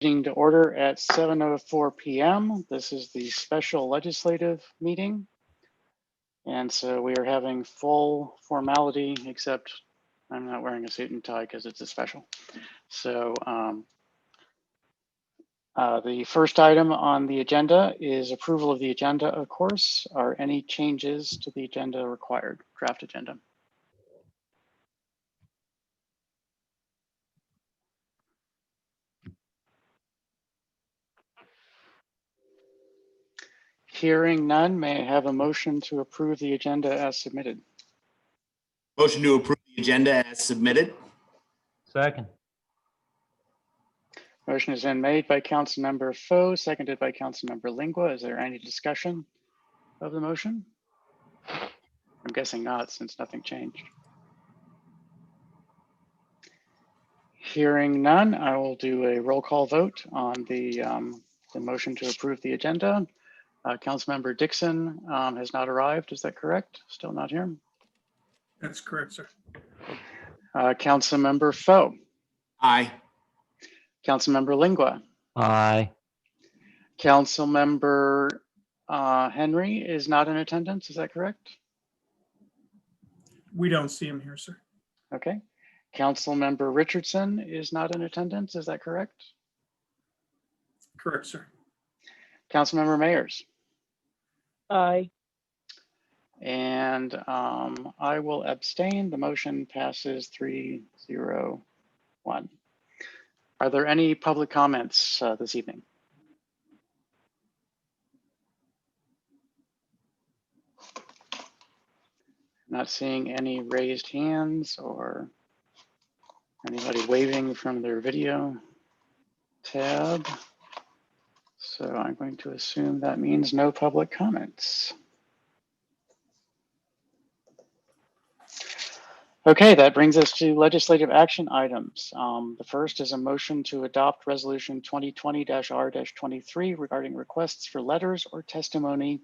Meeting to order at 7:04 p.m. This is the special legislative meeting. And so we are having full formality, except I'm not wearing a suit and tie because it's a special. So the first item on the agenda is approval of the agenda, of course. Are any changes to the agenda required, draft agenda? Hearing none, may I have a motion to approve the agenda as submitted? Motion to approve the agenda as submitted. Second. Motion has been made by Councilmember Foe, seconded by Councilmember Lingua. Is there any discussion of the motion? I'm guessing not, since nothing changed. Hearing none, I will do a roll call vote on the motion to approve the agenda. Councilmember Dixon has not arrived. Is that correct? Still not here? That's correct, sir. Councilmember Foe, Aye. Councilmember Lingua, Aye. Councilmember Henry is not in attendance. Is that correct? We don't see him here, sir. Okay. Councilmember Richardson is not in attendance. Is that correct? Correct, sir. Councilmember Mayers. Aye. And I will abstain. The motion passes 3-0-1. Are there any public comments this evening? Not seeing any raised hands or anybody waving from their video tab. So I'm going to assume that means no public comments. Okay, that brings us to legislative action items. The first is a motion to adopt resolution 2020-R-23 regarding requests for letters or testimony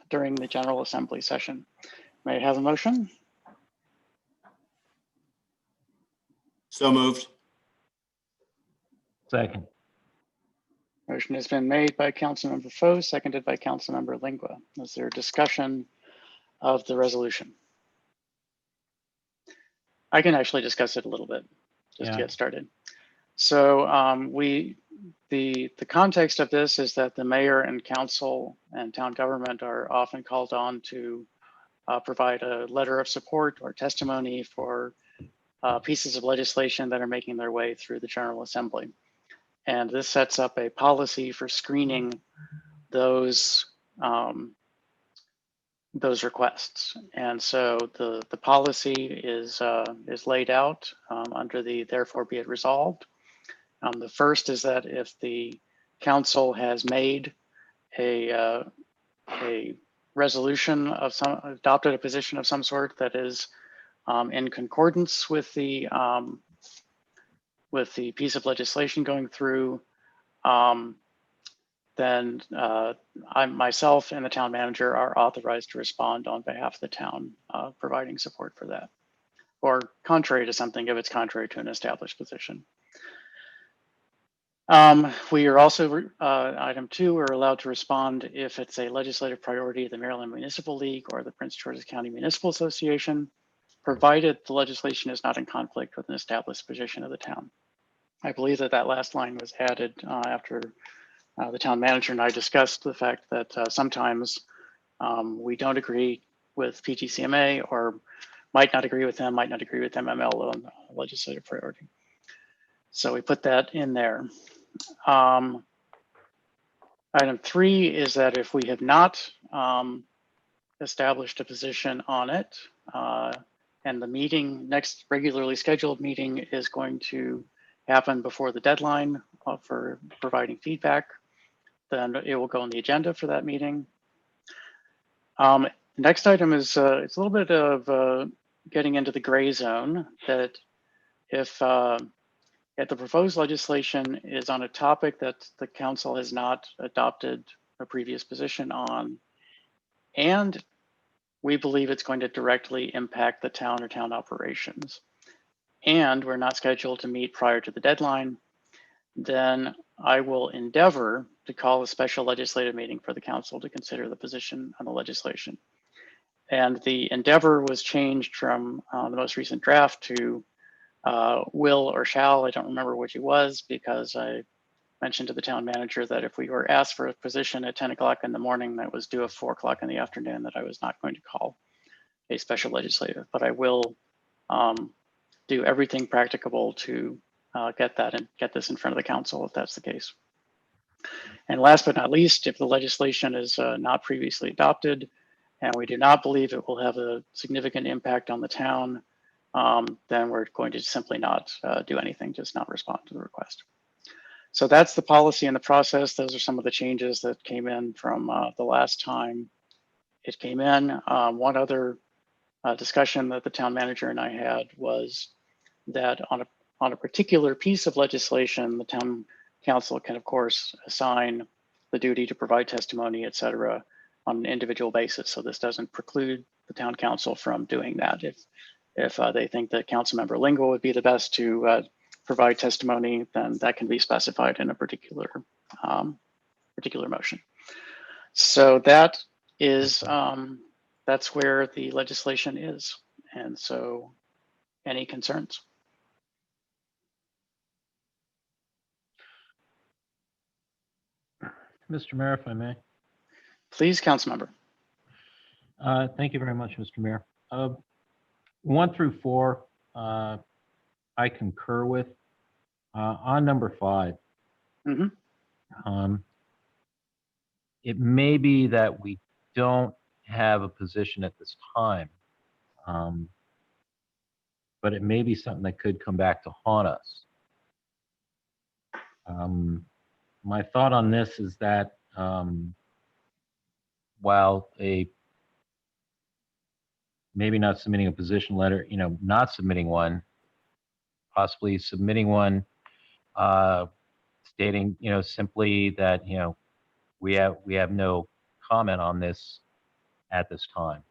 during the General Assembly session. May I have a motion? So moved. Second. Motion has been made by Councilmember Foe, seconded by Councilmember Lingua. Is there discussion of the resolution? I can actually discuss it a little bit just to Yeah. get started. So the context of this is that the mayor and council and town government are often called on to provide a letter of support or testimony for pieces of legislation that are making their way through the General Assembly. And this sets up a policy for screening those requests. And so the policy is laid out under the therefore be it resolved. The first is that if the council has made a resolution of some, adopted a position of some sort that is in concordance with the piece of legislation going through, then I myself and the town manager are authorized to respond on behalf of the town, providing support for that, or contrary to something if it's contrary to an established position. We are also, item 2, we're allowed to respond if it's a legislative priority of the Maryland Municipal League or the Prince George's County Municipal Association, provided the legislation is not in conflict with an established position of the town. I believe that that last line was added after the town manager and I discussed the fact that sometimes we don't agree with PGCMA or might not agree with them, might not agree with MML on legislative priority. So we put that in there. Item 3 is that if we have not established a position on it, and the meeting, next regularly scheduled meeting is going to happen before the deadline for providing feedback, then it will go on the agenda for that meeting. Next item is it's a little bit of getting into the gray zone that if the proposed legislation is on a topic that the council has not adopted a previous position on, and we believe it's going to directly impact the town or town operations, and we're not scheduled to meet prior to the deadline, then I will endeavor to call a special legislative meeting for the council to consider the position on the legislation. And the endeavor was changed from the most recent draft to will or shall. I don't remember which it was, because I mentioned to the town manager that if we were asked for a position at 10 o'clock in the morning that was due at 4 o'clock in the afternoon, that I was not going to call a special legislative, but I will do everything practicable to get that and get this in front of the council if that's the case. And last but not least, if the legislation is not previously adopted and we do not believe it will have a significant impact on the town, then we're going to simply not do anything, just not respond to the request. So that's the policy and the process. Those are some of the changes that came in from the last time it came in. One other discussion that the town manager and I had was that on a particular piece of legislation, the town council can, of course, assign the duty to provide testimony, et cetera, on an individual basis. So this doesn't preclude the town council from doing that. If they think that Councilmember Lingle would be the best to provide testimony, then that can be specified in a particular motion. So that is that's where the legislation is. And so, any concerns? Mr. Mayor, if I may. Please, Councilmember. Thank you very much, Mr. Mayor. 1 through 4, I concur with. On number 5, it may be that we don't have a position at this time, but it may be something that could come back to haunt us. My thought on this is that while maybe not submitting a position letter, not submitting one, possibly submitting one stating, simply that, we have no comment on this at this time,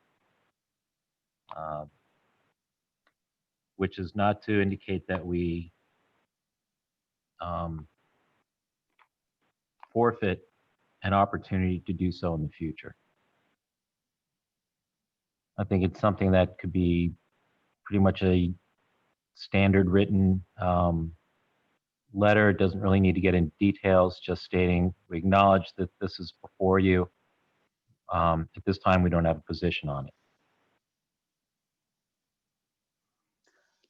which is not to indicate that we forfeit an opportunity to do so in the future. I think it's something that could be pretty much a standard written letter. It doesn't really need to get into details, just stating we acknowledge that this is before you. At this time, we don't have a position on it.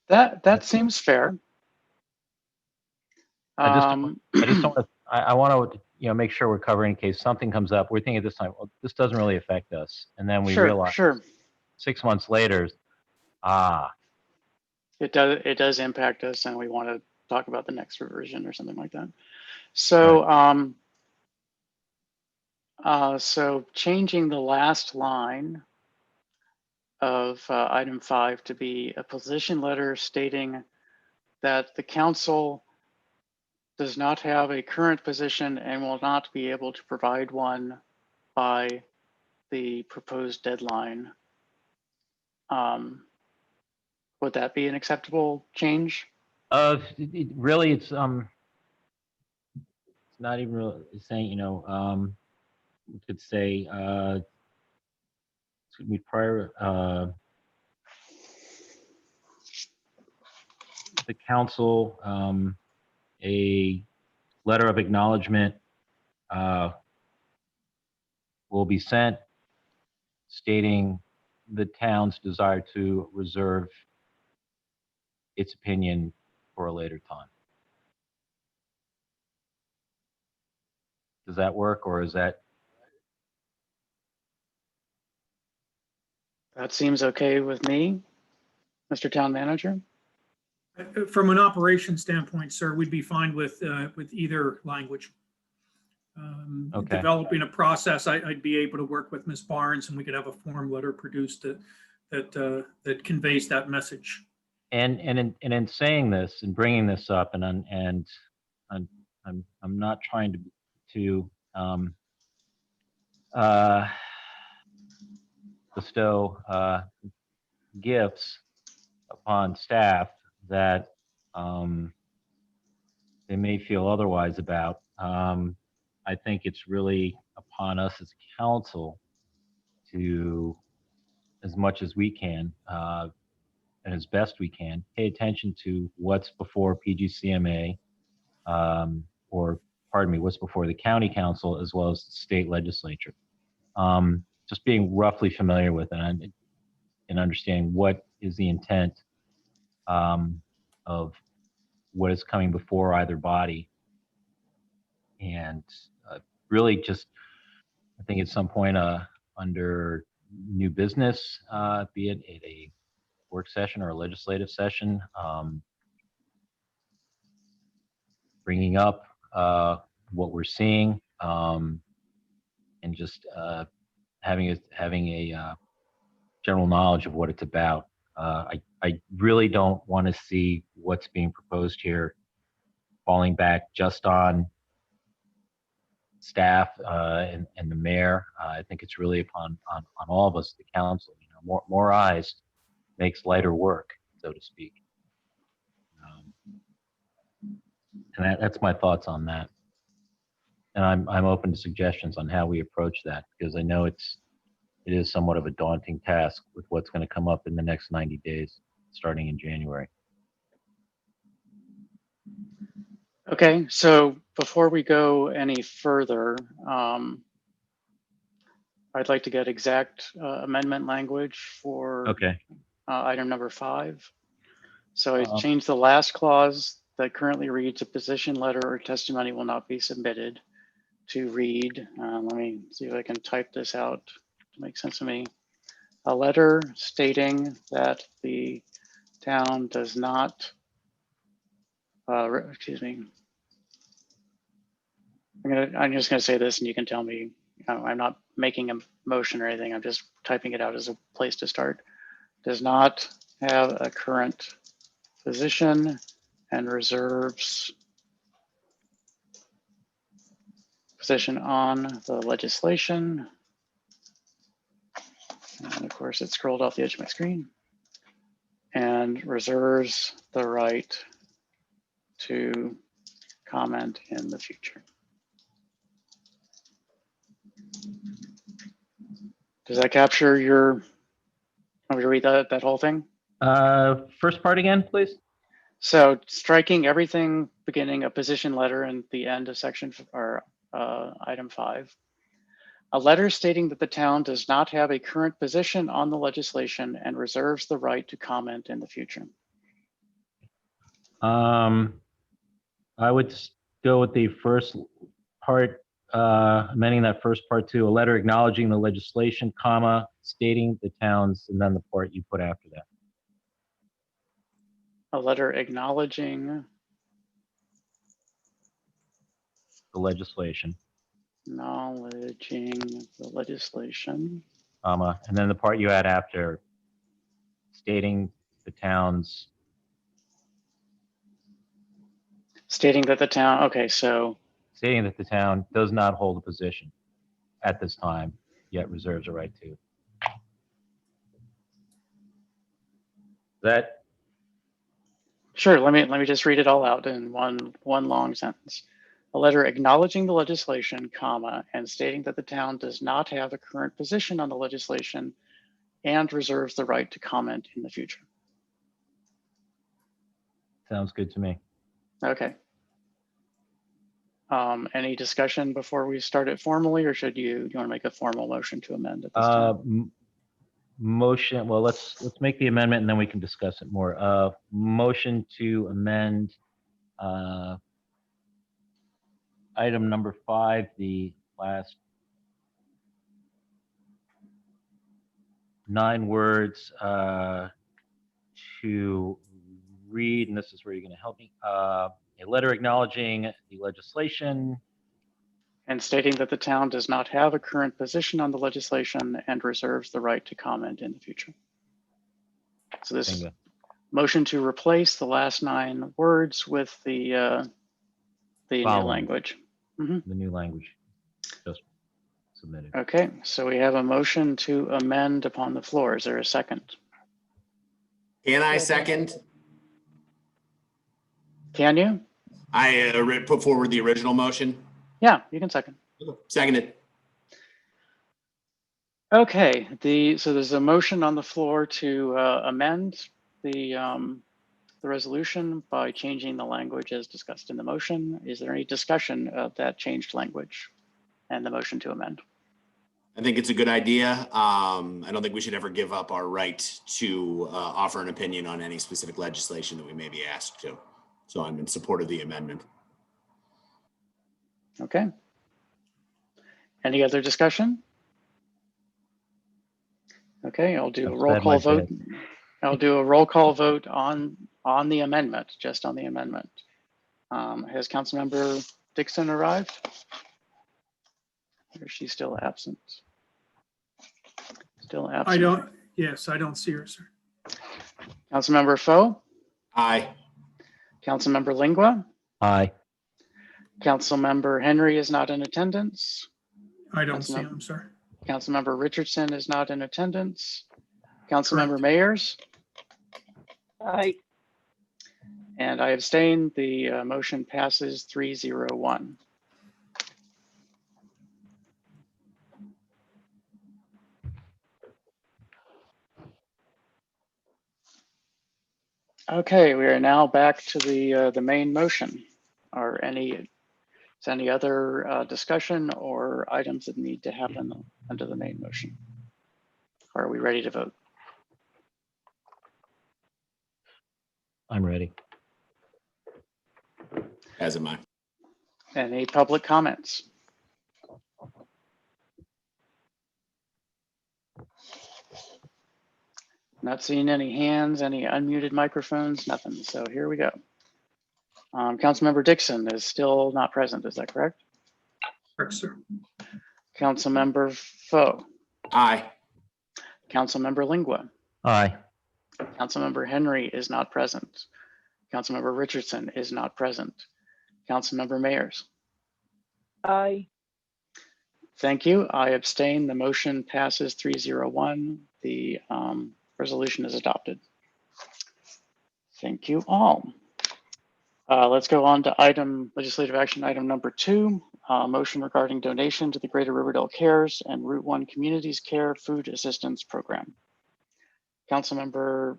That seems fair. I just don't. I want to, make sure we're covering in case something comes up. We're thinking at this time, well, this doesn't really affect us, and then we realize 6 months later, it does impact us, and we want to talk about the next revision or something like that. So, right. So changing the last line of item 5 to be a position letter stating that the council does not have a current position and will not be able to provide one by the proposed deadline. Would that be an acceptable change? Really, it's not even really saying, we could say it's going to be prior. The council, a letter of acknowledgement will be sent stating the town's desire to reserve its opinion for a later time. Does that work, or is that? That seems okay with me, Mr. Town Manager. From an operation standpoint, sir, we'd be fine with either language. Okay. Developing a process, I'd be able to work with Ms. Barnes, and we could have a form letter produced that conveys that message. And in saying this and bringing this up, and I'm not trying to bestow gifts upon staff that they may feel otherwise about. I think it's really upon us as council to, as much as we can, and as best we can, pay attention to what's before PGCMA, or pardon me, what's before the county council as well as the state legislature. Just being roughly familiar with it and understanding what is the intent of what is coming before either body. And really just, I think at some point under new business, be it at a work session or a legislative session, bringing up what we're seeing, and just having a general knowledge of what it's about. I really don't want to see what's being proposed here falling back just on staff and the mayor. I think it's really on all of us, the council. You know, more eyes makes lighter work, so to speak. And that's my thoughts on that. And I'm open to suggestions on how we approach that, because I know it is somewhat of a daunting task with what's going to come up in the next 90 days, starting in January. Okay, so before we go any further, I'd like to get exact amendment language for Okay. item number 5. So I Uh-huh. changed the last clause that currently reads a position letter or testimony will not be submitted to read, let me see if I can type this out to make sense to me. A letter stating that the town does not, excuse me. I'm just gonna say this and you can tell me, I'm not making a motion or anything. I'm just typing it out as a place to start. Does not have a current position and reserves position on the legislation. And of course, it scrolled off the edge of my screen. And reserves the right to comment in the future. Does that capture your, want me to read that whole thing? First part again, please. So striking everything beginning a position letter and the end of section or item 5. A letter stating that the town does not have a current position on the legislation and reserves the right to comment in the future. I would go with the first part, amending that first part to a letter acknowledging the legislation, comma, stating the towns, and then the part you put after that. A letter acknowledging The legislation, the legislation, comma, and then the part you add after, stating the towns. stating that the town, okay, so Stating that the town does not hold a position at this time, yet reserves a right to. That, sure, let me just read it all out in one long sentence. A letter acknowledging the legislation, comma, and stating that the town does not have a current position on the legislation and reserves the right to comment in the future. sounds good to me. Okay. Any discussion before we start it formally, or do you want to make a formal motion to amend at this time? Motion, well, let's make the amendment and then we can discuss it more. Motion to amend item number 5, the last 9 words to read, and this is where you're going to help me, a letter acknowledging the legislation. And stating that the town does not have a current position on the legislation and reserves the right to comment in the future. So this Bingo. motion to replace the last 9 words with the new Following. language. The new language just submitted. Okay, so we have a motion to amend upon the floor. Is there a second? Can I second? Can you? I put forward the original motion. Yeah, you can second. Seconded. Okay, so there's a motion on the floor to amend the resolution by changing the language as discussed in the motion. Is there any discussion of that changed language and the motion to amend? I think it's a good idea. I don't think we should ever give up our right to offer an opinion on any specific legislation that we may be asked to. So I'm in support of the amendment. Okay. Any other discussion? Okay, I'll do a I've roll said call my vote. bit. I'll do a roll call vote on the amendment, just on the amendment. Has Councilmember Dixon arrived? Or is she still absent? Still absent. I don't, yes, I don't see her, sir. Councilmember Foe, Aye. Councilmember Lingua, Aye. Councilmember Henry is not in attendance. I don't see Councilmember- him, sir. Councilmember Richardson is not in attendance. Councilmember Correct. Mayers, Aye. and I abstain. The motion passes 3-0-1. Okay, we are now back to the main motion. Is any other discussion or items that need to happen under the main motion? Are we ready to vote? I'm ready. As am I. Any public comments? Not seeing any hands, any unmuted microphones, nothing. So here we go. Councilmember Dixon is still not present, is that correct? Correct, sir. Councilmember Foe, Aye. Councilmember Lingua, Aye. Councilmember Henry is not present. Councilmember Richardson is not present. Councilmember Mayers. Aye. Thank you. I abstain. The motion passes 3-0-1. The resolution is adopted. Thank you all. Let's go on to legislative action item number 2, motion regarding donation to the Greater Riverdale Cares and Route 1 Communities Care Food Assistance Program. Councilmember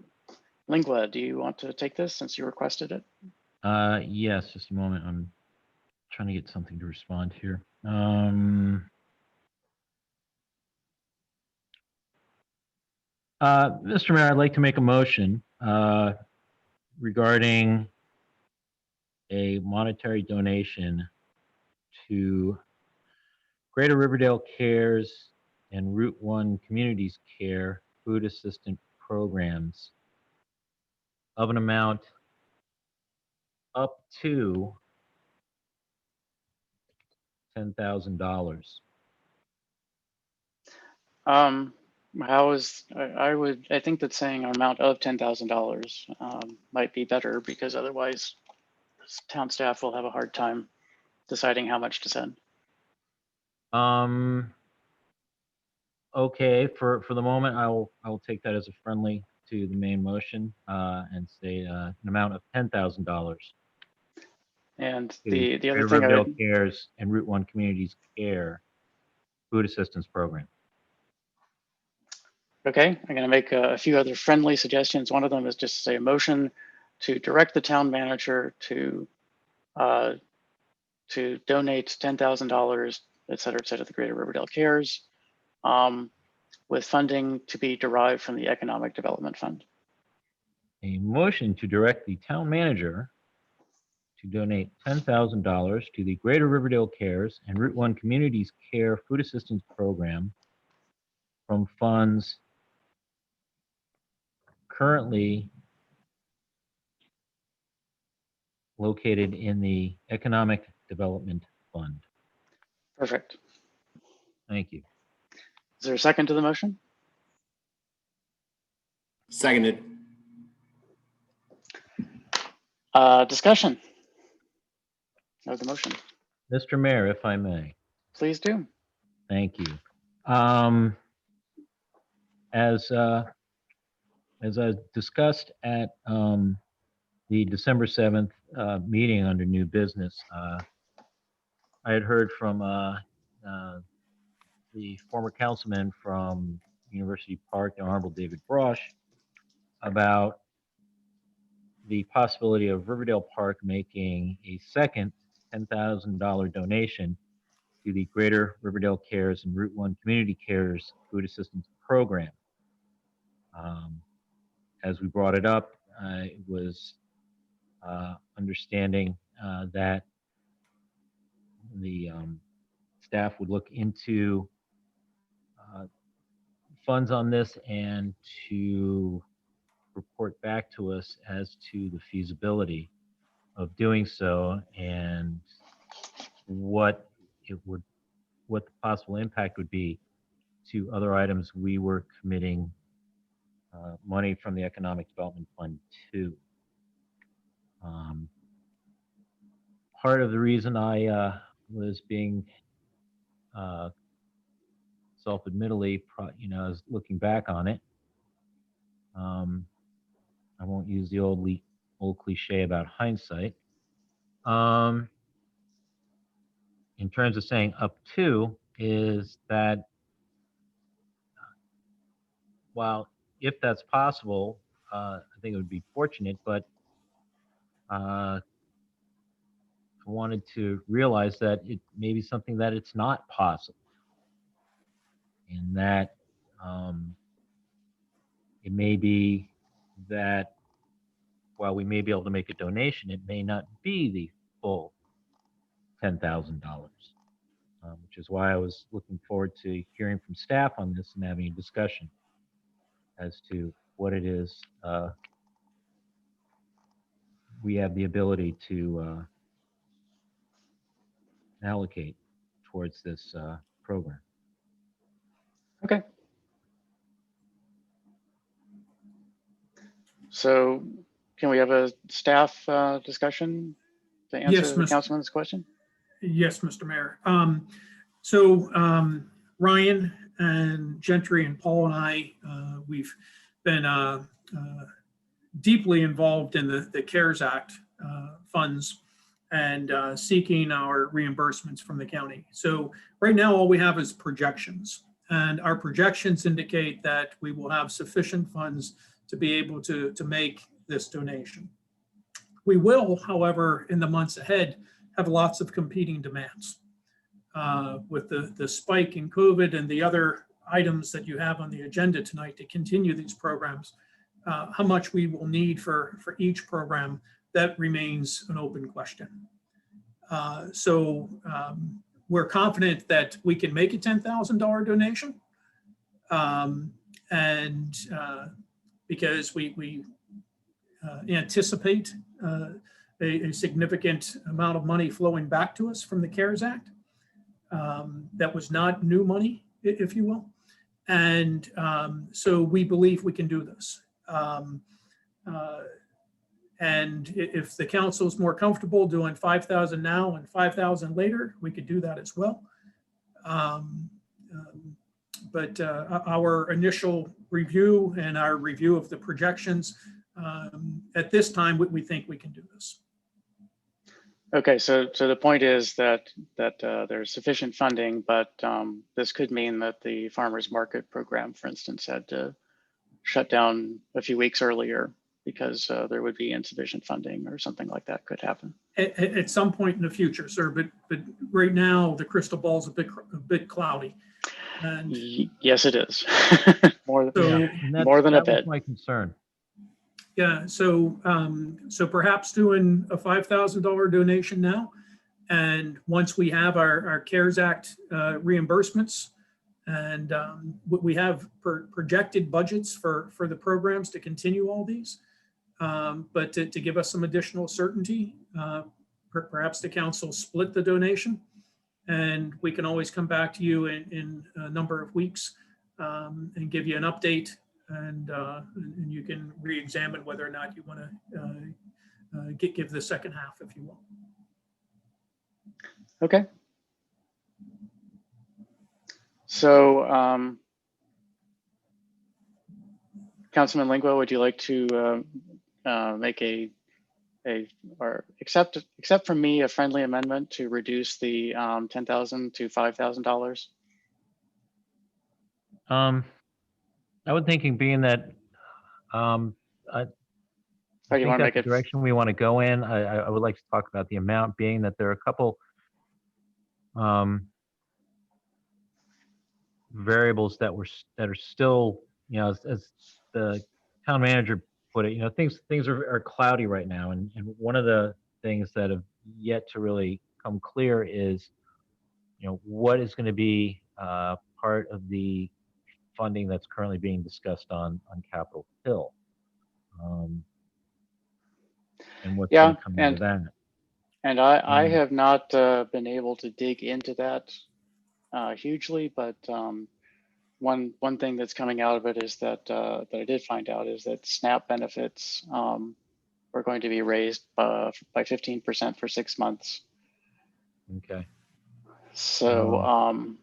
Lingua, do you want to take this since you requested it? Yes, just a moment. I'm trying to get something to respond here. Mr. Mayor, I'd like to make a motion regarding a monetary donation to Greater Riverdale Cares and Route 1 Communities Care Food Assistance Programs of an amount up to $10,000. I think that saying an amount of $10,000 might be better, because otherwise town staff will have a hard time deciding how much to send. Okay, for the moment, I will take that as a friendly to the main motion and say an amount of $10,000. And to the other Greater thing, Riverdale Cares and Route 1 Communities Care Food Assistance Program. okay, I'm going to make a few other friendly suggestions. One of them is just to say a motion to direct the town manager to donate $10,000, et cetera, to the Greater Riverdale Cares, with funding to be derived from the Economic Development Fund. A motion to direct the town manager to donate $10,000 to the Greater Riverdale Cares and Route 1 Communities Care Food Assistance Program from funds currently located in the Economic Development Fund. Perfect. Thank you. Is there a second to the motion? Seconded. Discussion of the motion. Mr. Mayor, if I may. Please do. Thank you. As I discussed at the December 7th meeting under new business, I had heard from the former councilman from University Park, the Honorable David Brosh, about the possibility of Riverdale Park making a second $10,000 donation to the Greater Riverdale Cares and Route 1 Community Cares Food Assistance Program. As we brought it up, it was understanding that the staff would look into funds on this and to report back to us as to the feasibility of doing so and what the possible impact would be to other items we were committing money from the Economic Development Fund to. Part of the reason I was being self-admittedly, I was looking back on it. I won't use the old cliche about hindsight. In terms of saying up to, is that while if that's possible, I think it would be fortunate, but I wanted to realize that it may be something that it's not possible, and that it may be that while we may be able to make a donation, it may not be the full $10,000, which is why I was looking forward to hearing from staff on this and having a discussion as to what it is we have the ability to allocate towards this program. Okay. So can we have a staff discussion to answer Yes, the Mr. councilman's question? Yes, Mr. Mayor. Ryan and Gentry and Paul and I, we've been deeply involved in the CARES Act funds and seeking our reimbursements from the county. So right now, all we have is projections. And our projections indicate that we will have sufficient funds to be able to make this donation. We will, however, in the months ahead, have lots of competing demands. With the spike in COVID and the other items that you have on the agenda tonight to continue these programs, how much we will need for each program, that remains an open question. We're confident that we can make a $10,000 donation. Because we anticipate a significant amount of money flowing back to us from the CARES Act. That was not new money, if you will. And so we believe we can do this. And if the council is more comfortable doing 5,000 now and 5,000 later, we could do that as well. But our initial review and our review of the projections, at this time, we think we can do this. Okay, so the point is that there's sufficient funding, but this could mean that the farmers market program, for instance, had to shut down a few weeks earlier because there would be insufficient funding or something like that could happen. At some point in the future, sir, but right now the crystal ball is a bit cloudy. And yes, it is. more so, more than a bit. That was my concern. Yeah, so perhaps doing a $5,000 donation now, and once we have our CARES Act reimbursements, and we have projected budgets for the programs to continue all these, but to give us some additional certainty, perhaps the council split the donation, and we can always come back to you in a number of weeks and give you an update. And you can re-examine whether or not you want to give the second half, if you will. Okay. So, Councilman Lingua, would you like to make a accept from me a friendly amendment to reduce the $10,000 to $5,000? I was thinking being that, I Or do you think want to that's make the it? direction we want to go in. I would like to talk about the amount, being that there are a couple variables that are still, as the town manager put it, things are cloudy right now. And one of the things that have yet to really come clear is, what is going to be part of the funding that's currently being discussed on Capitol Hill. And what's Yeah, going to come out of that. And I Um, have not been able to dig into that hugely, but one thing that's coming out of it is that that I did find out is that SNAP benefits are going to be raised by 15% for 6 months. Okay. So,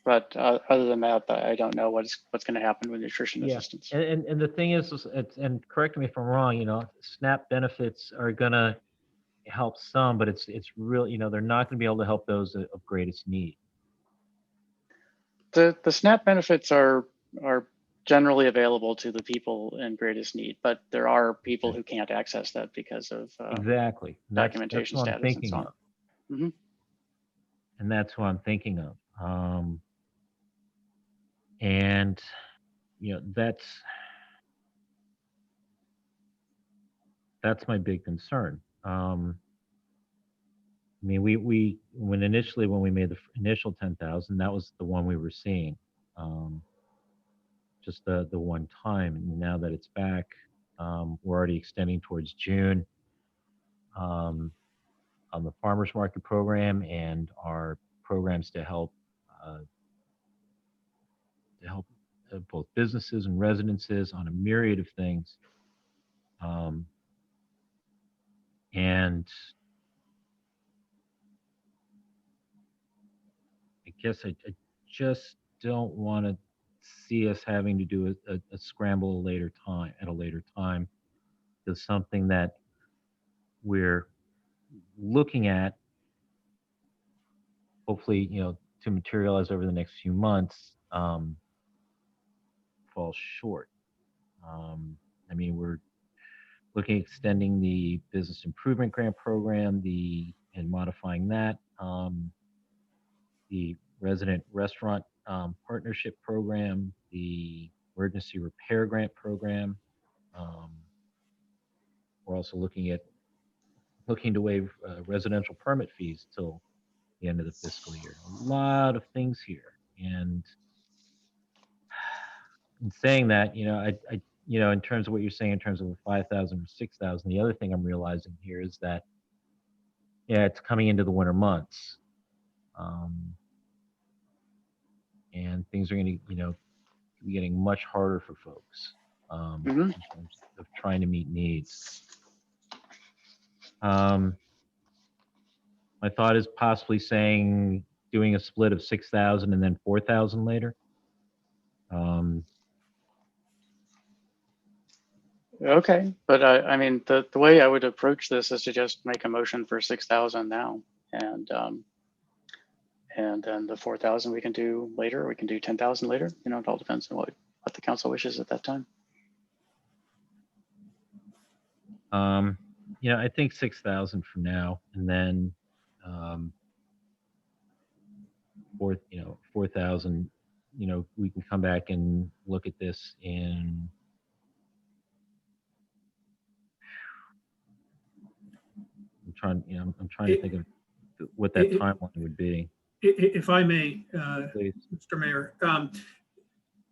but other than that, I don't know what's going to happen with nutrition Yeah. assistance. And the thing is, and correct me if I'm wrong, SNAP benefits are going to help some, but it's really, they're not going to be able to help those of greatest need. The SNAP benefits are generally available to the people in greatest need, but there are people Okay. who can't access that because of Exactly. That's documentation what I'm status and thinking so on. of. Mhm. And that's what I'm thinking of. And that's my big concern. I mean, when we made the initial 10,000, that was the one we were seeing, just the one time. And now that it's back, we're already extending towards June on the farmers market program and our programs to help both businesses and residences on a myriad of things. And I guess I just don't want to see us having to do a scramble at a later time. Is something that we're looking at, hopefully, to materialize over the next few months, falls short. I mean, we're looking at extending the business improvement grant program, and modifying that, the resident restaurant partnership program, the emergency repair grant program. We're also looking to waive residential permit fees till the end of the fiscal year. A lot of things here, and in saying that, I in terms of what you're saying, in terms of the 5,000 or 6,000, the other thing I'm realizing here is that, it's coming into the winter months, and things are going to, be getting much harder for folks Mhm. in terms of trying to meet needs. My thought is possibly doing a split of 6,000 and then 4,000 later. Okay, but I mean, the way I would approach this is to just make a motion for 6,000 now, and then the 4,000 we can do later. We can do 10,000 later. It all depends on what the council wishes at that time. I think 6,000 for now, and then 4,000. We can come back and look at this in. I'm trying to think of what that timeline would be. If I may, Please. Mr. Mayor,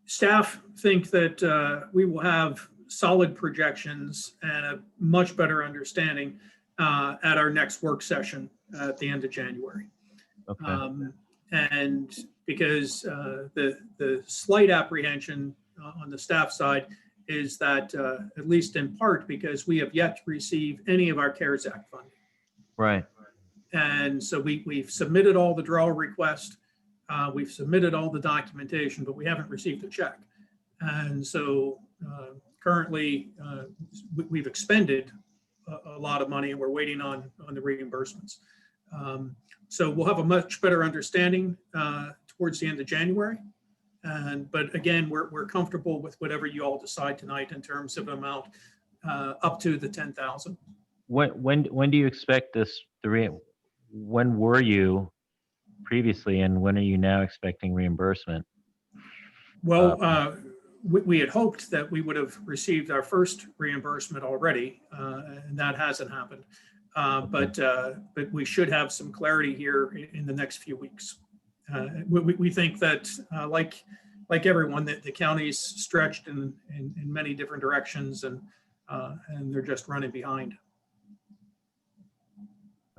staff think that we will have solid projections and a much better understanding at our next work session at the end of January. Okay. And because the slight apprehension on the staff side is that, at least in part, because we have yet to receive any of our CARES Act funding. Right. And so we've submitted all the draw requests, we've submitted all the documentation, but we haven't received a check. And so currently, we've expended a lot of money and we're waiting on the reimbursements. So we'll have a much better understanding towards the end of January. But again, we're comfortable with whatever you all decide tonight in terms of amount up to the 10,000. When do you expect this, when were you previously and when are you now expecting reimbursement? Well, we had hoped that we would have received our first reimbursement already, and that hasn't happened. But we should have some clarity here in the next few weeks. We think that, like everyone, that the county's stretched in many different directions, and they're just running behind.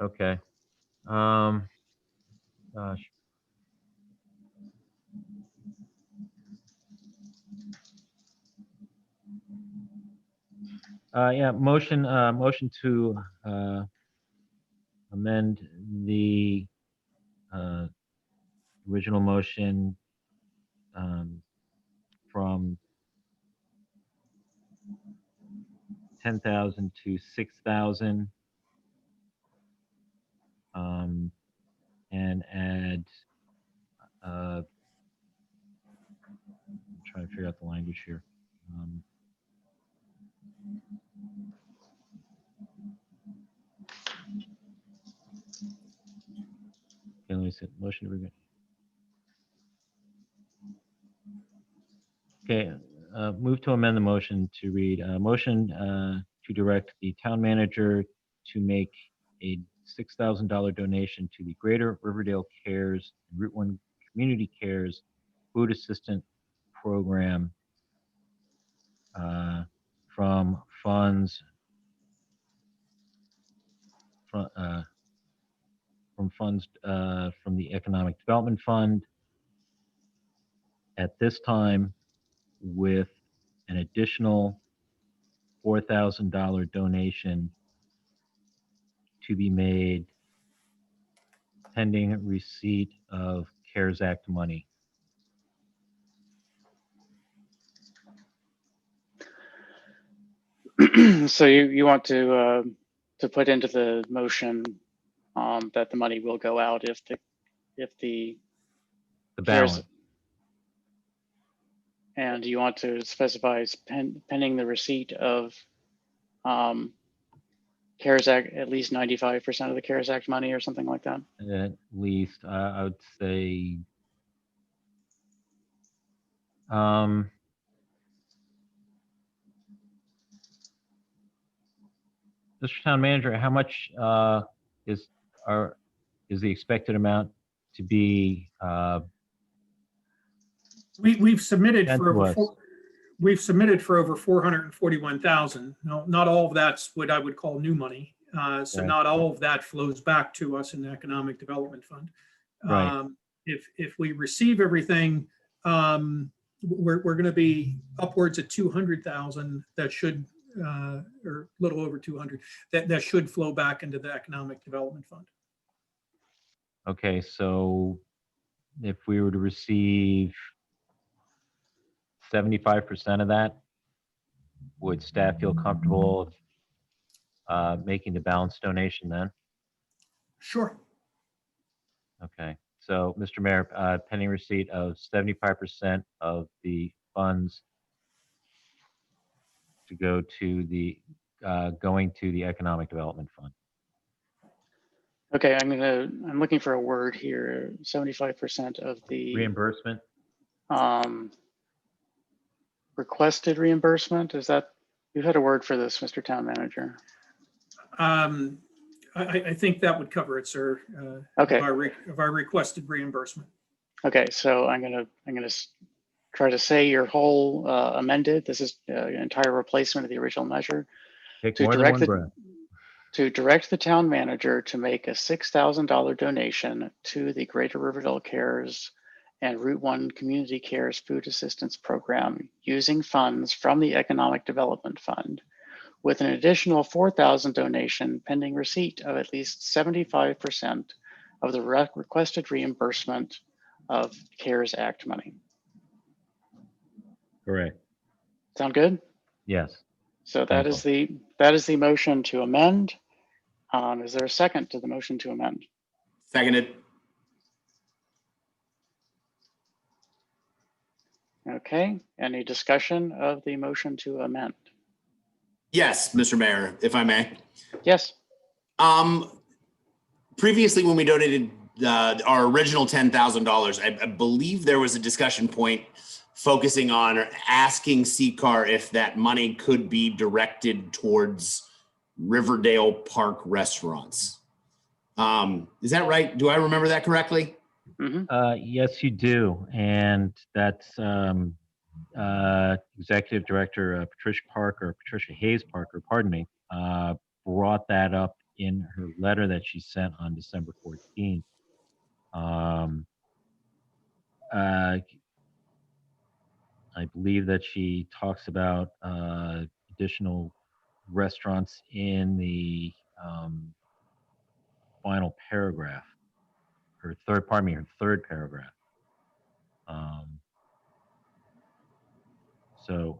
Okay. Gosh. Yeah, motion to amend the original motion from 10,000 to 6,000, and add. I'm trying to figure out the language here. Okay, let me see. Motion to okay, move to amend the motion to read, motion to direct the town manager to make a $6,000 donation to the Greater Riverdale Cares and Route 1 Community Cares Food Assistance Program from funds from the Economic Development Fund at this time, with an additional $4,000 donation to be made pending receipt of CARES Act money. So you want to put into the motion that the money will go out if the The CARES, balance. and you want to specify pending the receipt of CARES Act, at least 95% of the CARES Act money or something like that. At least, I would say, Mr. Town Manager, how much is the expected amount to be We've submitted sent for to over us? we've submitted for over 441,000. No, not all of that's what I would call new money. So Right. not all of that flows back to us in the Economic Development Fund. Right. If we receive everything, we're going to be upwards of 200,000 that should, or a little over 200, that should flow back into the Economic Development Fund. Okay, so if we were to receive 75% of that, would staff feel comfortable making the balance donation then? Sure. Okay, so Mr. Mayor, pending receipt of 75% of the funds to go to the going to the Economic Development Fund. Okay, I'm looking for a word here. 75% of the Reimbursement? requested reimbursement. Is that, you had a word for this, Mr. Town Manager? I think that would cover it, sir. Okay. Of our requested reimbursement. Okay, so I'm gonna try to say your whole amended. This is an entire replacement of the original measure. Take To more than direct one breath. To direct the town manager to make a $6,000 donation to the Greater Riverdale Cares and Route 1 Community Cares Food Assistance Program using funds from the Economic Development Fund, with an additional $4,000 donation pending receipt of at least 75% of the requested reimbursement of CARES Act money. Correct. Sound good? Yes. So that is the motion to amend. Is there a second to the motion to amend? Seconded. Okay, any discussion of the motion to amend? Yes, Mr. Mayor, if I may. Yes, Previously, when we donated our original $10,000, I believe there was a discussion point focusing on asking CCAR if that money could be directed towards Riverdale Park restaurants. Is that right? Do I remember that correctly? Yes, you do. And that's Executive Director Patricia Hayes Parker, pardon me, brought that up in her letter that she sent on December 14th. I believe that she talks about additional restaurants in the final paragraph, her third paragraph. So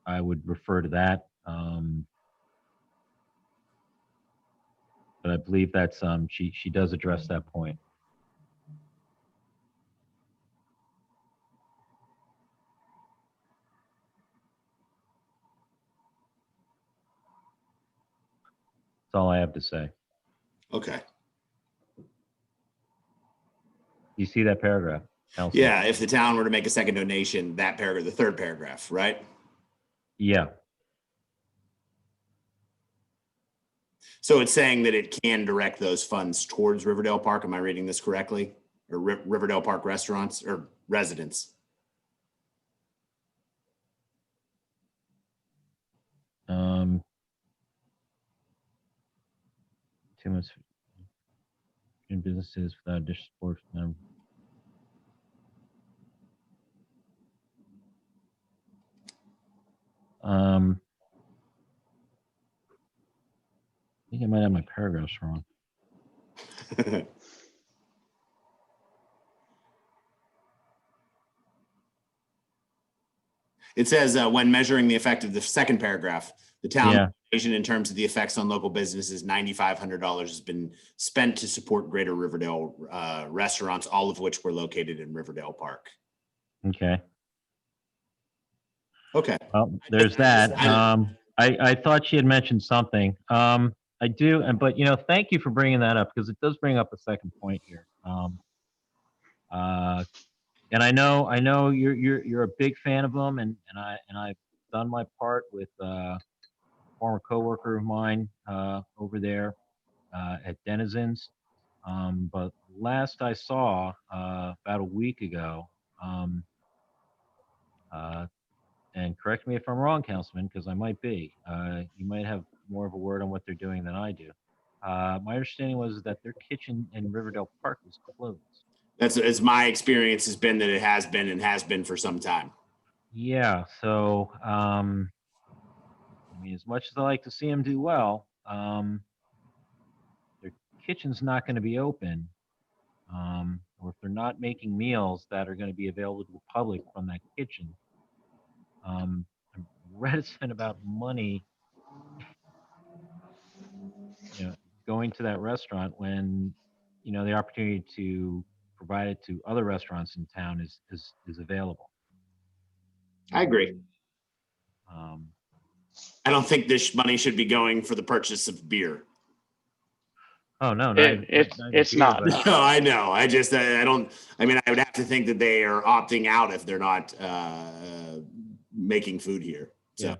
I would refer to that. But I believe that's she does address that point. That's all I have to say. Okay. You see that paragraph, Council? Yeah, if the town were to make a second donation, that paragraph, the third paragraph, right? Yeah. So it's saying that it can direct those funds towards Riverdale Park. Am I reading this correctly? Or Riverdale Park restaurants or residents? Too much in businesses without additional support from them. I think I might have my paragraphs wrong. It says when measuring the effect of the second paragraph, the town Yeah. donation in terms of the effects on local businesses, $9,500 has been spent to support Greater Riverdale restaurants, all of which were located in Riverdale Park. Okay. Okay. Well, there's that. I thought she had mentioned something. I do, but thank you for bringing that up because it does bring up a second point here. And I know you're a big fan of them, and I've done my part with a former coworker of mine over there at Denizens. But last I saw about a week ago, and correct me if I'm wrong, Councilman, because I might be. You might have more of a word on what they're doing than I do. My understanding was that their kitchen in Riverdale Park was closed. That's as my experience has been, that it has been and has been for some time. Yeah. So, I mean, as much as I like to see them do well, their kitchen's not going to be open. Or if they're not making meals that are going to be available to the public from that kitchen, I'm reticent about money, going to that restaurant when, the opportunity to provide it to other restaurants in town is available. I agree. I don't think this money should be going for the purchase of beer. Oh no, it's not. No, I know. I just, I don't, I mean, I would have to think that they are opting out if they're not making food here. So. Yeah.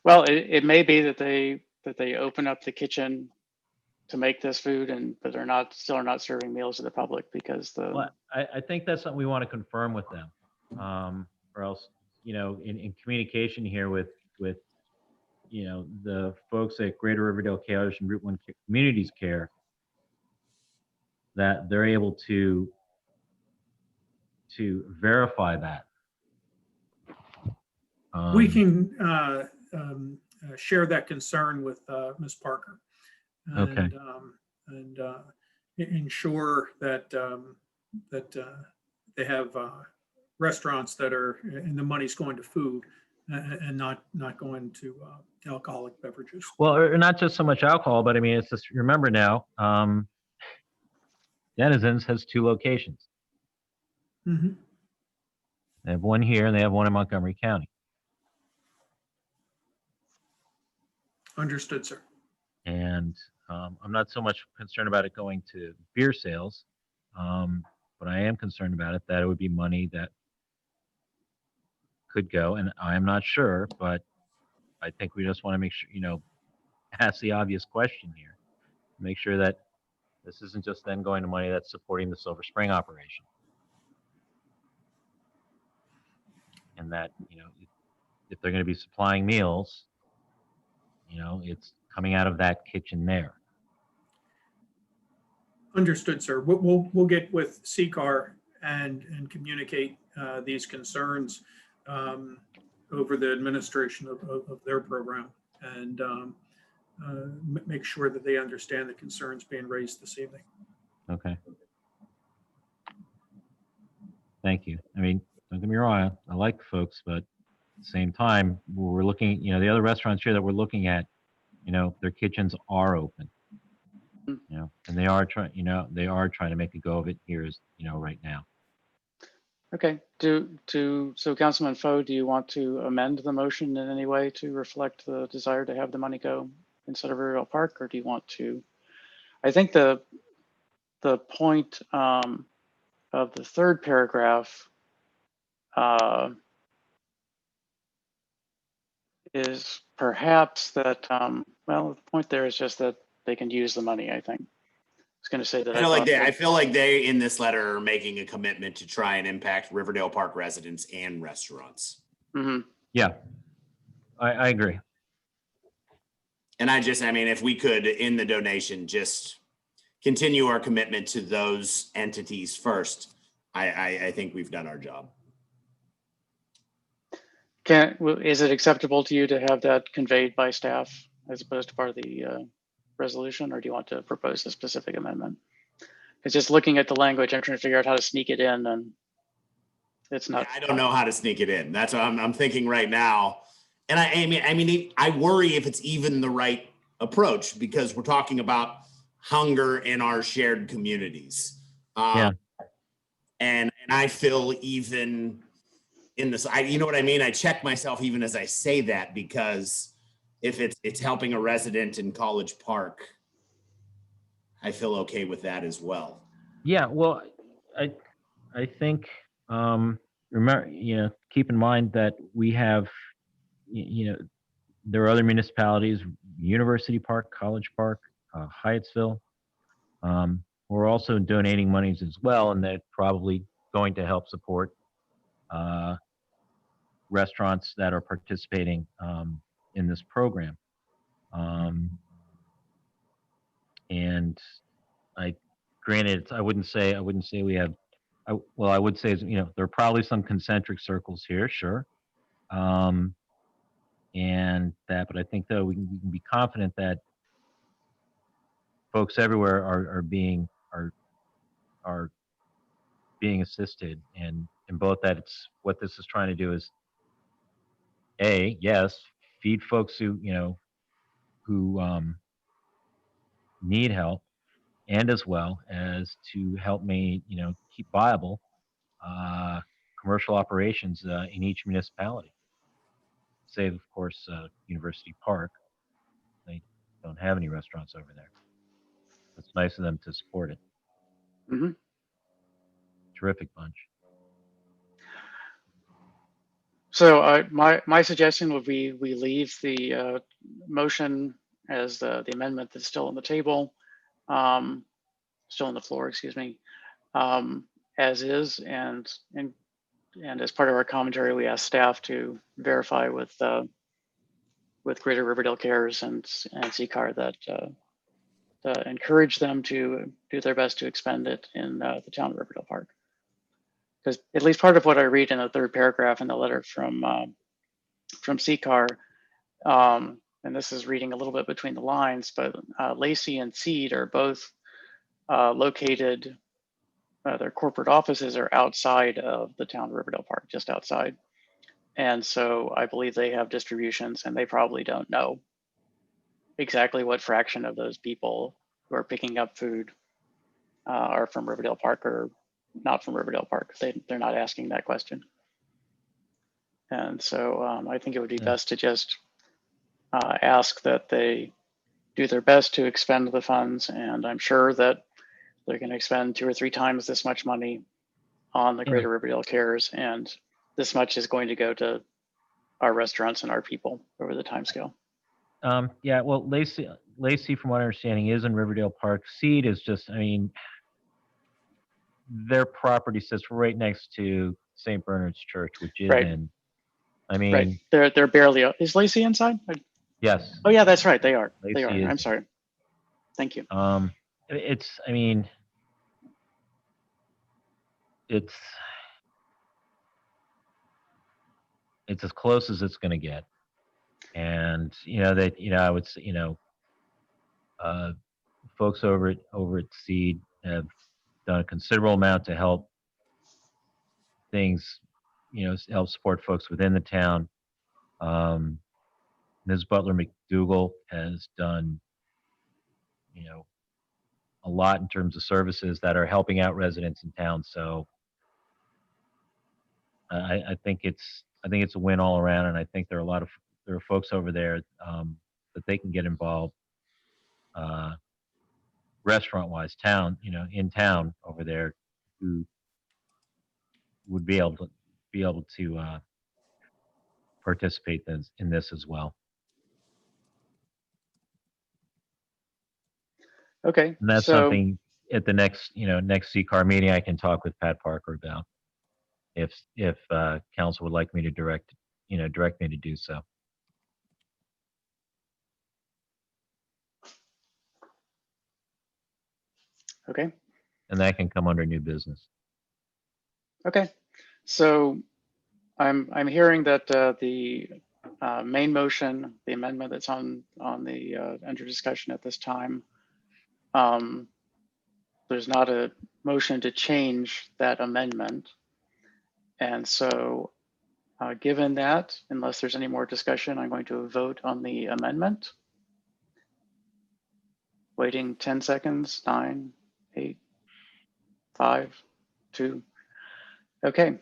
Well, it may be that they open up the kitchen to make this food, but they're still not serving meals to the public because Well, I think that's something we want to confirm with them, or else, in communication here with the folks at Greater Riverdale Care and Route 1 Communities Care, that they're able to verify that. We can share that concern with Ms. Parker. Okay. And ensure that they have restaurants that are, and the money's going to food and not going to alcoholic beverages. Well, or not just so much alcohol, but I mean, it's just, remember now, Denizens has 2 locations. Mhm. They have one here and they have one in Montgomery County. Understood, sir. And I'm not so much concerned about it going to beer sales, but I am concerned about it that it would be money that could go, and I am not sure, but I think we just want to make sure, ask the obvious question here, make sure that this isn't just then going to money that's supporting the Silver Spring operation. And that, if they're going to be supplying meals, it's coming out of that kitchen there. Understood, sir. We'll get with CCAR and communicate these concerns over the administration of their program and make sure that they understand the concerns being raised this evening. Okay. Thank you. I mean, don't get me wrong, I like the folks, but at the same time, we're looking, the other restaurants here that we're looking at, their kitchens are open. And they are trying, to make a go of it here, right now. Okay, so Councilman Foe, do you want to amend the motion in any way to reflect the desire to have the money go instead of Riverdale Park, or do you want to? I think the point of the third paragraph is perhaps that, well, the point there is just that they can use the money, I think. I was going to say that I feel like they in this letter are making a commitment to try and impact Riverdale Park residents and restaurants. Mhm. Yeah, I agree. And if we could, in the donation, just continue our commitment to those entities first, I think we've done our job. Is it acceptable to you to have that conveyed by staff as opposed to part of the resolution, or do you want to propose a specific amendment? It's just looking at the language, I'm trying to figure out how to sneak it in, and it's not. I don't know how to sneak it in. That's what I'm thinking right now. And I worry if it's even the right approach, because we're talking about hunger in our shared communities. Yeah. And I feel even in this, you know what I mean? I check myself even as I say that, because if it's helping a resident in College Park, I feel okay with that as well. Yeah, well, I think, remember, keep in mind that we have, there are other municipalities, University Park, College Park, Hyattsville. We're also donating monies as well, and they're probably going to help support restaurants that are participating in this program. And granted, I wouldn't say we have. I would say, there are probably some concentric circles here, sure. But I think though we can be confident that folks everywhere are being assisted, and in both that it's what this is trying to do is yes, feed folks who need help, and as well as to help me keep viable commercial operations in each municipality. Save, of course, University Park. They don't have any restaurants over there. It's nice of them to support it. Mhm. Terrific bunch. So my suggestion would be we leave the motion as the amendment that's still on the table, still on the floor, excuse me, as is, and as part of our commentary, we ask staff to verify with Greater Riverdale Cares and CCAR that encourage them to do their best to expend it in the town of Riverdale Park. Because at least part of what I read in the third paragraph in the letter from CCAR, and this is reading a little bit between the lines, but Lacey and Seed are both located their corporate offices are outside of the town of Riverdale Park, just outside. And so I believe they have distributions, and they probably don't know exactly what fraction of those people who are picking up food are from Riverdale Park or not from Riverdale Park. They're not asking that question. And so I think it would be Yeah. best to just ask that they do their best to expend the funds. And I'm sure that they're going to expend 2 or 3 times this much money on the Yeah. Greater Riverdale Cares. And this much is going to go to our restaurants and our people over the time scale. Yeah, well, Lacey, from what I'm understanding, is in Riverdale Park. Seed is just, I mean, their property sits right next to St. Bernard's Church, which is Right. in, I mean, Right. They're barely, is Lacey inside? yes, Oh yeah, that's right. They are. They Lacey are. I'm is. sorry. Thank you. It's, I mean, it's as close as it's going to get. And, I would say, folks over at Seed have done a considerable amount to help things, help support folks within the town. Ms. Butler McDougal has done, a lot in terms of services that are helping out residents in town. So I think it's a win all around, and I think there are folks over there that they can get involved, restaurant wise, in town over there, who would be able to participate in this as well. Okay. And that's So, something at the next CCAR meeting I can talk with Pat Parker about, if council would like me to direct me to do so. okay. And that can come under new business. Okay. So I'm hearing that the main motion, the amendment that's on the under discussion at this time, there's not a motion to change that amendment. And so given that, unless there's any more discussion, I'm going to vote on the amendment. Waiting 10 seconds, 9, 8, 5, 2. Okay.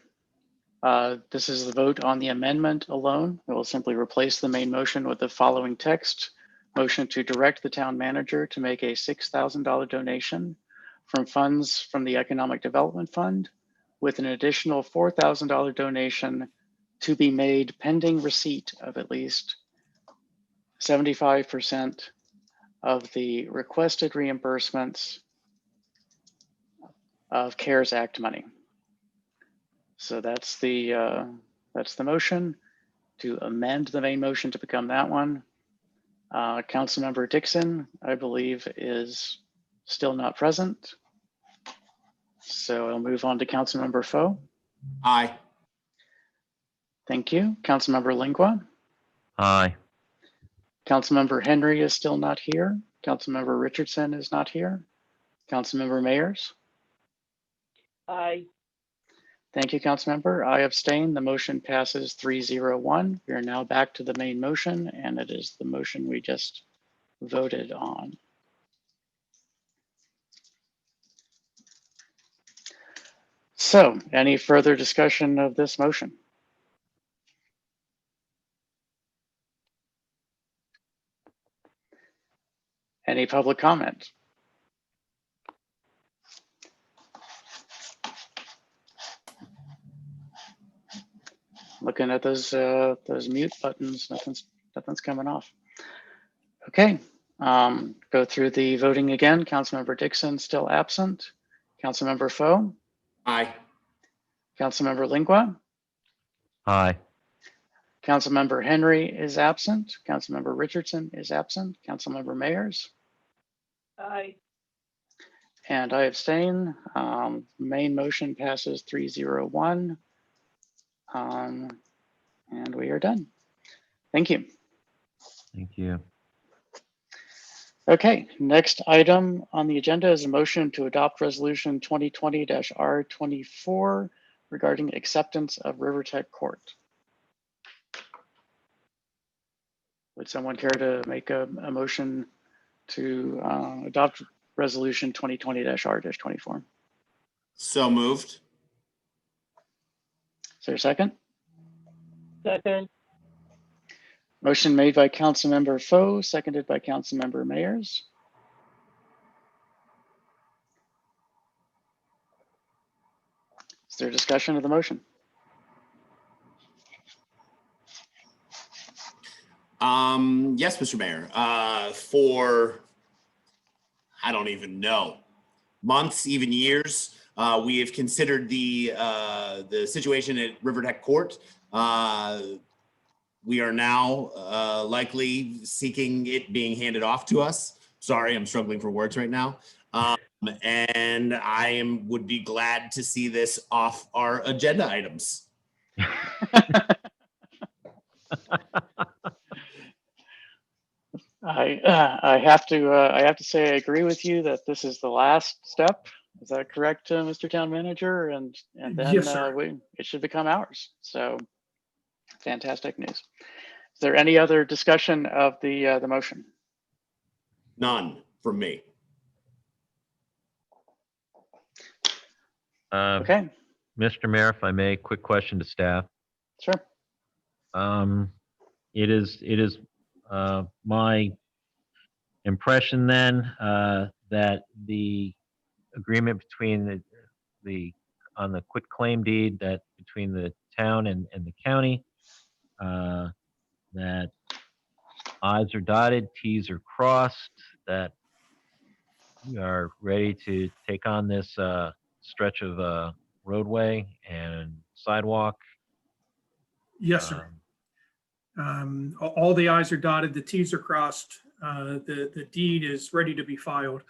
This is the vote on the amendment alone. It will simply replace the main motion with the following text. Motion to direct the town manager to make a $6,000 donation from funds from the Economic Development Fund, with an additional $4,000 donation to be made pending receipt of at least 75% of the requested reimbursements of CARES Act money. So that's the motion to amend the main motion to become that one. Councilmember Dixon, I believe, is still not present. So I'll move on to Councilmember Foe. Aye. Thank you. Councilmember Lingua. Aye. Councilmember Henry is still not here. Councilmember Richardson is not here. Councilmember Mayers. Aye. Thank you, Councilmember. I abstain. The motion passes 3-0-1. We are now back to the main motion, and it is the motion we just voted on. So, any further discussion of this motion? Any public comment? Looking at those mute buttons, nothing's coming off. Okay, go through the voting again. Councilmember Dixon still absent. Councilmember Foe. Aye. Councilmember Lingua. Aye. Councilmember Henry is absent. Councilmember Richardson is absent. Councilmember Mayers. Aye. And I abstain. Main motion passes 3-0-1. And we are done. Thank you. Thank you. Okay, next item on the agenda is a motion to adopt resolution 2020-R24 regarding acceptance of Rivertech Court. Would someone care to make a motion to adopt resolution 2020-R24? So moved. Is there a second? second, Motion made by Councilmember Foe, seconded by Councilmember Mayers. Is there discussion of the motion? Yes, Mr. Mayor. For I don't even know, months, even years, we have considered the situation at Rivertech Court. We are now likely seeking it being handed off to us. Sorry, I'm struggling for words right now. And would be glad to see this off our agenda items. I have to say I agree with you that this is the last step. Is that correct, Mr. Town Manager? And then Yes, sir. it should become ours. So fantastic news. Is there any other discussion of the motion? None from me. Okay, Mr. Mayor, if I may, quick question to staff. sure. It is my impression then that the agreement between on the quit claim deed that between the town and the county, that I's are dotted, T's are crossed, that we are ready to take on this stretch of roadway and sidewalk. Yes, sir. All the i's are dotted, the t's are crossed. The deed is ready to be filed.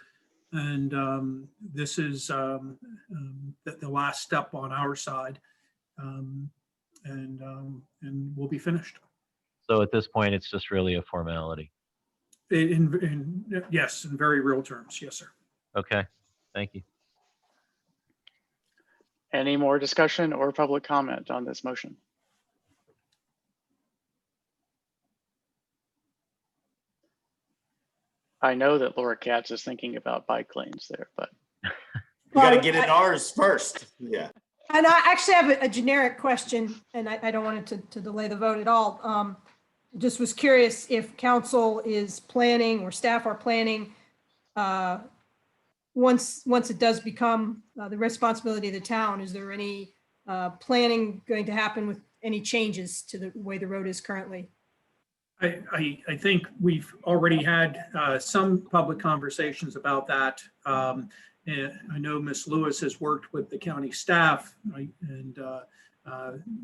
And this is the last step on our side. And we'll be finished. So at this point, it's just really a formality. Yes, in very real terms. Yes, sir. Okay, thank you. Any more discussion or public comment on this motion? I know that Laura Katz is thinking about bike lanes there, but We got to Well, get it ours first. Yeah. And I actually have a generic question, and I don't want it to delay the vote at all. Just was curious if council is planning or staff are planning, once it does become the responsibility of the town, is there any planning going to happen with any changes to the way the road is currently? I think we've already had some public conversations about that. And I know Ms. Lewis has worked with the county staff and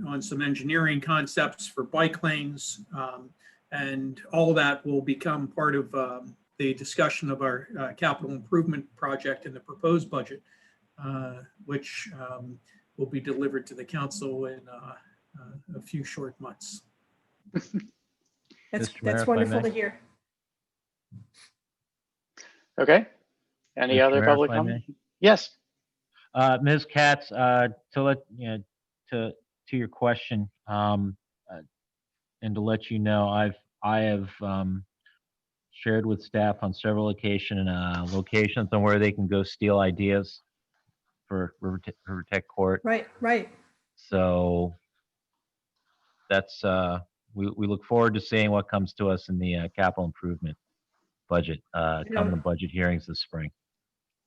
on some engineering concepts for bike lanes. And all of that will become part of the discussion of our capital improvement project in the proposed budget, which will be delivered to the council in a few short months. Mr. Mayor, if That's I wonderful may. to hear. okay. Any Mr. other Mayor, if public I comment? Yes. Ms. Katz, to let to your question, and to let you know, I have shared with staff on several locations on where they can go steal ideas for Rivertech Court. Right. So that's we look forward to seeing what comes to us in the capital improvement budget coming to budget hearings this spring.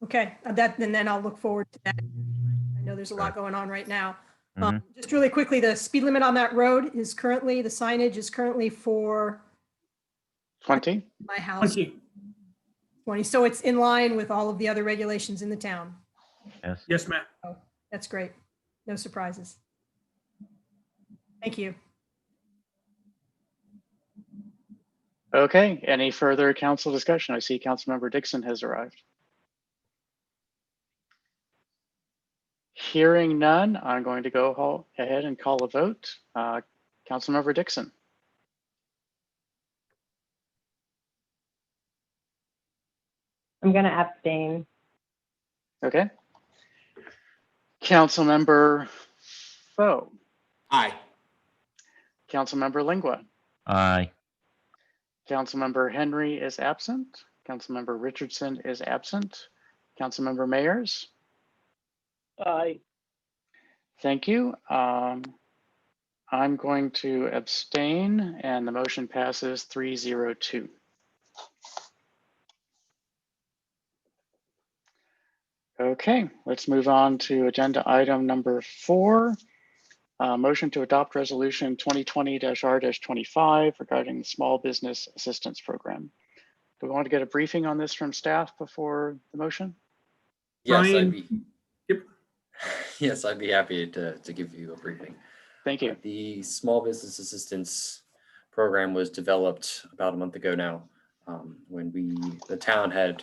Okay, and then I'll look forward to that. I know there's a lot going on right now. Mhm. Just really quickly, the speed limit on that road is currently, the signage is currently for 20. my house, 20. So it's in line with all of the other regulations in the town. Yes. Yes, ma'am. That's great. No surprises. Thank you. Okay. Any further council discussion? I see Councilmember Dixon has arrived. Hearing none, I'm going to go ahead and call a vote. Councilmember Dixon. I'm going to abstain. Okay. Councilmember Foe, Aye. Councilmember Lingua, Aye. Councilmember Henry is absent. Councilmember Richardson is absent. Councilmember Mayers. Aye. Thank you. I'm going to abstain and the motion passes 302. Okay, let's move on to agenda item number 4. Motion to adopt resolution 2020-R-25 regarding the Small Business Assistance Program. Do we want to get a briefing on this from staff before the motion? Yes, Brian? Yep. Yes, I'd be happy to give you a briefing. Thank you. The Small Business Assistance Program was developed about a month ago now, when the town had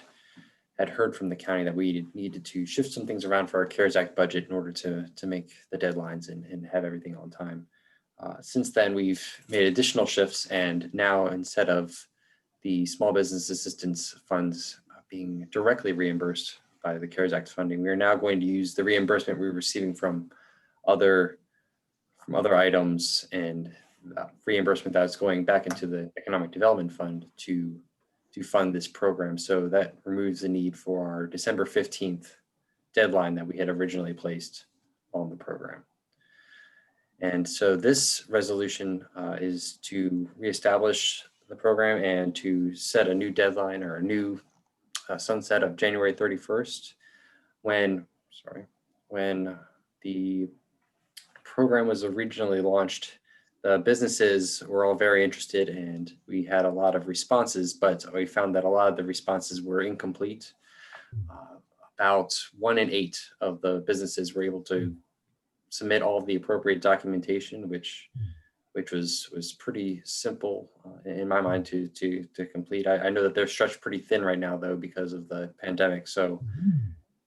heard from the county that we needed to shift some things around for our CARES Act budget in order to make the deadlines and have everything on time. Since then, we've made additional shifts, and now instead of the Small Business Assistance funds being directly reimbursed by the CARES Act funding, we are now going to use the reimbursement we're receiving from other items and reimbursement that's going back into the Economic Development Fund to fund this program. So that removes the need for our December 15th deadline that we had originally placed on the program. And so this resolution is to reestablish the program and to set a new deadline or a new sunset of January 31st when the program was originally launched. The businesses were all very interested and we had a lot of responses, but we found that a lot of the responses were incomplete. About 1 in 8 of the businesses were able to submit all of the appropriate documentation, which was pretty simple in my mind to complete. I know that they're stretched pretty thin right now though because of the pandemic. So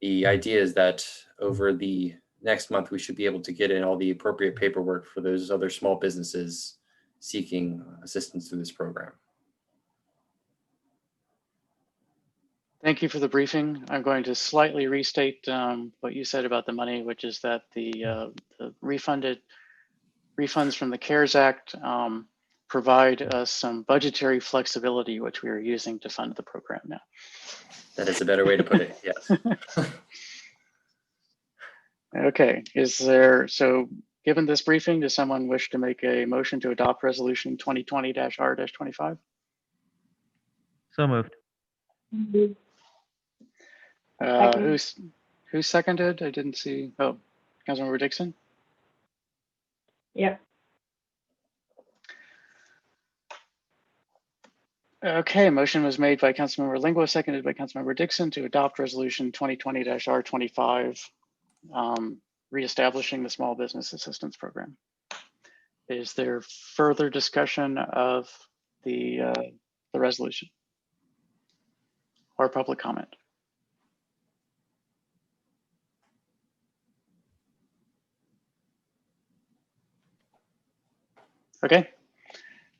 the idea is that over the next month, we should be able to get in all the appropriate paperwork for those other small businesses seeking assistance through this program. Thank you for the briefing. I'm going to slightly restate what you said about the money, which is that the refunds from the CARES Act provide us some budgetary flexibility, which we are using to fund the program now. That is a better way to put it, yes. Okay, so given this briefing, does someone wish to make a motion to adopt resolution 2020-R-25? So moved. Who seconded? I didn't see. Oh, Councilmember Dixon? Yep. Okay, motion was made by Councilmember Lingua, seconded by Councilmember Dixon to adopt resolution 2020-R-25. Reestablishing the Small Business Assistance Program. Is there further discussion of the resolution or public comment? Okay,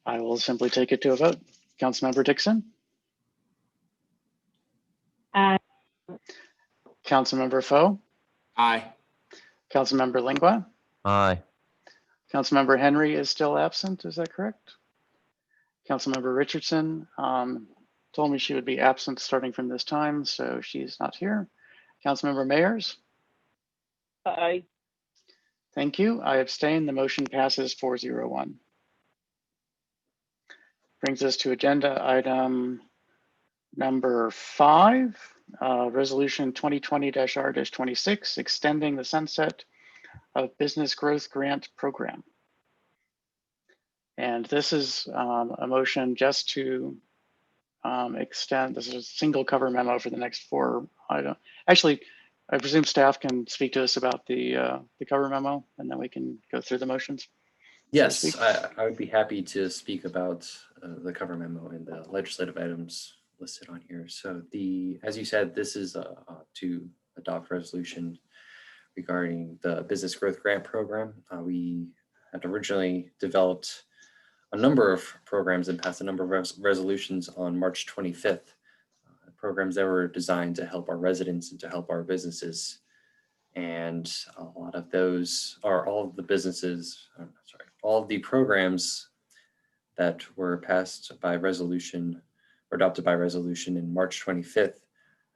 I will simply take it to a vote. Councilmember Dixon? Aye. Councilmember Foe? Aye. Councilmember Lingua? Aye. Councilmember Henry is still absent, is that correct? Councilmember Richardson told me she would be absent starting from this time, so she's not here. Councilmember Mayers? Aye. Thank you. I abstain. The motion passes 401. Brings us to agenda item number 5, resolution 2020-R-26, extending the sunset of Business Growth Grant Program. And this is a motion just to extend, this is a single cover memo for the next 4 items. Actually, I presume staff can speak to us about the cover memo and then we can go through the motions. Yes, I would be happy to speak about the cover memo and the legislative items listed on here. So as you said, this is to adopt resolution regarding the Business Growth Grant Program. We had originally developed a number of programs and passed a number of resolutions on March 25th programs that were designed to help our residents and to help our businesses. And a lot of those are all of the businesses, all of the programs that were passed by resolution or adopted by resolution in March 25th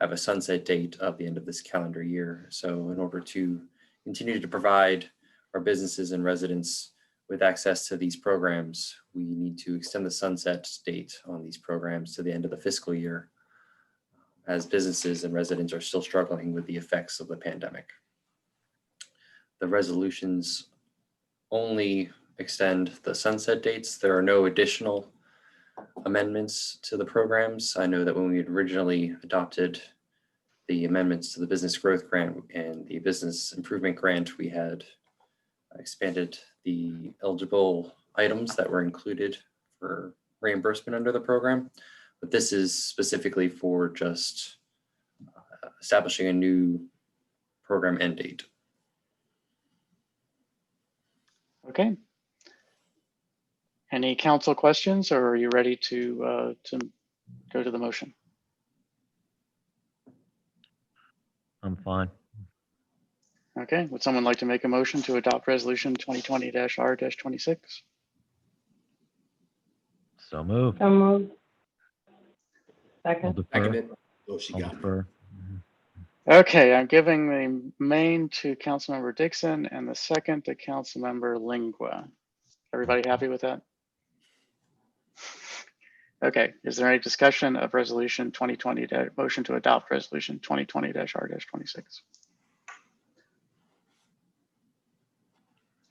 have a sunset date of the end of this calendar year. So in order to continue to provide our businesses and residents with access to these programs, we need to extend the sunset date on these programs to the end of the fiscal year, as businesses and residents are still struggling with the effects of the pandemic. The resolutions only extend the sunset dates. There are no additional amendments to the programs. I know that when we had originally adopted the amendments to the business growth grant and the business improvement grant, we had expanded the eligible items that were included for reimbursement under the program. But this is specifically for just establishing a new program end date. Okay. Any council questions, or are you ready to go to the motion? I'm fine. Okay, would someone like to make a motion to adopt resolution 2020-R-26? So moved. So moved. I'll Second. defer. Seconded. Oh, she I'll got me. defer. Okay, I'm giving the main to Councilmember Dixon and the second to Councilmember Lingua. Everybody happy with that? Okay, is there any discussion of resolution 2020, motion to adopt resolution 2020-R-26?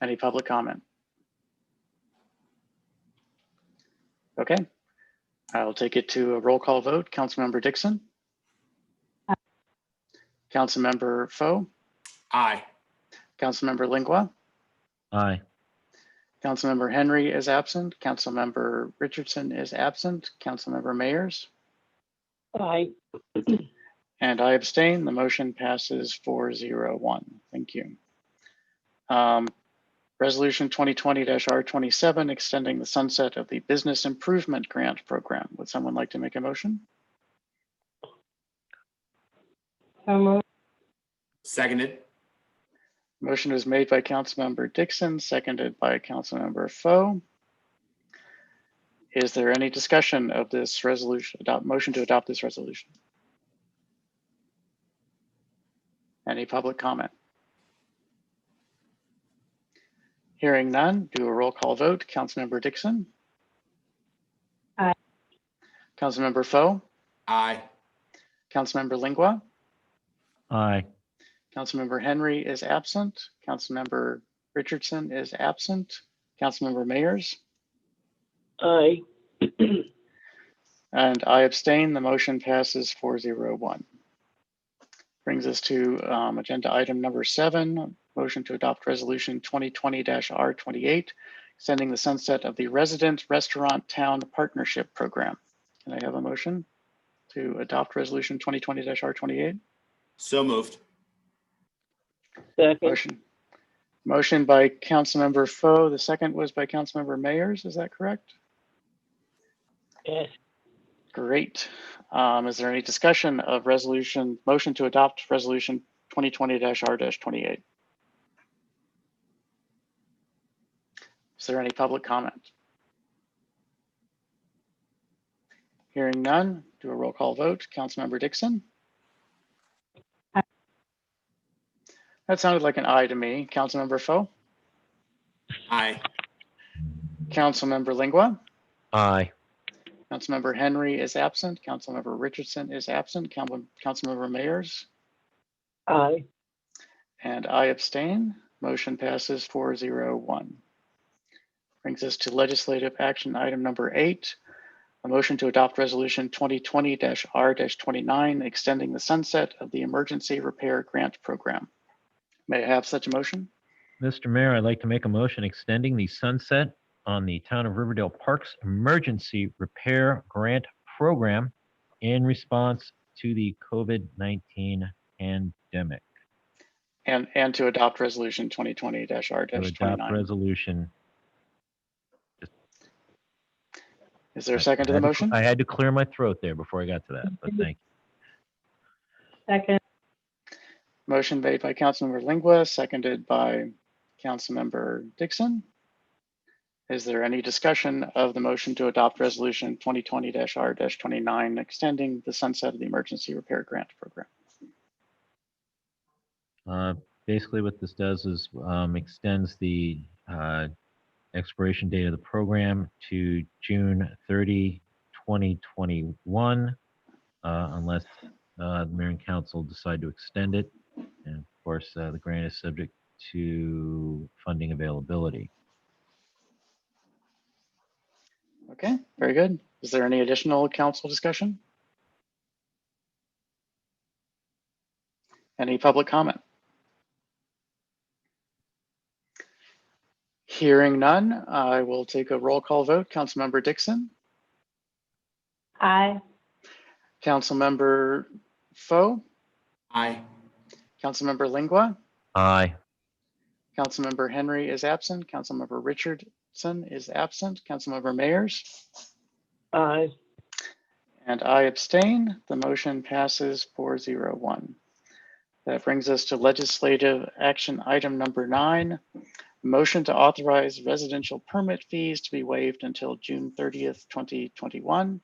Any public comment? Okay, I'll take it to a roll call vote. Councilmember Dixon? Aye. Councilmember Foe? Aye. Councilmember Lingua? Aye. Councilmember Henry is absent. Councilmember Richardson is absent. Councilmember Mayers? Aye. And I abstain. The motion passes 4-0-1. Thank you. Resolution 2020-R-27, extending the sunset of the Business Improvement Grant Program. Would someone like to make a motion? So moved. Seconded. Motion is made by Councilmember Dixon, seconded by Councilmember Foe. Is there any discussion of this resolution, motion to adopt this resolution? Any public comment? Hearing none, do a roll call vote. Councilmember Dixon? Aye. Councilmember Foe? Aye. Councilmember Lingua? Aye. Councilmember Henry is absent. Councilmember Richardson is absent. Councilmember Mayers? Aye. And I abstain. The motion passes 4-0-1. Brings us to agenda item number 7, motion to adopt resolution 2020-R-28, extending the sunset of the Resident Restaurant Town Partnership Program. Can I have a motion to adopt resolution 2020-R-28? So moved. Second. Motion by Councilmember Foe. The second was by Councilmember Mayers. Is that correct? Yes. Great. Is there any discussion of motion to adopt resolution 2020-R-28? Is there any public comment? Hearing none, do a roll call vote. Councilmember Dixon? Aye. That sounded like an aye to me. Councilmember Foe? Aye. Councilmember Lingua? Aye. Councilmember Henry is absent. Councilmember Richardson is absent. Councilmember Mayers? Aye. And I abstain. Motion passes 4-0-1. Brings us to legislative action item number 8, a motion to adopt resolution 2020-R-29, extending the sunset of the Emergency Repair Grant Program. May I have such a motion? Mr. Mayor, I'd like to make a motion extending the sunset on the Town of Riverdale Parks Emergency Repair Grant Program in response to the COVID-19 pandemic. And to adopt resolution To adopt 2020-R-29. resolution. Is there a second to the motion? I had to clear my throat there before I got to that, but thank second, Motion made by Councilmember Lingua, seconded by Councilmember Dixon. Is there any discussion of the motion to adopt resolution 2020-R-29 extending the sunset of the emergency repair grant program? Basically, what this does is extends the expiration date of the program to June 30, 2021, unless the mayor and council decide to extend it. And of course, the grant is subject to funding availability. Okay, very good. Is there any additional council discussion? Any public comment? Hearing none, I will take a roll call vote. Councilmember Dixon, aye. Councilmember Foe, Aye. Councilmember Lingua, Aye. Councilmember Henry is absent, Councilmember Richardson is absent, Councilmember Mayers, Aye. and I abstain. The motion passes 401. That brings us to legislative action item number 9. Motion to authorize residential permit fees to be waived until June 30th, 2021.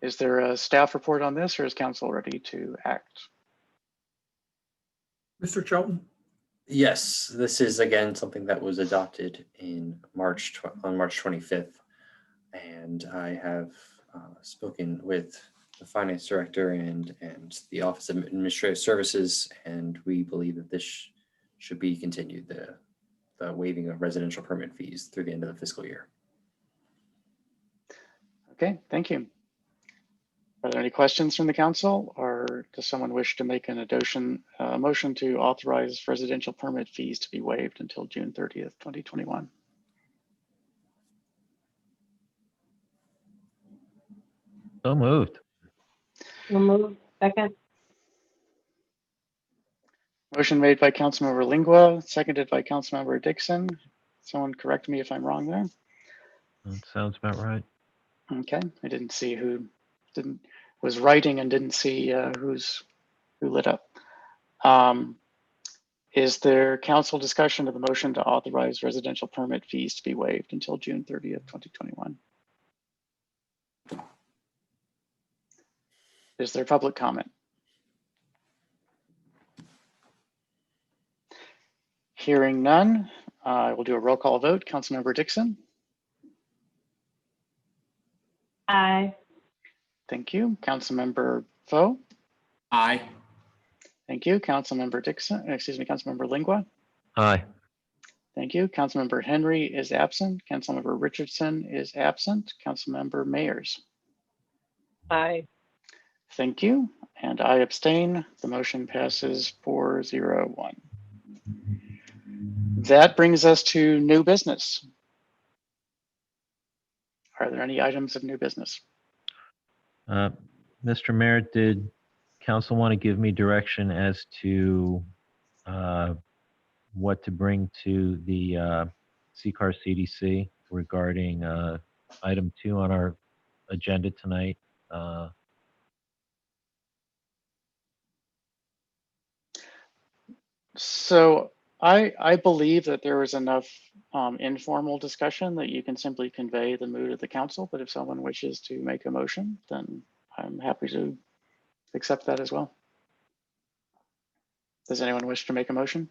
Is there a staff report on this, or is council ready to act? Mr. Chelton? Yes, this is again something that was adopted in on March 25th. And I have spoken with the finance director and the Office of Administrative Services, and we believe that this should be continued, the waiving of residential permit fees through the end of the fiscal year. Okay, thank you. Are there any questions from the council, or does someone wish to make an motion to authorize residential permit fees to be waived until June 30th, 2021? So moved. So moved, second, Motion made by Councilmember Lingua, seconded by Councilmember Dixon. Someone correct me if I'm wrong there. That sounds about right. Okay, I didn't see who was writing and didn't see who lit up. Is there council discussion of the motion to authorize residential permit fees to be waived until June 30th, 2021? Is there public comment? Hearing none, I will do a roll call vote. Councilmember Dixon, aye. thank you. Councilmember Foe, Aye. thank you. Councilmember Dixon, excuse me, Councilmember Lingua, Aye. thank you. Councilmember Henry is absent. Councilmember Richardson is absent. Councilmember Mayers, Aye. thank you. And I abstain. The motion passes 401. That brings us to new business. Are there any items of new business? Mr. Mayor, did council want to give me direction as to what to bring to the CCAR CDC regarding item 2 on our agenda tonight? So I believe that there was enough informal discussion that you can simply convey the mood of the council, but if someone wishes to make a motion, then I'm happy to accept that as well. Does anyone wish to make a motion?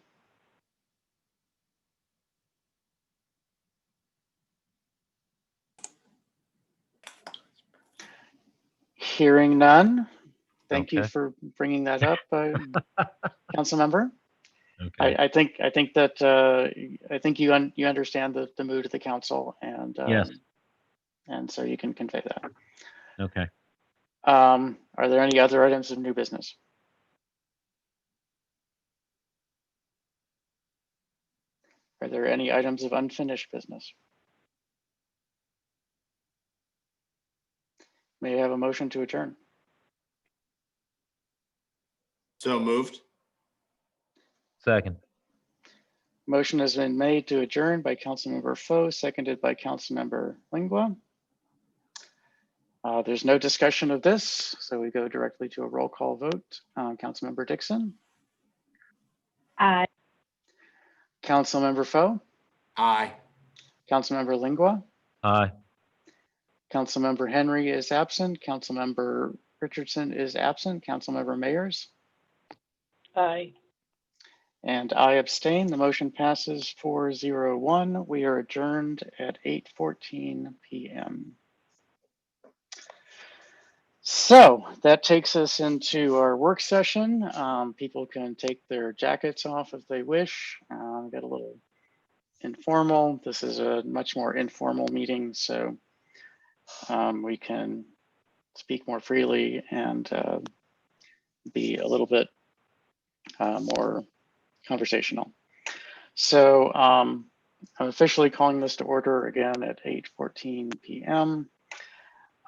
Hearing none. Thank you Okay. for bringing that up, council member. Okay. I think that I think you understand the mood of the council, and Yes. and so you can convey that. Okay. Are there any other items of new business? Are there any items of unfinished business? May I have a motion to adjourn? So moved. Second. Motion has been made to adjourn by Councilmember Foe, seconded by Councilmember Lingua. There's no discussion of this, so we go directly to a roll call vote. Councilmember Dixon, Aye. Councilmember Foe, Aye. Councilmember Lingua, Aye. Councilmember Henry is absent, Councilmember Richardson is absent, Councilmember Mayers, Aye. and I abstain. The motion passes 4-0-1. We are adjourned at 8:14 p.m. So that takes us into our work session. People can take their jackets off if they wish. Get a little informal. This is a much more informal meeting, so we can speak more freely and be a little bit more conversational. So I'm officially calling this to order again at 8:14 p.m.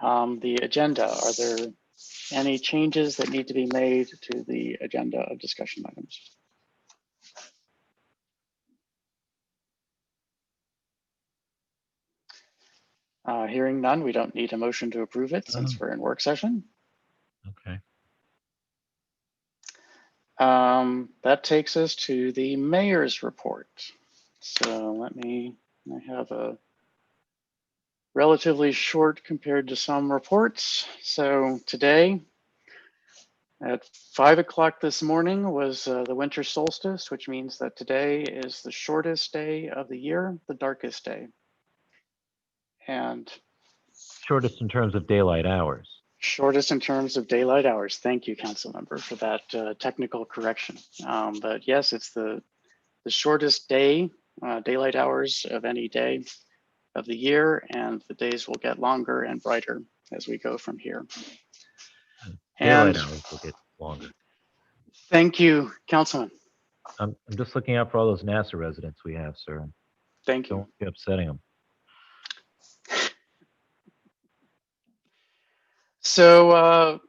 The agenda, are there any changes that need to be made to the agenda of discussion items? Hearing none, we don't need a motion to approve it since we're in work session. Okay. That takes us to the mayor's report. So I have a relatively short compared to some reports. So today at 5 o'clock this morning was the winter solstice, which means that today is the shortest day of the year, the darkest day. And Shortest in terms of daylight hours. shortest in terms of daylight hours. Thank you, council member, for that technical correction. But yes, it's the shortest day, daylight hours of any day of the year, and the days will get longer and brighter as we go from here. Daylight And hours will get longer. thank you, Councilman. I'm just looking out for all those NASA residents we have, sir. Thank you. Don't be upsetting them. So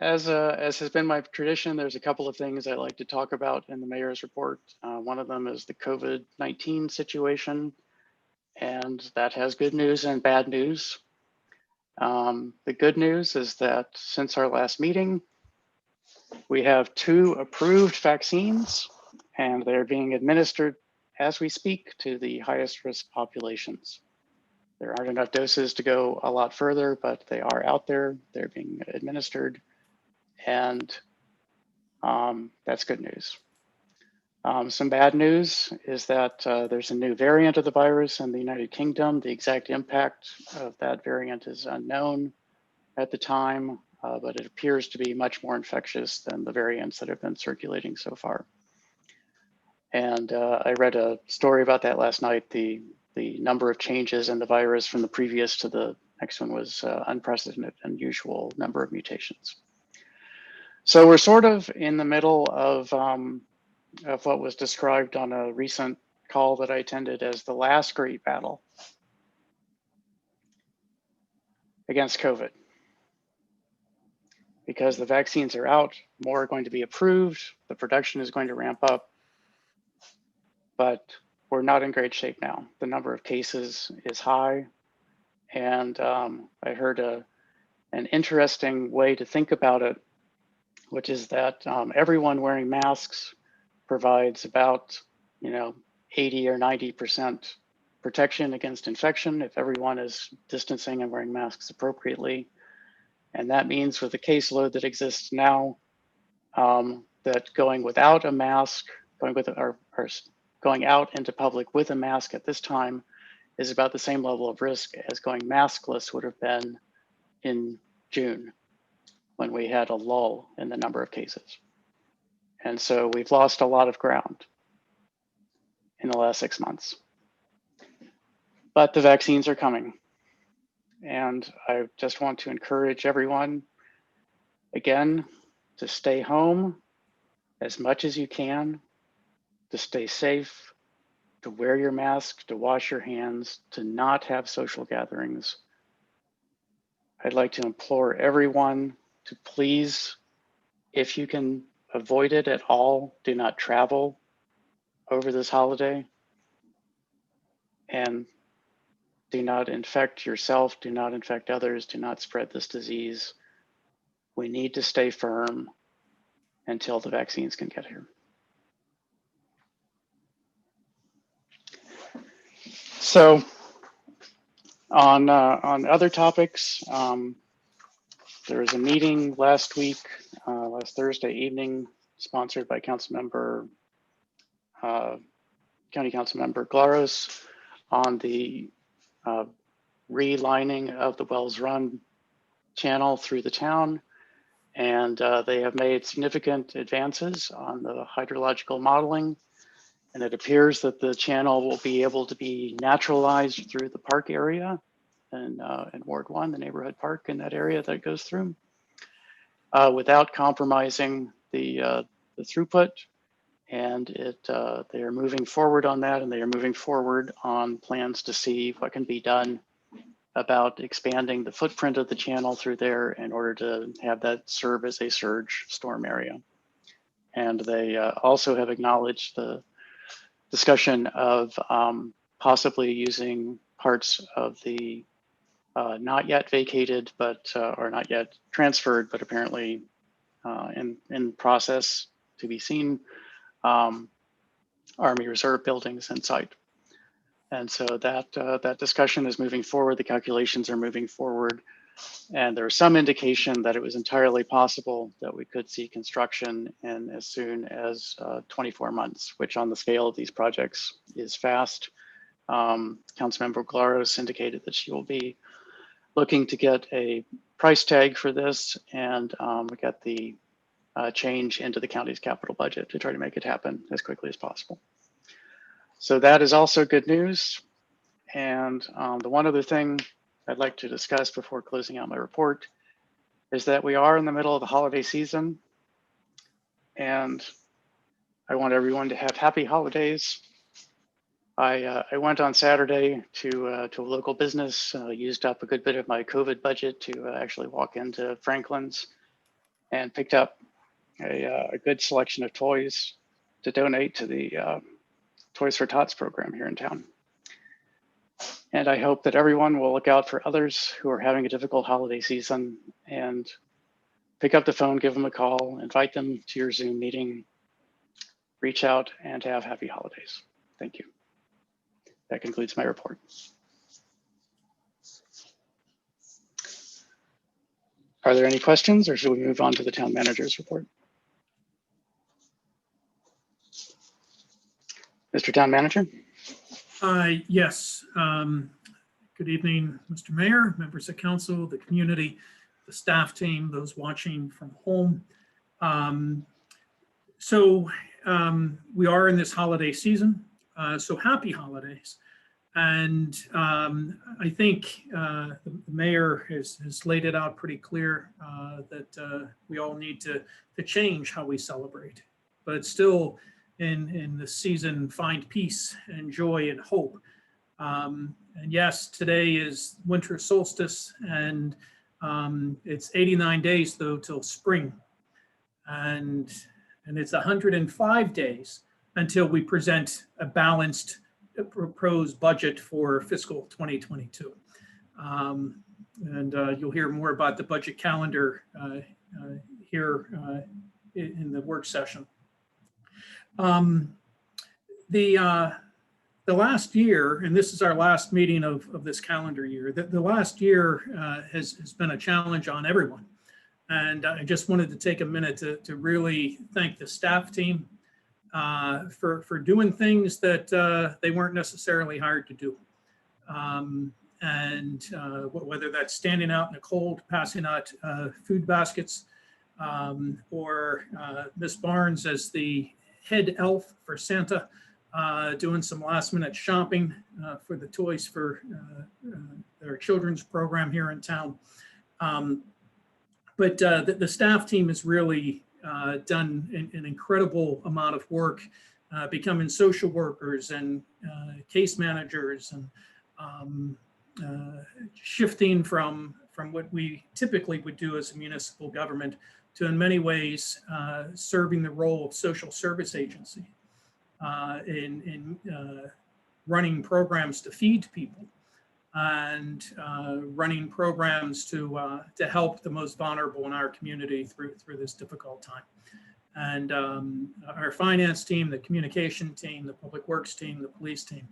as has been my tradition, there's a couple of things I like to talk about in the mayor's report. One of them is the COVID-19 situation, and that has good news and bad news. The good news is that since our last meeting, we have 2 approved vaccines, and they're being administered as we speak to the highest risk populations. There aren't enough doses to go a lot further, but they are out there. They're being administered, and that's good news. Some bad news is that there's a new variant of the virus in the United Kingdom. The exact impact of that variant is unknown at the time, but it appears to be much more infectious than the variants that have been circulating so far. And I read a story about that last night. The number of changes in the virus from the previous to the next one was unprecedented, unusual number of mutations. So we're sort of in the middle of what was described on a recent call that I attended as the last great battle against COVID. Because the vaccines are out, more are going to be approved, the production is going to ramp up, but we're not in great shape now. The number of cases is high, and I heard an interesting way to think about it, which is that everyone wearing masks provides about 80 or 90% protection against infection if everyone is distancing and wearing masks appropriately. And that means with the caseload that exists now, that going without a mask, going out into public with a mask at this time is about the same level of risk as going maskless would have been in June when we had a lull in the number of cases. And so we've lost a lot of ground in the last 6 months. But the vaccines are coming. And I just want to encourage everyone, again, to stay home as much as you can, to stay safe, to wear your mask, to wash your hands, to not have social gatherings. I'd like to implore everyone to please, if you can avoid it at all, do not travel over this holiday. And Do not infect yourself, do not infect others, do not spread this disease. We need to stay firm until the vaccines can get here. So on other topics, there was a meeting last week, last Thursday evening, sponsored by Councilmember, County Councilmember Glaros, on the relining of the Wells Run channel through the town. And they have made significant advances on the hydrological modeling. And it appears that the channel will be able to be naturalized through the park area and in Ward 1, the neighborhood park in that area that it goes through, without compromising the throughput. And they are moving forward on that, and they are moving forward on plans to see what can be done about expanding the footprint of the channel through there in order to have that serve as a surge storm area. And they also have acknowledged the discussion of possibly using parts of the not yet vacated, but or not yet transferred, but apparently in process to be seen, Army Reserve buildings and site. And so that discussion is moving forward. The calculations are moving forward. And there's some indication that it was entirely possible that we could see construction in as soon as 24 months, which on the scale of these projects is fast. Councilmember Glaros indicated that she will be looking to get a price tag for this and get the change into the county's capital budget to try to make it happen as quickly as possible. So that is also good news. And the one other thing I'd like to discuss before closing out my report is that we are in the middle of the holiday season, and I want everyone to have happy holidays. I went on Saturday to a local business, used up a good bit of my COVID budget to actually walk into Franklin's and picked up a good selection of toys to donate to the Toys for Tots program here in town. And I hope that everyone will look out for others who are having a difficult holiday season and pick up the phone, give them a call, invite them to your Zoom meeting, reach out, and have happy holidays. Thank you. That concludes my report. Are there any questions, or should we move on to the town manager's report? Mr. Town Manager? Yes. Good evening, Mr. Mayor, members of council, the community, the staff team, those watching from home. We are in this holiday season, so happy holidays. And I think the mayor has laid it out pretty clear that we all need to change how we celebrate, but still in the season find peace and joy and hope. And yes, today is winter solstice, and it's 89 days though till spring, and it's 105 days until we present a balanced proposed budget for fiscal 2022. You'll hear more about the budget calendar here in the work session. The last year, and this is our last meeting of this calendar year, the last year has been a challenge on everyone. And I just wanted to take a minute to really thank the staff team for doing things that they weren't necessarily hired to do. Whether that's standing out in the cold, passing out food baskets, or Miss Barnes as the head elf for Santa, doing some last minute shopping for the toys for their children's program here in town. But the staff team has really done an incredible amount of work, becoming social workers and case managers, and shifting from what we typically would do as a municipal government to, in many ways, serving the role of social service agency in running programs to feed people and running programs to help the most vulnerable in our community through this difficult time. And our finance team, the communication team, the public works team, the police team,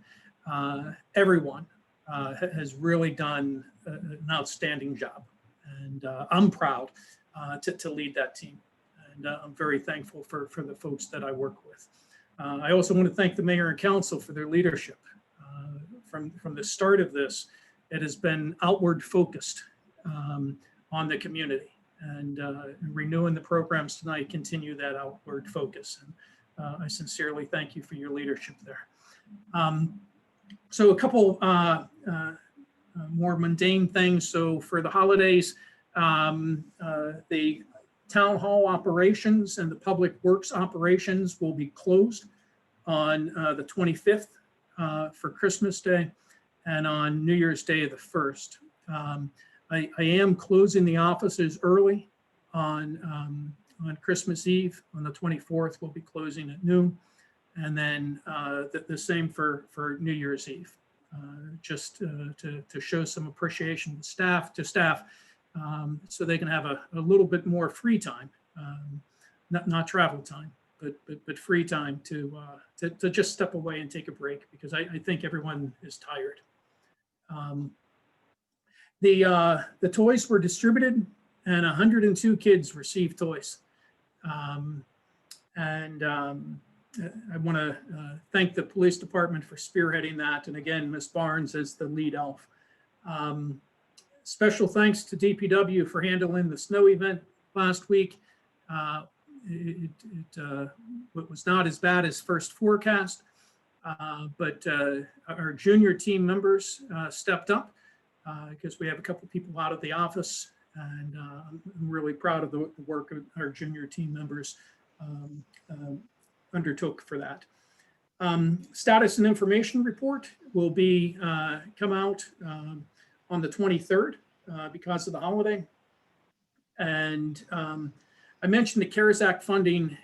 everyone has really done an outstanding job. And I'm proud to lead that team. And I'm very thankful for the folks that I work with. I also want to thank the mayor and council for their leadership. From the start of this, it has been outward focused on the community. And renewing the programs tonight continue that outward focus. And I sincerely thank you for your leadership there. So a couple more mundane things. So for the holidays, the town hall operations and the public works operations will be closed on the 25th for Christmas Day and on New Year's Day the 1st. I am closing the offices early on Christmas Eve. On the 24th, we'll be closing at noon. And then the same for New Year's Eve, just to show some appreciation to staff so they can have a little bit more free time, not travel time, but free time to just step away and take a break, because I think everyone is tired. The toys were distributed and 102 kids received toys. I want to thank the police department for spearheading that. And again, Ms. Barnes as the lead elf. Special thanks to DPW for handling the snow event last week. It was not as bad as first forecast, but our junior team members stepped up because we have a couple of people out of the office, and I'm really proud of the work of our junior team members undertook for that. Status and information report will be come out on the 23rd because of the holiday. And I mentioned the CARES Act funding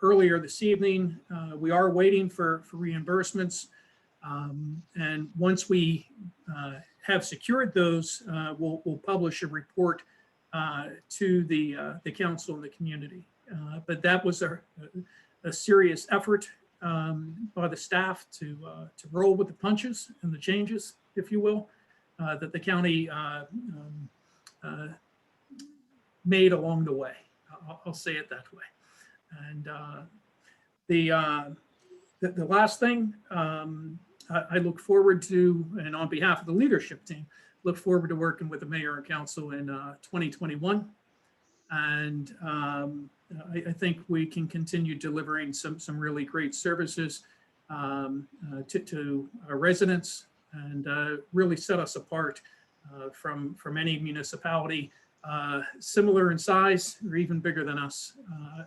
earlier this evening. We are waiting for reimbursements. And once we have secured those, we'll publish a report to the council and the community. But that was a serious effort by the staff to roll with the punches and the changes, if you will, that the county made along the way. I'll say it that way. And the last thing I look forward to, and on behalf of the leadership team, look forward to working with the mayor and council in 2021. And I think we can continue delivering some really great services to our residents, and really set us apart from any municipality similar in size or even bigger than us.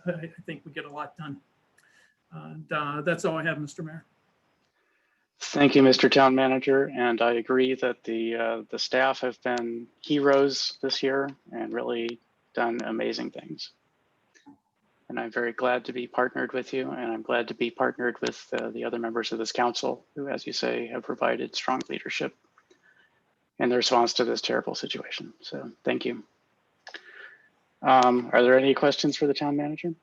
I think we get a lot done. And that's all I have, Mr. Mayor. Thank you, Mr. Town Manager. And I agree that the staff have been heroes this year and really done amazing things. And I'm very glad to be partnered with you, and I'm glad to be partnered with the other members of this council who, as you say, have provided strong leadership in the response to this terrible situation. So thank you. Are there any questions for the town manager?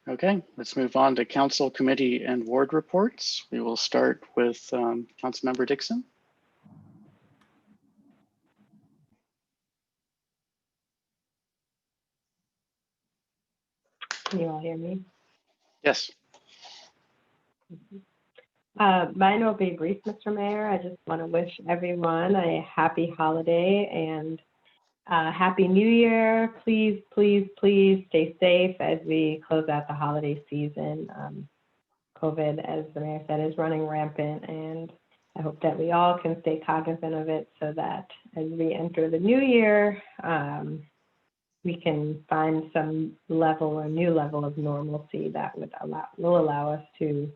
Okay, let's move on to council, committee, and ward reports. We will start with Councilmember Dixon. Can you all hear me? Yes. Mine will be brief, Mr. Mayor. I just want to wish everyone a happy holiday and happy New Year. Please, please, please stay safe as we close out the holiday season. COVID, as the mayor said, is running rampant, and I hope that we all can stay cognizant of it so that as we enter the new year, we can find some level or new level of normalcy that will allow us to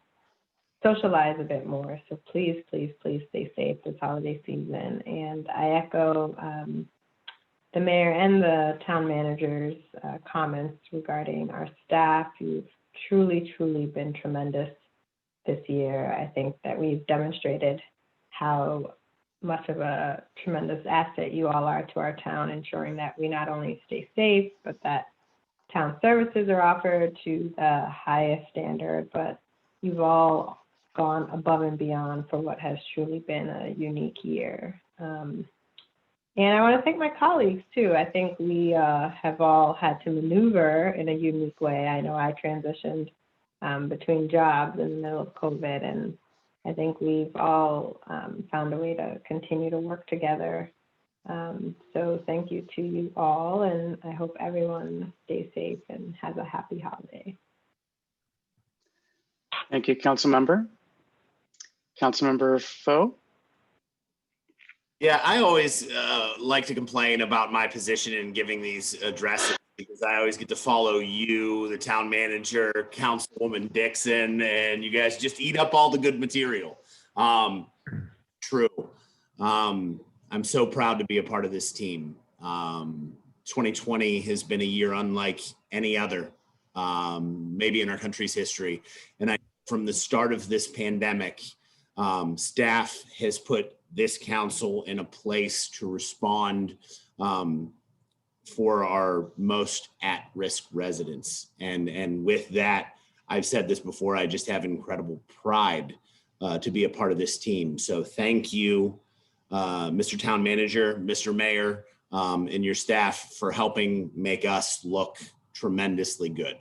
socialize a bit more. So please, please, please stay safe this holiday season. And I echo the mayor and the town manager's comments regarding our staff. You've truly, truly been tremendous this year. I think that we've demonstrated how much of a tremendous asset you all are to our town, ensuring that we not only stay safe, but that town services are offered to the highest standard. But you've all gone above and beyond for what has truly been a unique year. And I want to thank my colleagues too. I think we have all had to maneuver in a unique way. I know I transitioned between jobs in the middle of COVID, and I think we've all found a way to continue to work together. So thank you to you all, and I hope everyone stays safe and has a happy holiday. Thank you, Councilmember. Councilmember Foe. Yeah, I always like to complain about my position in giving these addresses because I always get to follow you, the town manager, Councilwoman Dixon, and you guys just eat up all the good material. True. I'm so proud to be a part of this team. 2020 has been a year unlike any other, maybe in our country's history. And from the start of this pandemic, staff has put this council in a place to respond for our most at-risk residents. And with that, I've said this before, I just have incredible pride to be a part of this team. So thank you, Mr. Town Manager, Mr. Mayor, and your staff for helping make us look tremendously good.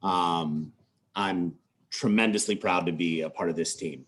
I'm tremendously proud to be a part of this team.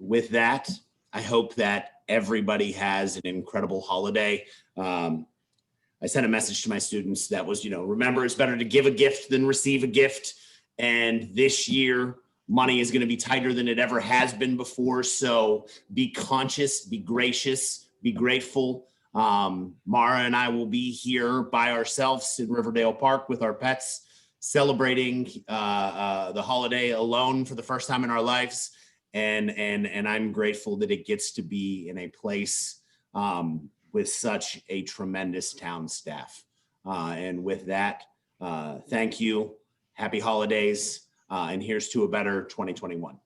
With that, I hope that everybody has an incredible holiday. I sent a message to my students that was, remember, it's better to give a gift than receive a gift. And this year, money is going to be tighter than it ever has been before. So be conscious, be gracious, be grateful. Mara and I will be here by ourselves in Riverdale Park with our pets, celebrating the holiday alone for the first time in our lives. And I'm grateful that it gets to be in a place with such a tremendous town staff. And with that, thank you. Happy holidays. And here's to a better 2021.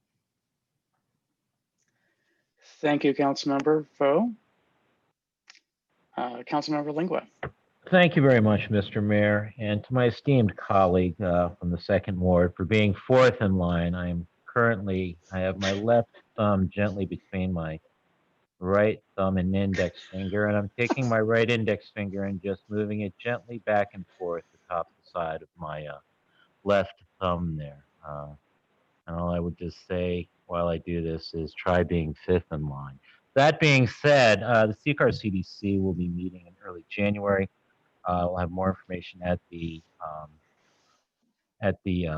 Thank you, Councilmember Foe. Councilmember Lingua. Thank you very much, Mr. Mayor, and to my esteemed colleague from the Second Ward for being fourth in line. I have my left thumb gently between my right thumb and index finger, and I'm taking my right index finger and just moving it gently back and forth atop the side of my left thumb there. And all I would just say while I do this is try being fifth in line. That being said, the CCAR CDC will be meeting in early January. We'll have more information at the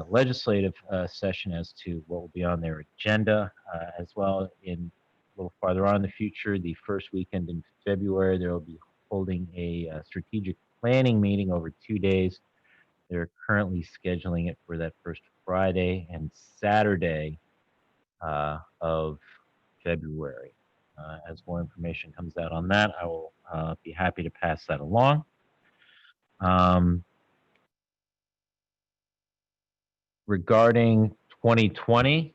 legislative session as to what will be on their agenda, as well in a little farther on in the future, the first weekend in February, they will be holding a strategic planning meeting over 2 days. They're currently scheduling it for that first Friday and Saturday of February. As more information comes out on that, I will be happy to pass that along. Regarding 2020,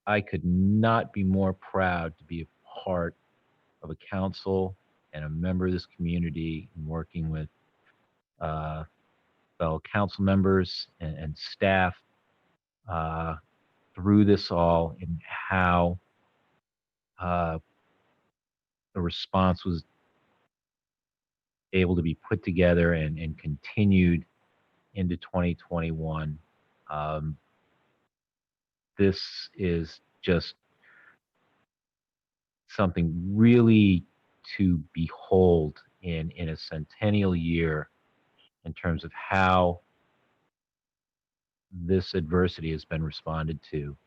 I could not be more proud to be a part of a council and a member of this community and working with fellow council members and staff through this all, and how the response was able to be put together and continued into 2021. This is just something really to behold in a centennial year in terms of how this adversity has been responded to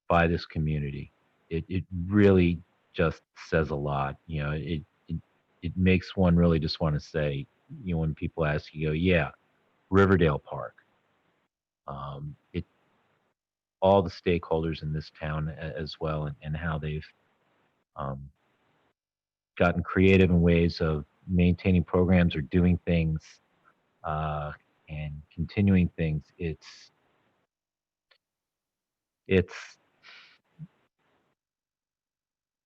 by this community. It really just says a lot. It makes one really just want to say, when people ask you, yeah, Riverdale Park. All the stakeholders in this town as well, and how they've gotten creative in ways of maintaining programs or doing things and continuing things, it's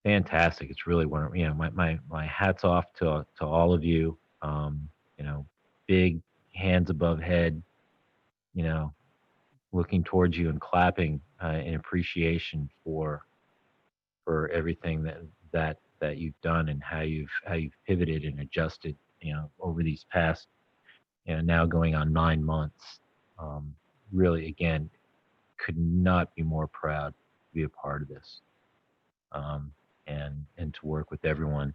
fantastic. It's really one of, my hat's off to all of you. Big hands above head, looking towards you and clapping in appreciation for everything that you've done and how you've pivoted and adjusted, over these past, now going on 9 months. Really, again, could not be more proud to be a part of this, and to work with everyone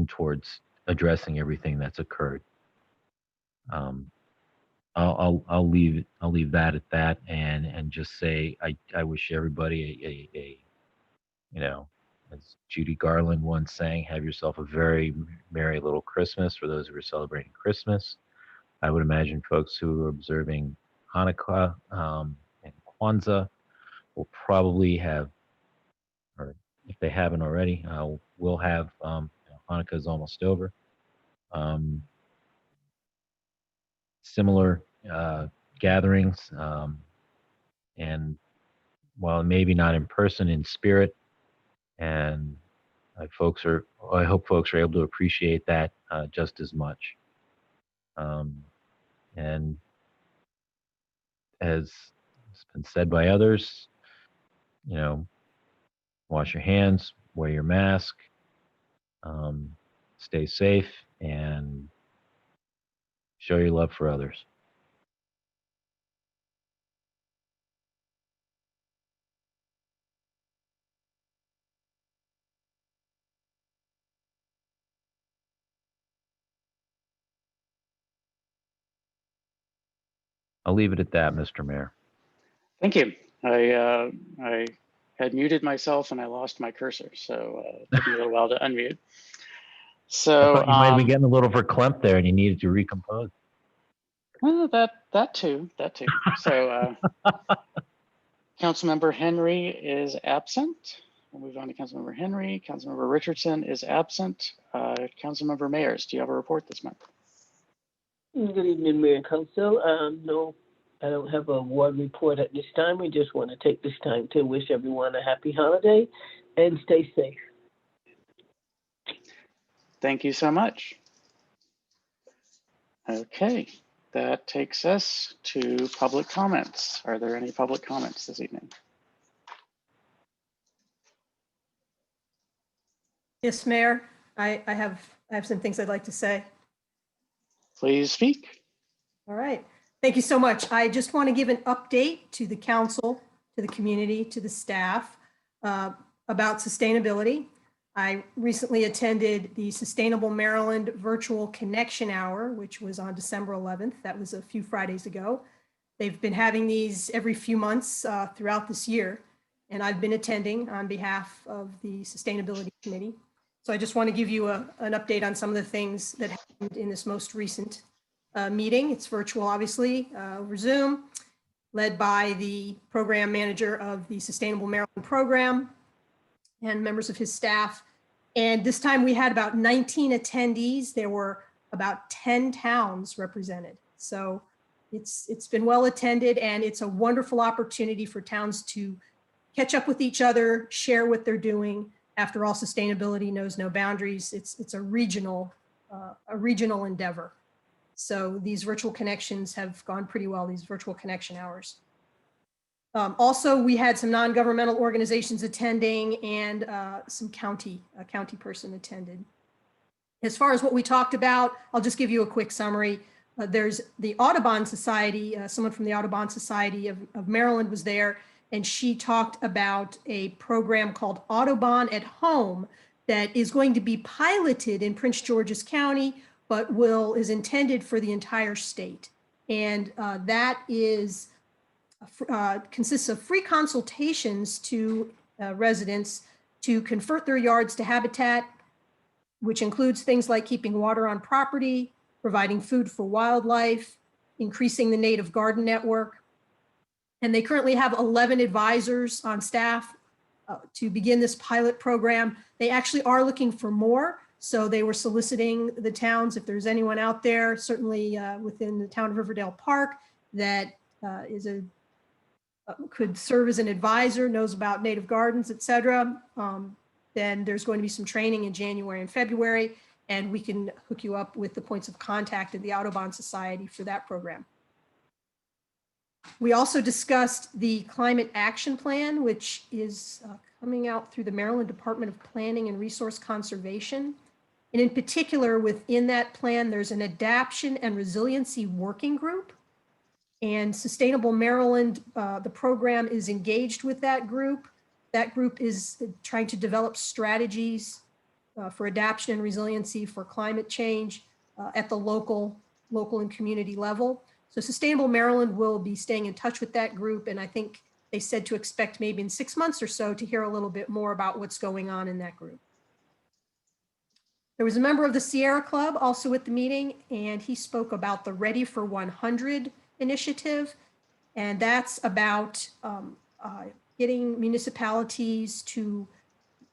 towards addressing everything that's occurred. I'll leave that at that, and just say I wish everybody a as Judy Garland once sang, have yourself a very merry little Christmas for those who are celebrating Christmas. I would imagine folks who are observing Hanukkah and Kwanzaa will probably have, or if they haven't already, will have, Hanukkah is almost over. Similar gatherings, and while maybe not in person, in spirit, and I hope folks are able to appreciate that just as much. And as has been said by others, wash your hands, wear your mask, stay safe, and show your love for others. I'll leave it at that, Mr. Mayor. Thank you. I had muted myself and I lost my cursor, so it took me a little while to unmute. I So thought you might be getting a little verklempt there, and you needed to recompose. that too. So Councilmember Henry is absent. We'll move on to Councilmember Henry. Councilmember Richardson is absent. Councilmember Mayers, do you have a report this month? Good evening, Mayor and Council. No, I don't have a ward report at this time. We just want to take this time to wish everyone a happy holiday and stay safe. Thank you so much. Okay, that takes us to public comments. Are there any public comments this evening? Yes, Mayor, I have some things I'd like to say. Please speak. All right. Thank you so much. I just want to give an update to the council, to the community, to the staff about sustainability. I recently attended the Sustainable Maryland Virtual Connection Hour, which was on December 11th. That was a few Fridays ago. They've been having these every few months throughout this year, and I've been attending on behalf of the Sustainability Committee. So I just want to give you an update on some of the things that happened in this most recent meeting. It's virtual, obviously, over Zoom, led by the program manager of the Sustainable Maryland program and members of his staff. And this time we had about 19 attendees. There were about 10 towns represented. So it's been well attended, and it's a wonderful opportunity for towns to catch up with each other, share what they're doing. After all, sustainability knows no boundaries. It's a regional endeavor. So these virtual connections have gone pretty well, these virtual connection hours. Also, we had some non-governmental organizations attending, and a county person attended. As far as what we talked about, I'll just give you a quick summary. There's the Audubon Society, someone from the Audubon Society of Maryland was there, and she talked about a program called Audubon at Home that is going to be piloted in Prince George's County, but is intended for the entire state. And that consists of free consultations to residents to convert their yards to habitat, which includes things like keeping water on property, providing food for wildlife, increasing the native garden network. And they currently have 11 advisors on staff to begin this pilot program. They actually are looking for more. So they were soliciting the towns, if there's anyone out there, certainly within the town of Riverdale Park, that could serve as an advisor, knows about native gardens, et cetera. Then there's going to be some training in January and February, and we can hook you up with the points of contact at the Audubon Society for that program. We also discussed the Climate Action Plan, which is coming out through the Maryland Department of Planning and Resource Conservation. And in particular, within that plan, there's an adaptation and resiliency working group. And Sustainable Maryland, the program is engaged with that group. That group is trying to develop strategies for adaptation and resiliency for climate change at the local and community level. So Sustainable Maryland will be staying in touch with that group. And I think they said to expect maybe in 6 months or so to hear a little bit more about what's going on in that group. There was a member of the Sierra Club also at the meeting, and he spoke about the Ready for 100 initiative. And that's about getting municipalities to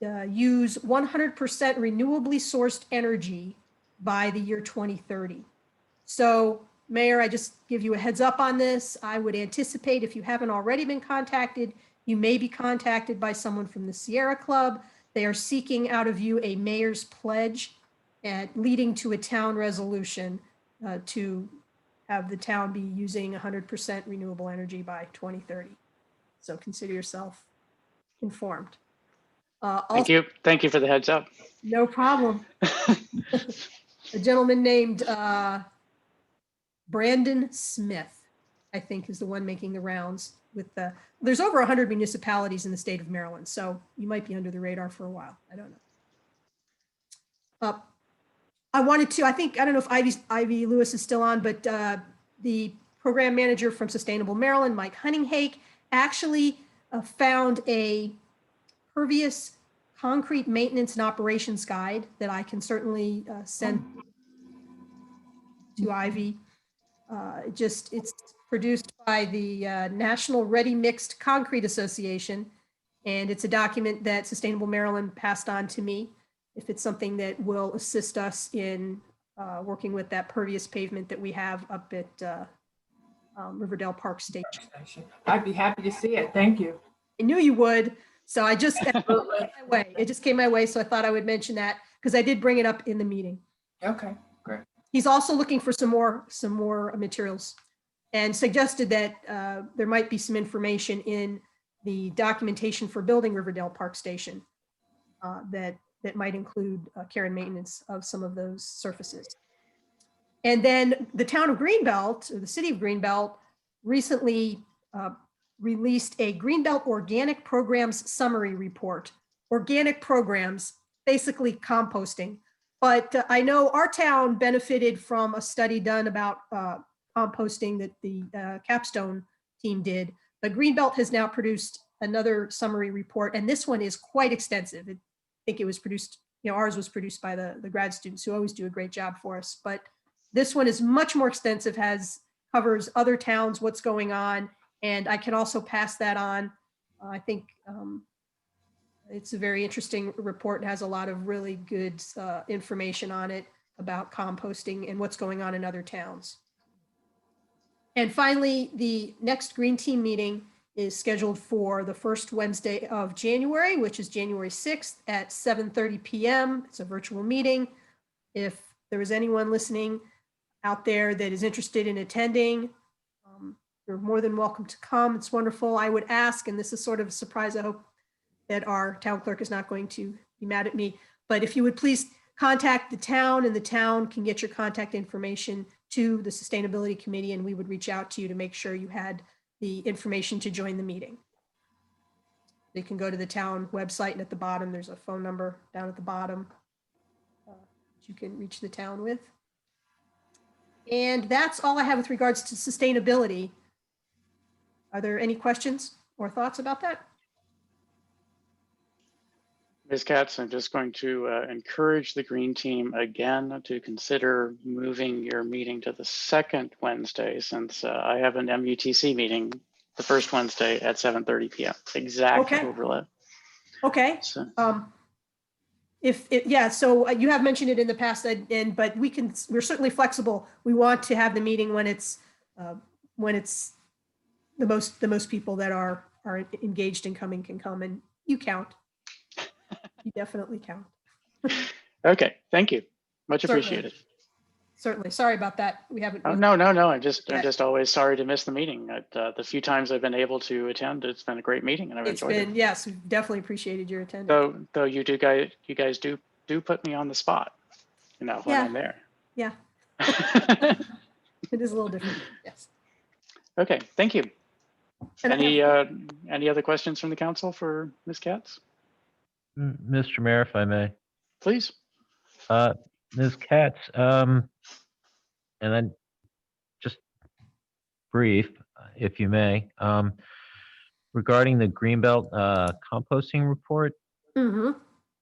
use 100% renewably sourced energy by the year 2030. So Mayor, I just give you a heads up on this. I would anticipate, if you haven't already been contacted, you may be contacted by someone from the Sierra Club. They are seeking out of you a mayor's pledge and leading to a town resolution to have the town be using 100% renewable energy by 2030. So consider yourself informed. Thank you. Thank you for the heads up. No problem. A gentleman named Brandon Smith, I think, is the one making the rounds with there's over 100 municipalities in the state of Maryland, so you might be under the radar for a while. I don't know. I don't know if Ivy Lewis is still on, but the program manager from Sustainable Maryland, Mike Hunninghake, actually found a pervious concrete maintenance and operations guide that I can certainly send to Ivy. It's produced by the National Ready Mixed Concrete Association, and it's a document that Sustainable Maryland passed on to me if it's something that will assist us in working with that pervious pavement that we have up at Riverdale Park Station. I'd be happy to see it. Thank you. I knew you would, so it just came my way, so I thought I would mention that because I did bring it up in the meeting. Okay, great. He's also looking for some more materials and suggested that there might be some information in the documentation for building Riverdale Park Station that might include care and maintenance of some of those surfaces. And then the town of Greenbelt, or the city of Greenbelt, recently released a Greenbelt Organic Programs Summary Report. Organic programs, basically composting. But I know our town benefited from a study done about composting that the Capstone team did. But Greenbelt has now produced another summary report, and this one is quite extensive. I think it was produced, ours was produced by the grad students who always do a great job for us. But this one is much more extensive, covers other towns, what's going on, and I can also pass that on. I think it's a very interesting report and has a lot of really good information on it about composting and what's going on in other towns. And finally, the next Green Team meeting is scheduled for the first Wednesday of January, which is January 6th at 7:30 p.m. It's a virtual meeting. If there is anyone listening out there that is interested in attending, you're more than welcome to come. It's wonderful. I would ask, and this is sort of a surprise, I hope that our town clerk is not going to be mad at me, but if you would please contact the town, and the town can get your contact information to the Sustainability Committee, and we would reach out to you to make sure you had the information to join the meeting. You can go to the town website, and at the bottom, there's a phone number down at the bottom that you can reach the town with. And that's all I have with regards to sustainability. Are there any questions or thoughts about that? Ms. Katz, I'm just going to encourage the Green Team again to consider moving your meeting to the second Wednesday, since I have an MUTC meeting the first Wednesday at 7:30 p.m. Exact Okay. overlap. Okay. So, Yeah, so you have mentioned it in the past, but we're certainly flexible. We want to have the meeting when it's the most people that are engaged in coming can come, and you count. You definitely count. okay, thank you. Much Certainly. appreciated. Certainly. Sorry about that. We haven't. Oh, no. I'm just always sorry to miss the meeting. The few times I've been able to attend, it's been a great meeting and I've It's enjoyed been, it. yes, we've definitely appreciated your attendance. Though you guys do put me on the spot, when Yeah. I'm there. Yeah, it is a little different. Yes. Okay, thank you. And I have- Any other questions from the council for Ms. Katz? Mr. Mayor, if I may. Please. Ms. Katz, and then just brief, if you may, regarding the Greenbelt composting report, Mhm.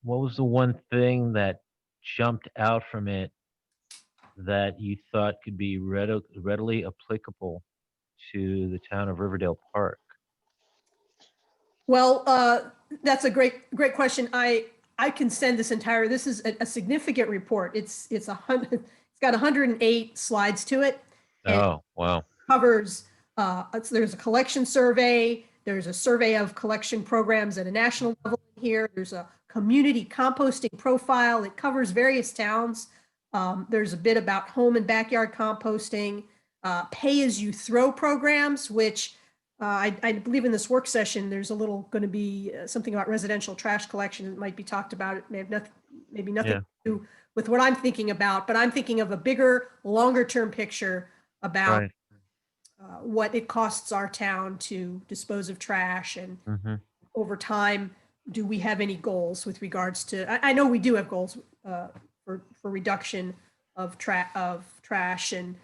what was the one thing that jumped out from it that you thought could be readily applicable to the town of Riverdale Park? Well, that's a great question. I can send this is a significant report. It's got 108 slides to it. And Oh, wow. covers, there's a collection survey, there's a survey of collection programs at a national level here, there's a community composting profile, it covers various towns. There's a bit about home and backyard composting, pay-as-you-throw programs, which I believe in this work session, there's a little going to be something about residential trash collection that might be talked about. It may have nothing to do with what I'm thinking about, but I'm thinking of a bigger, longer term picture about Right. what it costs our town to dispose of trash, and Mm-hmm. over time, do we have any goals with regards to, I know we do have goals for reduction of trash, and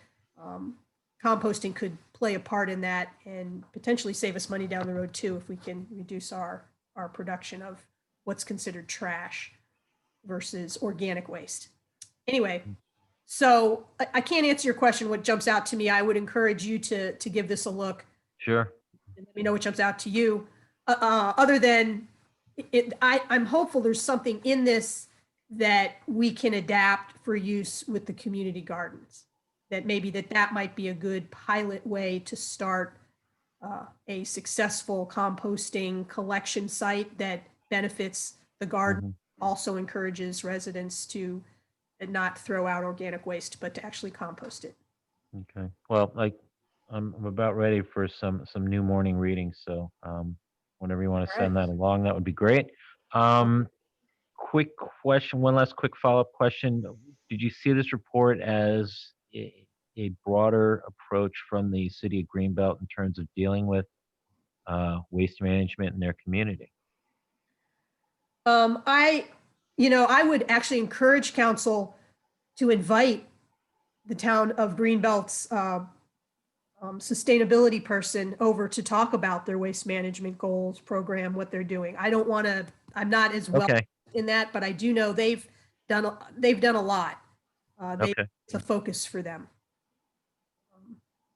composting could play a part in that and potentially save us money down the road too, if we can reduce our production of what's considered trash versus organic waste. Anyway, so I can't answer your question. What jumps out to me, I would encourage you to give this a look Sure. and let me know what jumps out to you. Other than it, I'm hopeful there's something in this that we can adapt for use with the community gardens. That maybe that might be a good pilot way to start a successful composting collection site that benefits the garden, also encourages residents to not throw out organic waste, but to actually compost it. Okay. Well, I'm about ready for some new morning readings. So whenever you want to send that along, that would be great. Quick question, one last quick follow-up question. Did you see this report as a broader approach from the city of Greenbelt in terms of dealing with waste management in their community? I would actually encourage council to invite the town of Greenbelt's sustainability person over to talk about their waste management goals, program, what they're doing. I'm not as well in that, but I do know they've done a lot. It's a focus for them.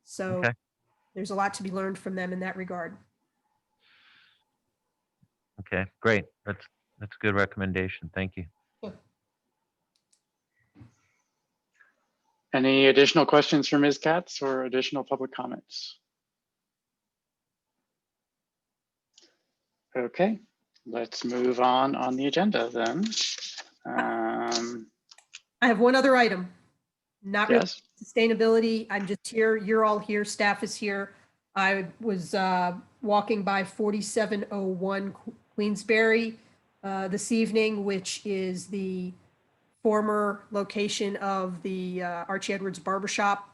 So there's a lot to be learned from them in that regard. Okay, great. That's a good recommendation. Thank you. Any additional questions for Ms. Katz or additional public comments? Okay, let's move on the agenda then. I have one other item, not really Yes. sustainability. I'm just here. You're all here. Staff is here. I was walking by 4701 Queensberry this evening, which is the former location of the Archie Edwards Barbershop,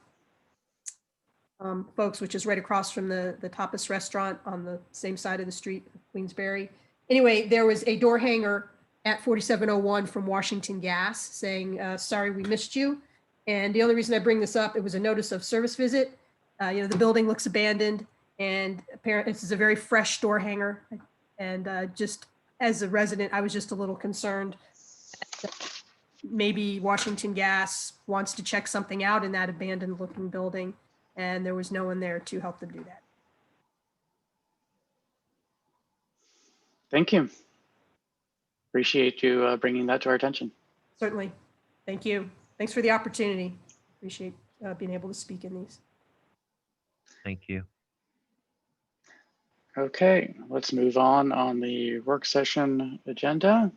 folks, which is right across from the Tapas restaurant on the same side of the street, Queensberry. Anyway, there was a door hanger at 4701 from Washington Gas saying, sorry, we missed you. And the only reason I bring this up, it was a notice of service visit. The building looks abandoned, and apparently this is a very fresh door hanger. And just as a resident, I was just a little concerned that maybe Washington Gas wants to check something out in that abandoned looking building, and there was no one there to help them do that. Thank you. appreciate you bringing that to our attention. Certainly. Thank you. Thanks for the opportunity. Appreciate being able to speak in these. Thank you. Okay, let's move on the work session agenda.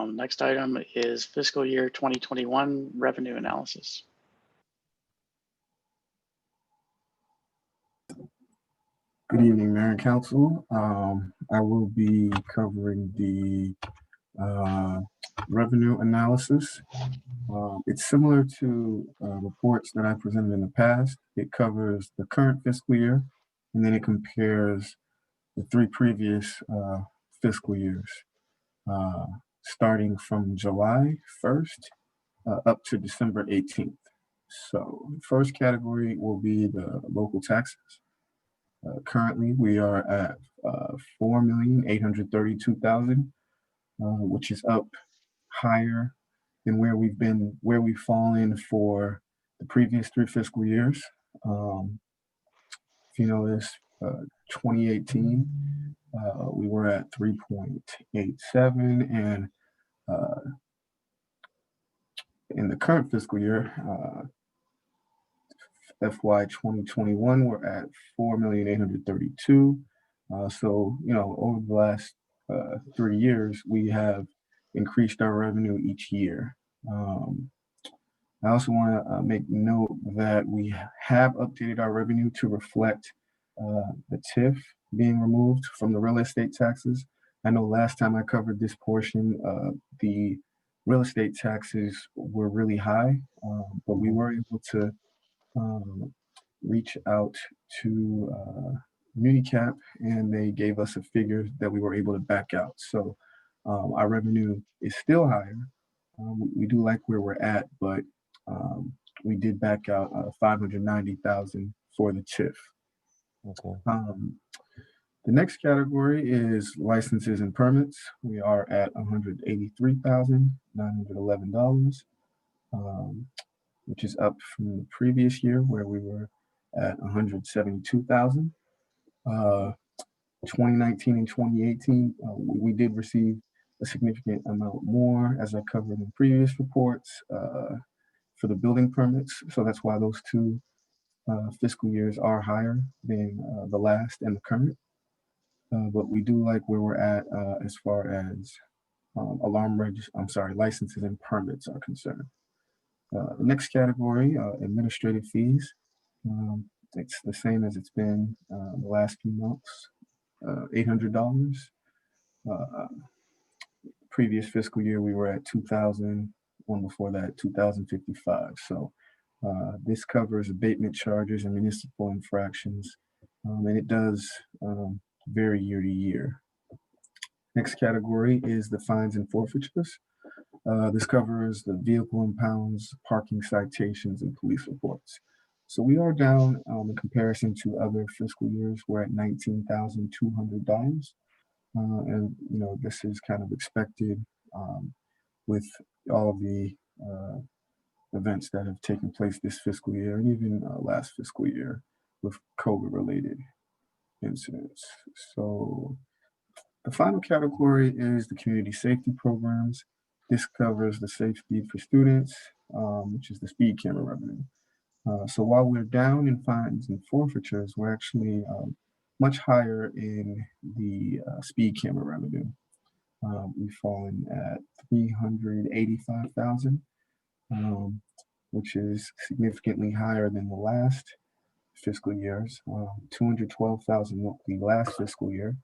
Next item is fiscal year 2021 revenue analysis. Good evening, Mayor and Council. I will be covering the revenue analysis. It's similar to reports that I presented in the past. It covers the current fiscal year, and then it compares the 3 previous fiscal years, starting from July 1st up to December 18th. So the first category will be the local taxes. Currently, we are at $4,832,000, which is up higher than where we've fallen for the previous 3 fiscal years. If you notice, 2018, we were at 3.87, and in the current fiscal year, FY 2021, we're at $4,832,000. So, over the last 3 years, we have increased our revenue each year. I also want to make note that we have updated our revenue to reflect the TIF being removed from the real estate taxes. I know last time I covered this portion, the real estate taxes were really high, but we were able to reach out to MuniCap, and they gave us a figure that we were able to back out. So our revenue is still higher. We do like where we're at, but we did back out $590,000 for the TIF. Okay. The next category is licenses and permits. We are at $183,911, which is up from the previous year where we were at $172,000. 2019 and 2018, we did receive a significant amount more, as I covered in previous reports, for the building permits. So that's why those 2 fiscal years are higher than the last and the current. But we do like where we're at as far as licenses and permits are concerned. The next category, administrative fees. It's the same as it's been the last few months, $800. Previous fiscal year, we were at 2,000, one before that, 2,055. So this covers abatement charges and municipal infractions, and it does vary year to year. Next category is the fines and forfeitures. This covers the vehicle impounds, parking citations, and police reports. So we are down in comparison to other fiscal years. We're at $19,200. And, this is kind of expected with all of the events that have taken place this fiscal year and even last fiscal year with COVID-related incidents. So the final category is the community safety programs. This covers the Safe Speed for Students, which is the speed camera revenue. So while we're down in fines and forfeitures, we're actually much higher in the speed camera revenue. We've fallen at $385,000, which is significantly higher than the last fiscal years. $212,000 the last fiscal year.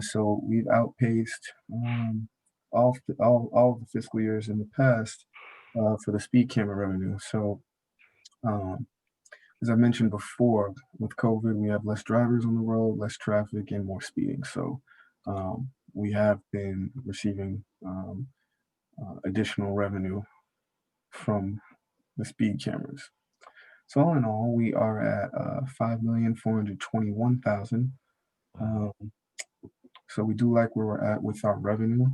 So we've outpaced all of the fiscal years in the past for the speed camera revenue. So as I mentioned before, with COVID, we have less drivers on the road, less traffic, and more speeding. So we have been receiving additional revenue from the speed cameras. So all in all, we are at $5,421,000. So we do like where we're at with our revenue,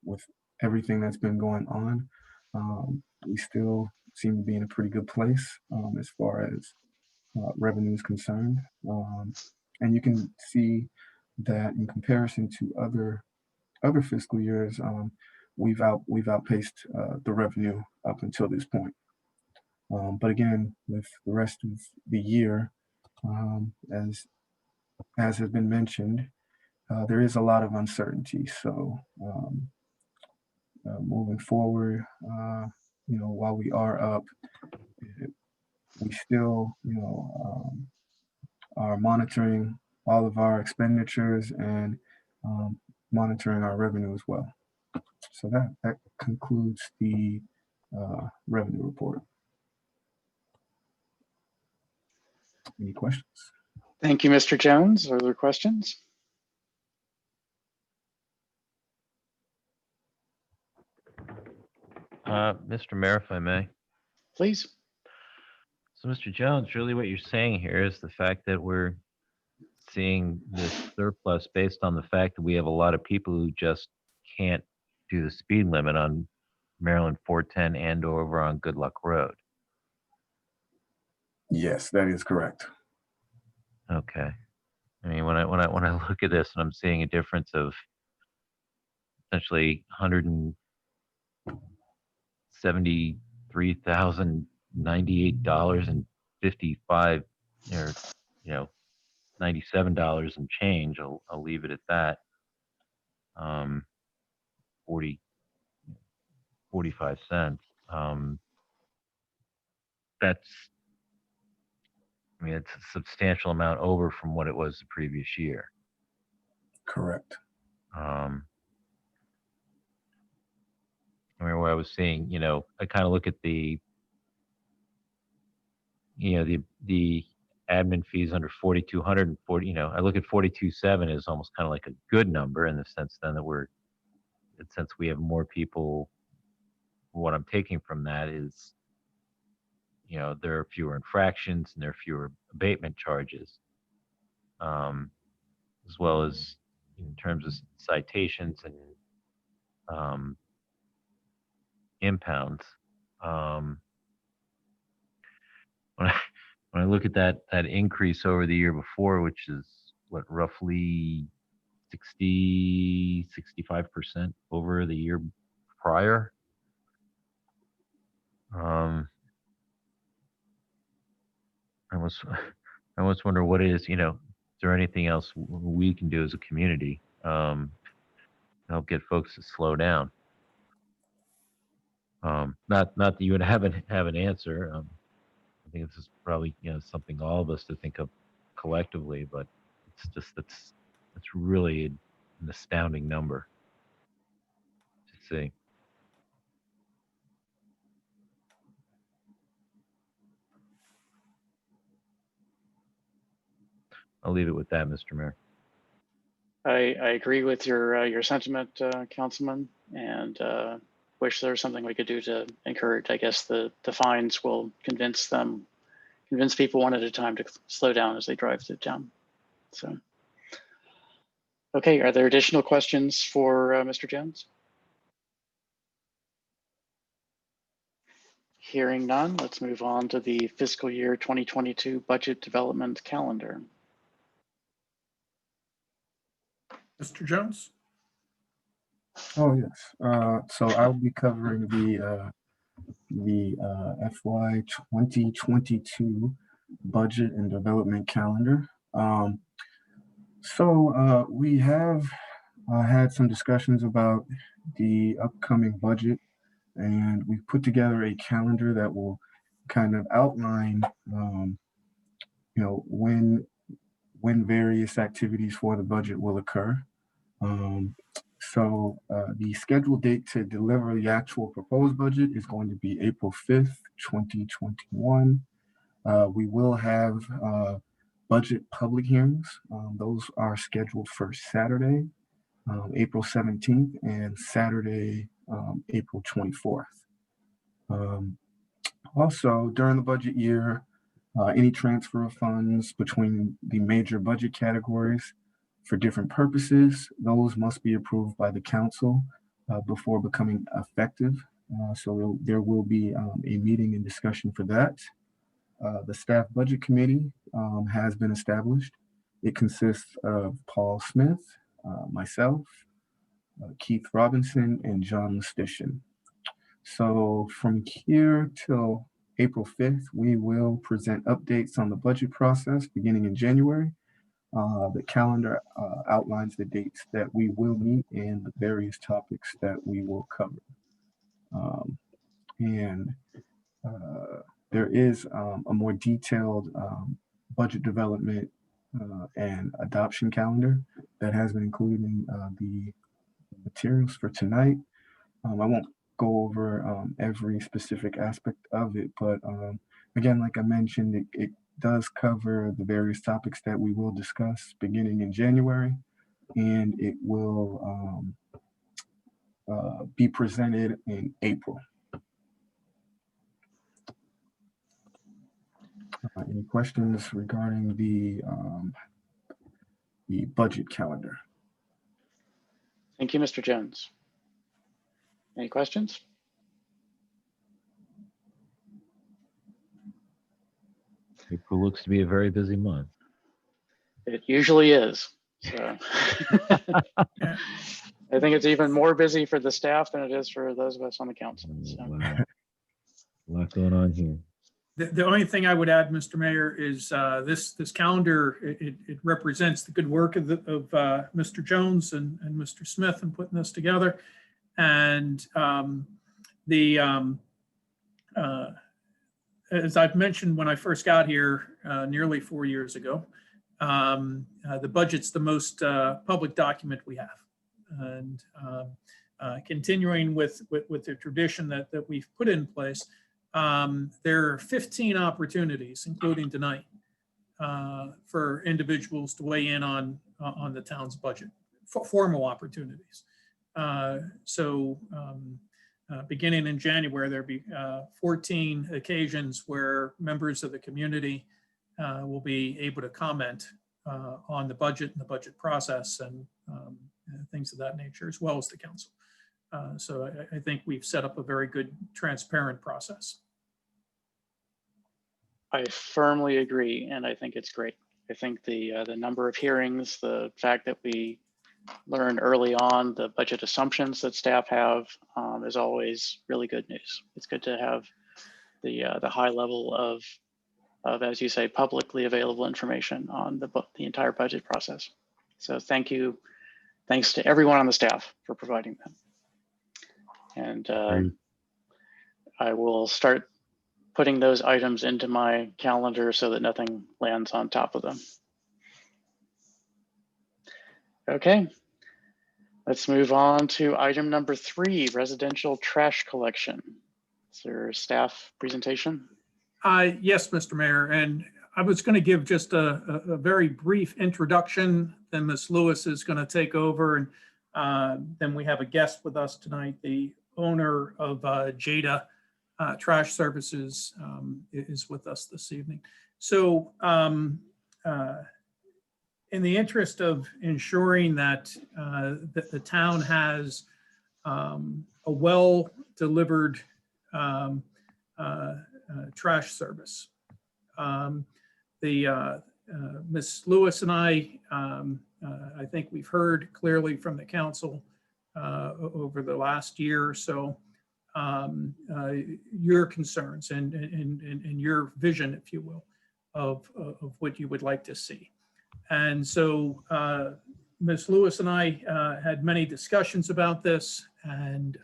with everything that's been going on. We still seem to be in a pretty good place as far as revenue is concerned. And you can see that in comparison to other other fiscal years, we've outpaced the revenue up until this point. But again, with the rest of the year, as has been mentioned, there is a lot of uncertainty. So moving forward, while we are up, we still, are monitoring all of our expenditures and monitoring our revenue as well. So that concludes the revenue report. Any questions? Thank you, Mr. Jones. Are there questions? Mr. Mayor, if I may. Please. So, Mr. Jones, really what you're saying here is the fact that we're seeing this surplus based on the fact that we have a lot of people who just can't do the speed limit on Maryland 410 and over on Good Luck Road. Yes, that is correct. Okay. I mean, when I look at this and I'm seeing a difference of essentially $173,098.55, or $97 and change. I'll leave it at that. 45 cents. It's a substantial amount over from what it was the previous year. Correct. Where I was seeing, I kind of look at the admin fees under 4,240. I look at 42.7 as almost kind of like a good number in the sense then that since we have more people. What I'm taking from that is, there are fewer infractions and there are fewer abatement charges, as well as in terms of citations and impounds. When I look at that increase over the year before, which is what, roughly 65% over the year prior. I almost wonder what it is, is there anything else we can do as a community to help get folks to slow down? Not that you would have an answer. I think this is probably something all of us to think of collectively, but it's just it's really an astounding number to see. I'll leave it with that, Mr. Mayor. I agree with your sentiment, Councilman, and wish there was something we could do to encourage. I guess the fines will convince people one at a time to slow down as they drive through town. So, okay, are there additional questions for Mr. Jones? Hearing none, let's move on to the fiscal year 2022 budget development calendar. Mr. Jones? Oh, yes. So I'll be covering the FY 2022 budget and development calendar. So we have had some discussions about the upcoming budget, and we've put together a calendar that will kind of outline, when various activities for the budget will occur. So the scheduled date to deliver the actual proposed budget is going to be April 5th, 2021. We will have budget public hearings. Those are scheduled for Saturday, April 17th, and Saturday, April 24th. Also, during the budget year, any transfer of funds between the major budget categories for different purposes, those must be approved by the council before becoming effective. So there will be a meeting and discussion for that. The staff budget committee has been established. It consists of Paul Smith, myself, Keith Robinson, and John Lustitian. So from here till April 5th, we will present updates on the budget process beginning in January. The calendar outlines the dates that we will meet and the various topics that we will cover. There is a more detailed budget development and adoption calendar that has been included in the materials for tonight. I won't go over every specific aspect of it, but again, like I mentioned, it does cover the various topics that we will discuss beginning in January, and it will be presented in April. Any questions regarding the budget calendar? Thank you, Mr. Jones. Any questions? April looks to be a very busy month. It usually is. So I think it's even more busy for the staff than it is for those of us on the council. So. Wow. A lot going on here. The only thing I would add, Mr. Mayor, is this calendar, it represents the good work of Mr. Jones and Mr. Smith in putting this together. And as I've mentioned when I first got here nearly 4 years ago, the budget's the most public document we have. And continuing with the tradition that we've put in place, there are 15 opportunities, including tonight, for individuals to weigh in on the town's budget, formal opportunities. Beginning in January, there'll be 14 occasions where members of the community will be able to comment on the budget and the budget process and things of that nature, as well as the council. So I think we've set up a very good, transparent process. I firmly agree, and I think it's great. I think the number of hearings, the fact that we learn early on the budget assumptions that staff have is always really good news. It's good to have the high level of, as you say, publicly available information on the entire budget process. So thank you. Thanks to everyone on the staff for providing that. And I will start putting those items into my calendar so that nothing lands on top of them. Okay, let's move on to item number 3, residential trash collection. Is there a staff presentation? Yes, Mr. Mayor, and I was going to give just a very brief introduction, then Ms. Lewis is going to take over, and then we have a guest with us tonight. The owner of Jada Trash Services is with us this evening. So in the interest of ensuring that, the town has a well-delivered trash service, Ms. Lewis and I think we've heard clearly from the council over the last year or so your concerns and your vision, if you will, of what you would like to see. And so Ms. Lewis and I had many discussions about this, and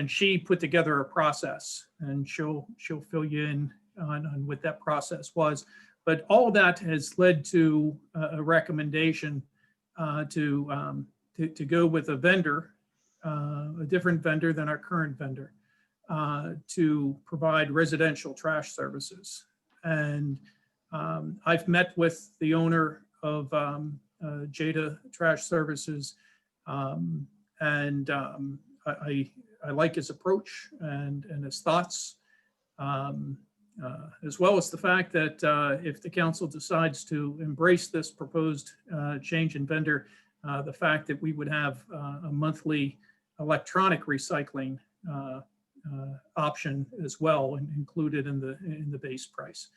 she put together a process, and she'll fill you in on what that process was. But all of that has led to a recommendation to go with a vendor, a different vendor than our current vendor, to provide residential trash services. And I've met with the owner of Jada Trash Services, and I like his approach and his thoughts, as well as the fact that if the council decides to embrace this proposed change in vendor, the fact that we would have a monthly electronic recycling option as well, included in the base price.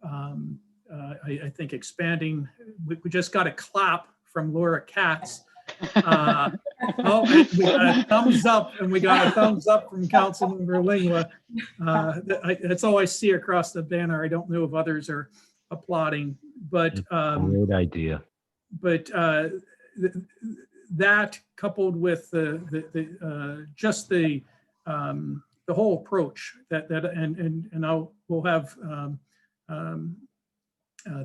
I think expanding, we just got a clap from Laura Katz Oh, we got a thumbs up, and we got a thumbs up from Councilmember Lingua. That's all I see across the banner. I don't know if others are applauding, but Great idea. That coupled with just the whole approach and we'll have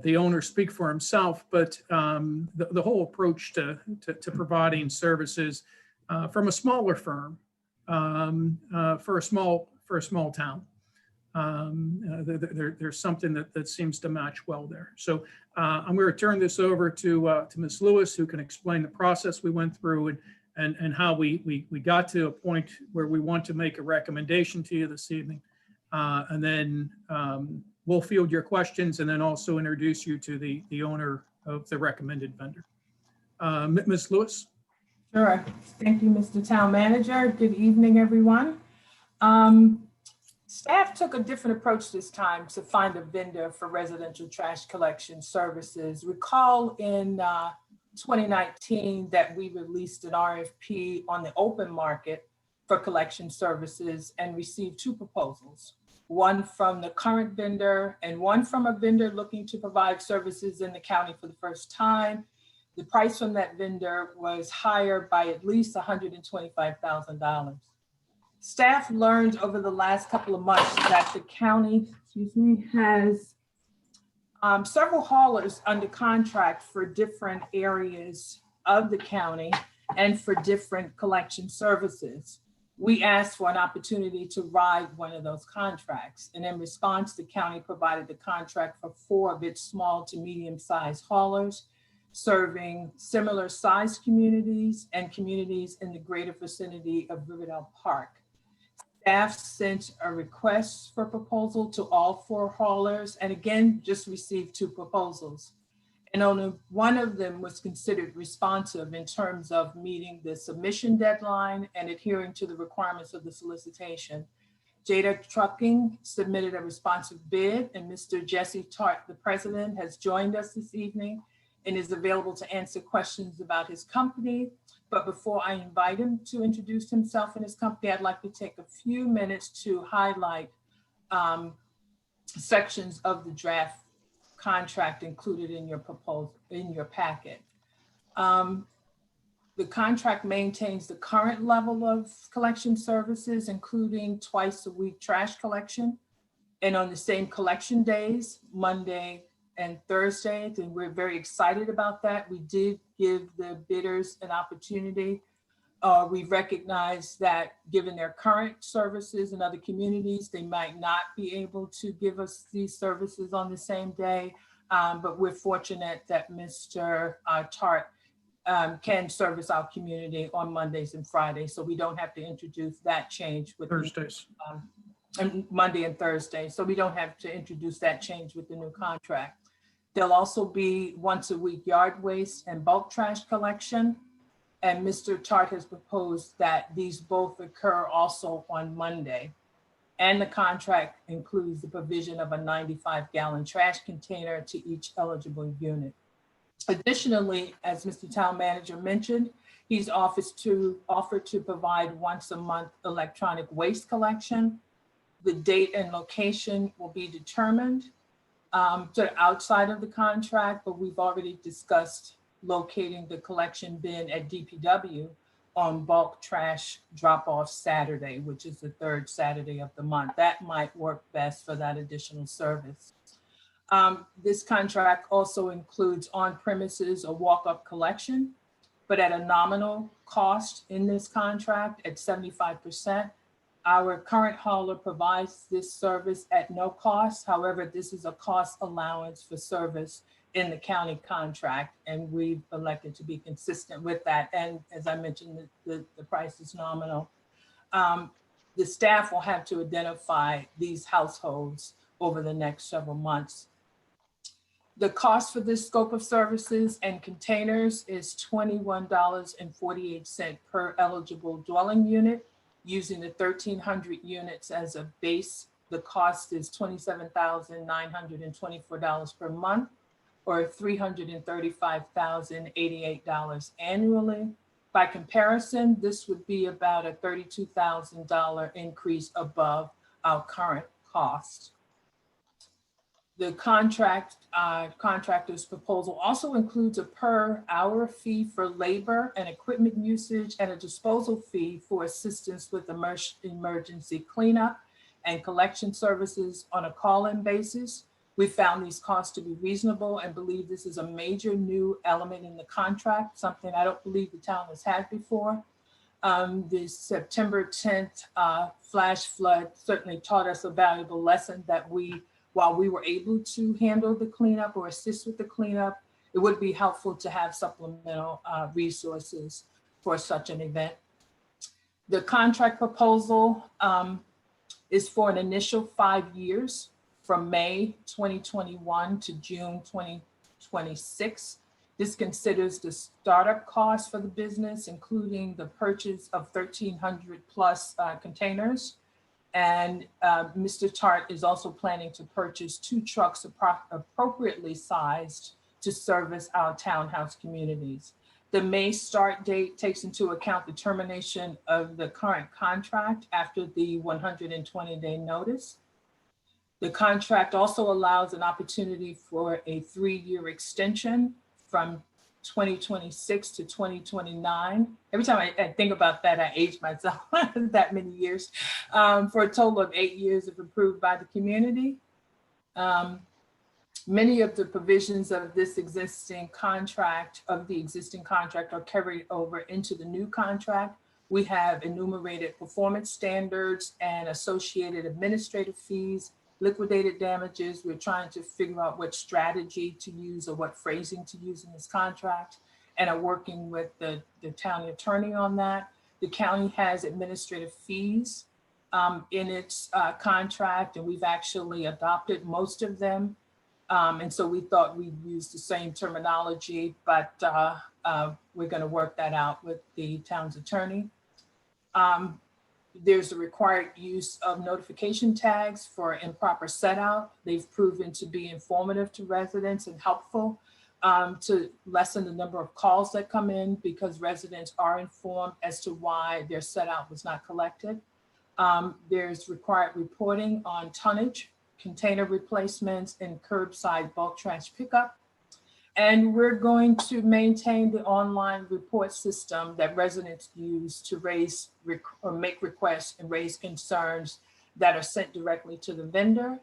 the owner speak for himself, but the whole approach to providing services from a smaller firm for a small town. There's something that seems to match well there. So I'm going to turn this over to Ms. Lewis, who can explain the process we went through and how we got to a point where we want to make a recommendation to you this evening. And then we'll field your questions and then also introduce you to the owner of the recommended vendor. Ms. Lewis? Sure. Thank you, Mr. Town Manager. Good evening, everyone. Staff took a different approach this time to find a vendor for residential trash collection services. Recall in 2019 that we released an RFP on the open market for collection services and received 2 proposals, one from the current vendor and one from a vendor looking to provide services in the county for the first time. The price from that vendor was higher by at least $125,000. Staff learned over the last couple of months that the county, has several haulers under contract for different areas of the county and for different collection services. We asked for an opportunity to ride one of those contracts. And in response, the county provided the contract for 4 of its small to medium-sized haulers, serving similar sized communities and communities in the greater vicinity of Riverdale Park. Staff sent a request for proposal to all 4 haulers, and again, just received 2 proposals. And only one of them was considered responsive in terms of meeting the submission deadline and adhering to the requirements of the solicitation. Jada Trucking submitted a responsive bid, and Mr. Jesse Tart, the president, has joined us this evening and is available to answer questions about his company. But before I invite him to introduce himself and his company, I'd like to take a few minutes to highlight sections of the draft contract included in your proposal, in your packet. The contract maintains the current level of collection services, including twice-a-week trash collection, and on the same collection days, Monday and Thursday, and we're very excited about that. We did give the bidders an opportunity. We recognize that given their current services in other communities, they might not be able to give us these services on the same day, but we're fortunate that Mr. Tart can service our community on Mondays and Fridays, so we don't have to introduce that change with Thursdays. and Monday and Thursday, so we don't have to introduce that change with the new contract. There'll also be once-a-week yard waste and bulk trash collection. And Mr. Tart has proposed that these both occur also on Monday. And the contract includes the provision of a 95-gallon trash container to each eligible unit. Additionally, as Mr. Town Manager mentioned, he's offered to provide once-a-month electronic waste collection. The date and location will be determined to outside of the contract, but we've already discussed locating the collection bin at DPW on bulk trash drop-off Saturday, which is the 3rd Saturday of the month. That might work best for that additional service. This contract also includes on-premises or walk-up collection, but at a nominal cost in this contract at 75%. Our current hauler provides this service at no cost. However, this is a cost allowance for service in the county contract, and we've elected to be consistent with that. And as I mentioned, the price is nominal. The staff will have to identify these households over the next several months. The cost for this scope of services and containers is $21.48 per eligible dwelling unit. Using the 1,300 units as a base, the cost is $27,924 per month, or $335,088 annually. By comparison, this would be about a $32,000 increase above our current cost. The contractor's proposal also includes a per hour fee for labor and equipment usage and a disposal fee for assistance with emergency cleanup and collection services on a call-in basis. We found these costs to be reasonable and believe this is a major new element in the contract, something I don't believe the town has had before. The September 10th flash flood certainly taught us a valuable lesson that while we were able to handle the cleanup or assist with the cleanup, it would be helpful to have supplemental resources for such an event. The contract proposal is for an initial 5 years from May 2021 to June 2026. This considers the startup costs for the business, including the purchase of 1,300 plus containers. And Mr. Tart is also planning to purchase 2 trucks appropriately sized to service our townhouse communities. The May start date takes into account the termination of the current contract after the 120-day notice. The contract also allows an opportunity for a 3-year extension from 2026 to 2029. Every time I think about that, I age myself that many years, for a total of 8 years if approved by the community. Many of the provisions of this existing contract, are carried over into the new contract. We have enumerated performance standards and associated administrative fees, liquidated damages. We're trying to figure out what strategy to use or what phrasing to use in this contract, and are working with the county attorney on that. The county has administrative fees in its contract, and we've actually adopted most of them. And so we thought we'd use the same terminology, but we're going to work that out with the town's attorney. There's a required use of notification tags for improper set out. They've proven to be informative to residents and helpful to lessen the number of calls that come in because residents are informed as to why their set out was not collected. There's required reporting on tonnage, container replacements, and curbside bulk trash pickup. And we're going to maintain the online report system that residents use to raise or make requests and raise concerns that are sent directly to the vendor.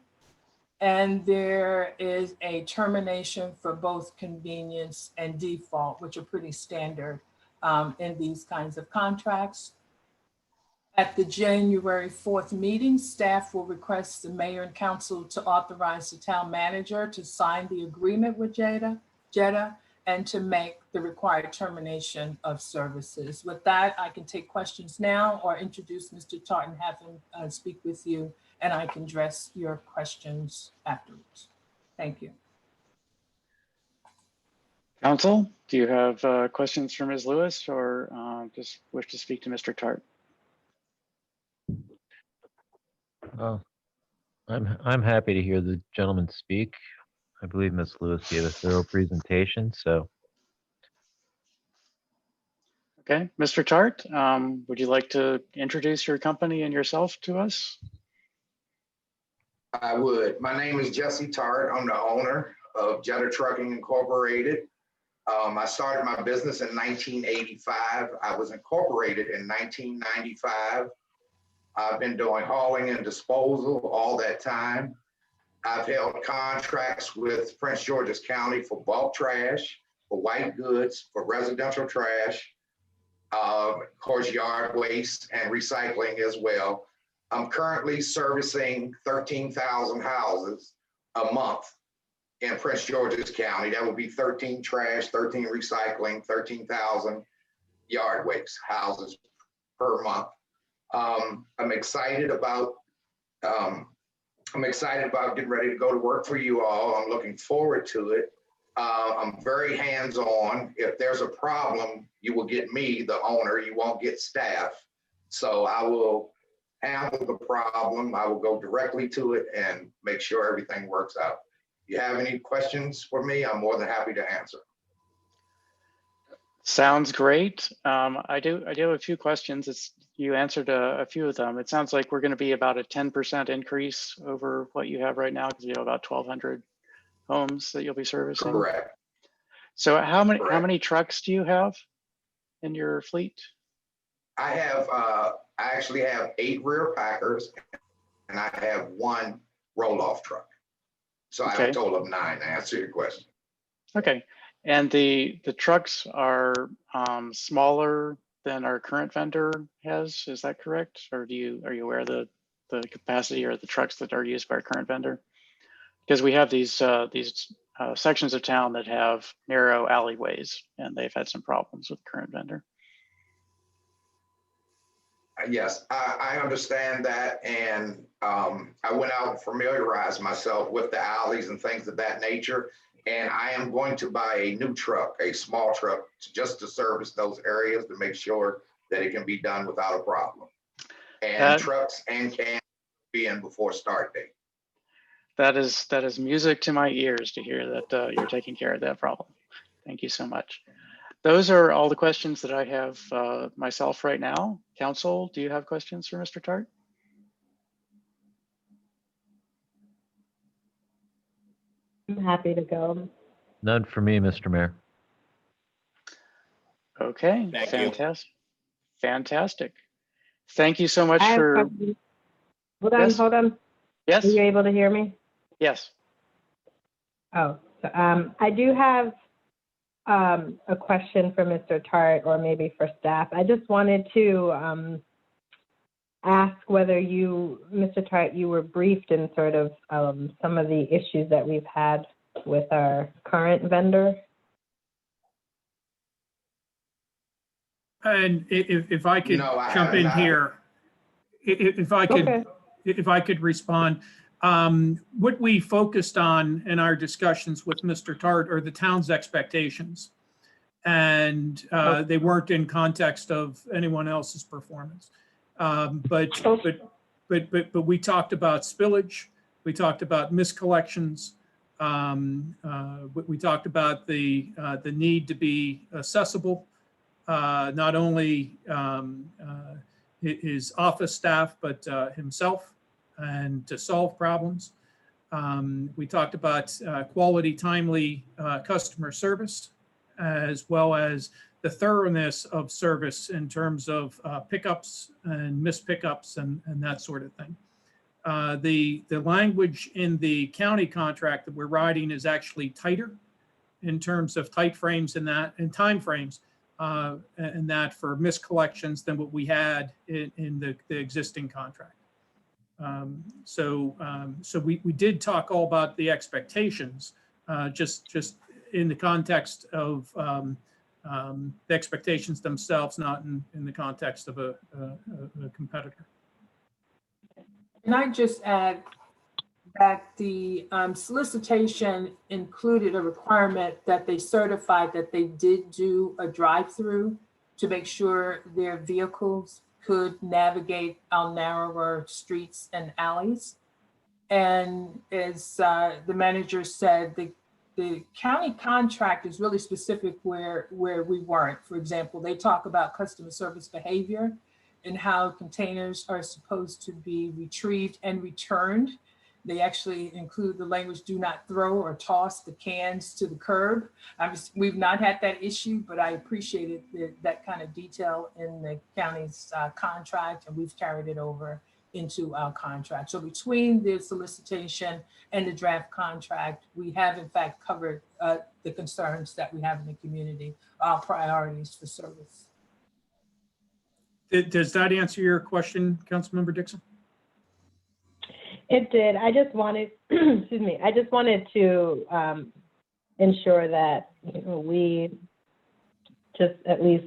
And there is a termination for both convenience and default, which are pretty standard in these kinds of contracts. At the January 4th meeting, staff will request the mayor and council to authorize the town manager to sign the agreement with JETA and to make the required termination of services. With that, I can take questions now or introduce Mr. Tart and have him speak with you, and I can address your questions afterwards. Thank you. Council, do you have questions for Ms. Lewis or just wish to speak to Mr. Tart? I'm happy to hear the gentleman speak. I believe Ms. Lewis gave a thorough presentation, so. Okay, Mr. Tart, would you like to introduce your company and yourself to us? I would. My name is Jesse Tart. I'm the owner of JETA Trucking Incorporated. I started my business in 1985. I was incorporated in 1995. I've been doing hauling and disposal all that time. I've held contracts with Prince George's County for bulk trash, for white goods, for residential trash, of course, yard waste and recycling as well. I'm currently servicing 13,000 houses a month in Prince George's County. That would be 13 trash, 13 recycling, 13,000 yard waste houses per month. I'm excited about getting ready to go to work for you all. I'm looking forward to it. I'm very hands-on. If there's a problem, you will get me, the owner. You won't get staff. So I will handle the problem. I will go directly to it and make sure everything works out. If you have any questions for me, I'm more than happy to answer. Sounds great. I do have a few questions. You answered a few of them. It sounds like we're going to be about a 10% increase over what you have right now because you have about 1,200 homes that you'll be servicing. Correct. So how Correct. many trucks do you have in your fleet? I actually have 8 rear packers and I have 1 roll-off truck. So I have Okay. a total of 9 to answer your question. Okay. And the trucks are smaller than our current vendor has. Is that correct? Or are you aware of the capacity or the trucks that are used by our current vendor? Because we have these sections of town that have narrow alleyways, and they've had some problems with the current vendor. Yes, I understand that. And I went out and familiarized myself with the alleys and things of that nature. And I am going to buy a new truck, a small truck, just to service those areas to make sure that it can be done without a problem. And trucks and cans be in before start date. That is music to my ears to hear that you're taking care of that problem. Thank you so much. Those are all the questions that I have myself right now. Council, do you have questions for Mr. Tart? I'm happy to go. None for me, Mr. Mayor. Okay, Thank you. fantastic. Fantastic. Thank you so much I have for. questions. Hold on, Yes. hold on. Yes. Are you able to hear me? Yes. Oh, so, I do have a question for Mr. Tart or maybe for staff. I just wanted to ask whether you, Mr. Tart, you were briefed in sort of some of the issues that we've had with our current vendor. And if I could No, I jump have in not. here, if I could respond. What we focused on in our discussions with Mr. Tart are the town's expectations. And they weren't in context of anyone else's performance. But we talked about spillage. We talked about miscollections. We talked about the need to be accessible, not only his office staff, but himself, and to solve problems. We talked about quality, timely customer service, as well as the thoroughness of service in terms of pickups and missed pickups and that sort of thing. The language in the county contract that we're writing is actually tighter in terms of time frames and that for miscollections than what we had in the existing contract. So we did talk all about the expectations, just in the context of the expectations themselves, not in the context of a competitor. Can I just add that the solicitation included a requirement that they certified that they did do a drive-through to make sure their vehicles could navigate our narrower streets and alleys. And as the manager said, the county contract is really specific where we weren't. For example, they talk about customer service behavior and how containers are supposed to be retrieved and returned. They actually include the language, do not throw or toss the cans to the curb. We've not had that issue, but I appreciated that kind of detail in the county's contract, and we've carried it over into our contract. So between the solicitation and the draft contract, we have in fact covered the concerns that we have in the community, our priorities for service. Does that answer your question, Councilmember Dixon? It did. I just wanted, excuse me, I just wanted to ensure that we just at least,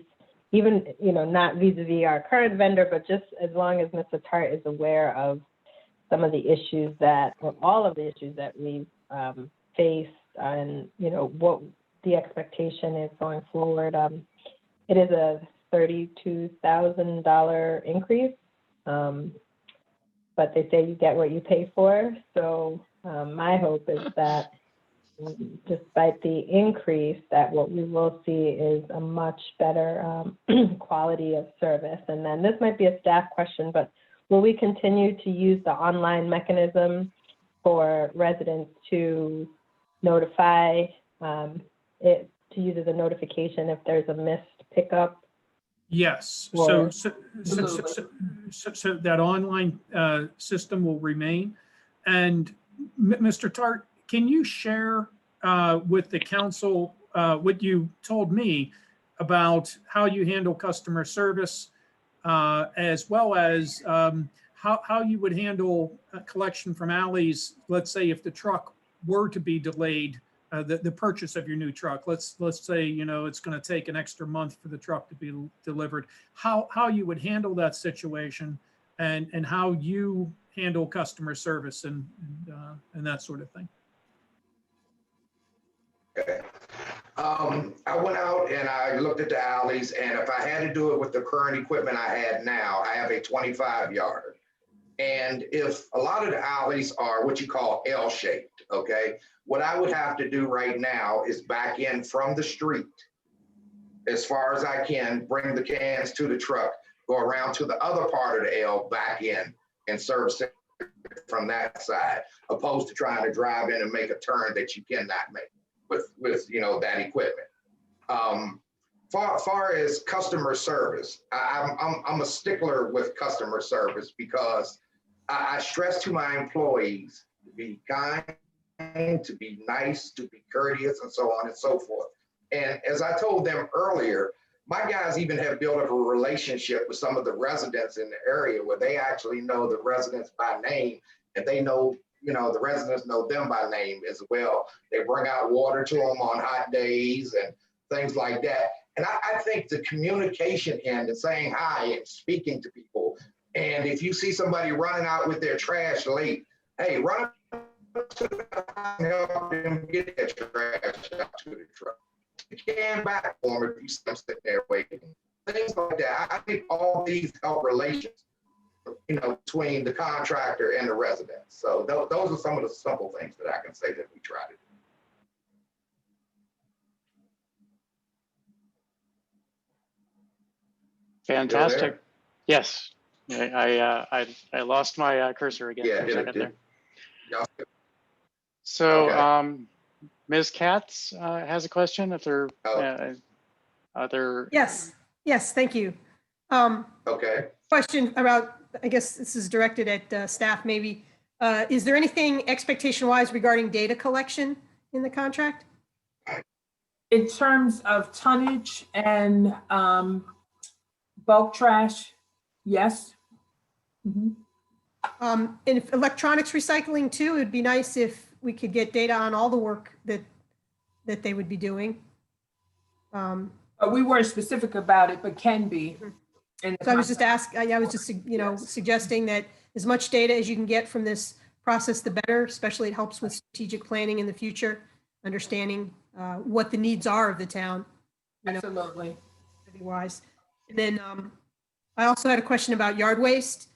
even, not vis-a-vis our current vendor, but just as long as Mr. Tart is aware of some of the issues or all of the issues that we face and, what the expectation is going forward. It is a $32,000 increase, but they say you get what you pay for. So my hope is that despite the increase, that what we will see is a much better quality of service. And then this might be a staff question, but will we continue to use the online mechanism for residents to notify it, to use as a notification if there's a missed pickup? Yes, Or- so that online system will remain. And Mr. Tart, can you share with the council what you told me about how you handle customer service, as well as how you would handle a collection from alleys, let's say if the truck were to be delayed, the purchase of your new truck. Let's say, you know, it's going to take an extra month for the truck to be delivered. How you would handle that situation, and how you handle customer service and that sort of thing. Okay. I went out and I looked at the alleys, and if I had to do it with the current equipment I had now, I have a 25-yarder. And if a lot of the alleys are what you call L-shaped, okay, what I would have to do right now is back in from the street as far as I can, bring the cans to the truck, go around to the other part of the L, back in and service it from that side, opposed to trying to drive in and make a turn that you cannot make with you know, that equipment. Far as customer service, I'm a stickler with customer service because I stress to my employees to be kind, to be nice, to be courteous, and so on and so forth. And as I told them earlier, my guys even have built up a relationship with some of the residents in the area where they actually know the residents by name, and they know, you know, the residents know them by name as well. They bring out water to them on hot days and things like that. And I think the communication end and saying hi and speaking to people, and if you see somebody running out with their trash late, hey, run up to the house and help them get their trash out to the truck. You can back for them if you see them sitting there waiting. Things like that. I think all these help relations, you know, between the contractor and the residents. So those are some of the simple things that I can say that we try to do. Fantastic. Yes. I lost my cursor again Yeah, for a second there. Yeah. So, Okay. Ms. Katz has a question. If there other. Yes, thank you. Okay. Question about, I guess this is directed at staff maybe. Is there anything expectation-wise regarding data collection in the contract? In terms of tonnage and bulk trash, yes. Mhm. And if electronics recycling too, it'd be nice if we could get data on all the work that they would be doing. We weren't specific about it, but can be. So I was just asking, I was just, you know, suggesting that as much data as you can get from this process, the better, especially it helps with strategic planning in the future, understanding what the needs are of the town. You know, Absolutely. wise. And then I also had a question about yard waste.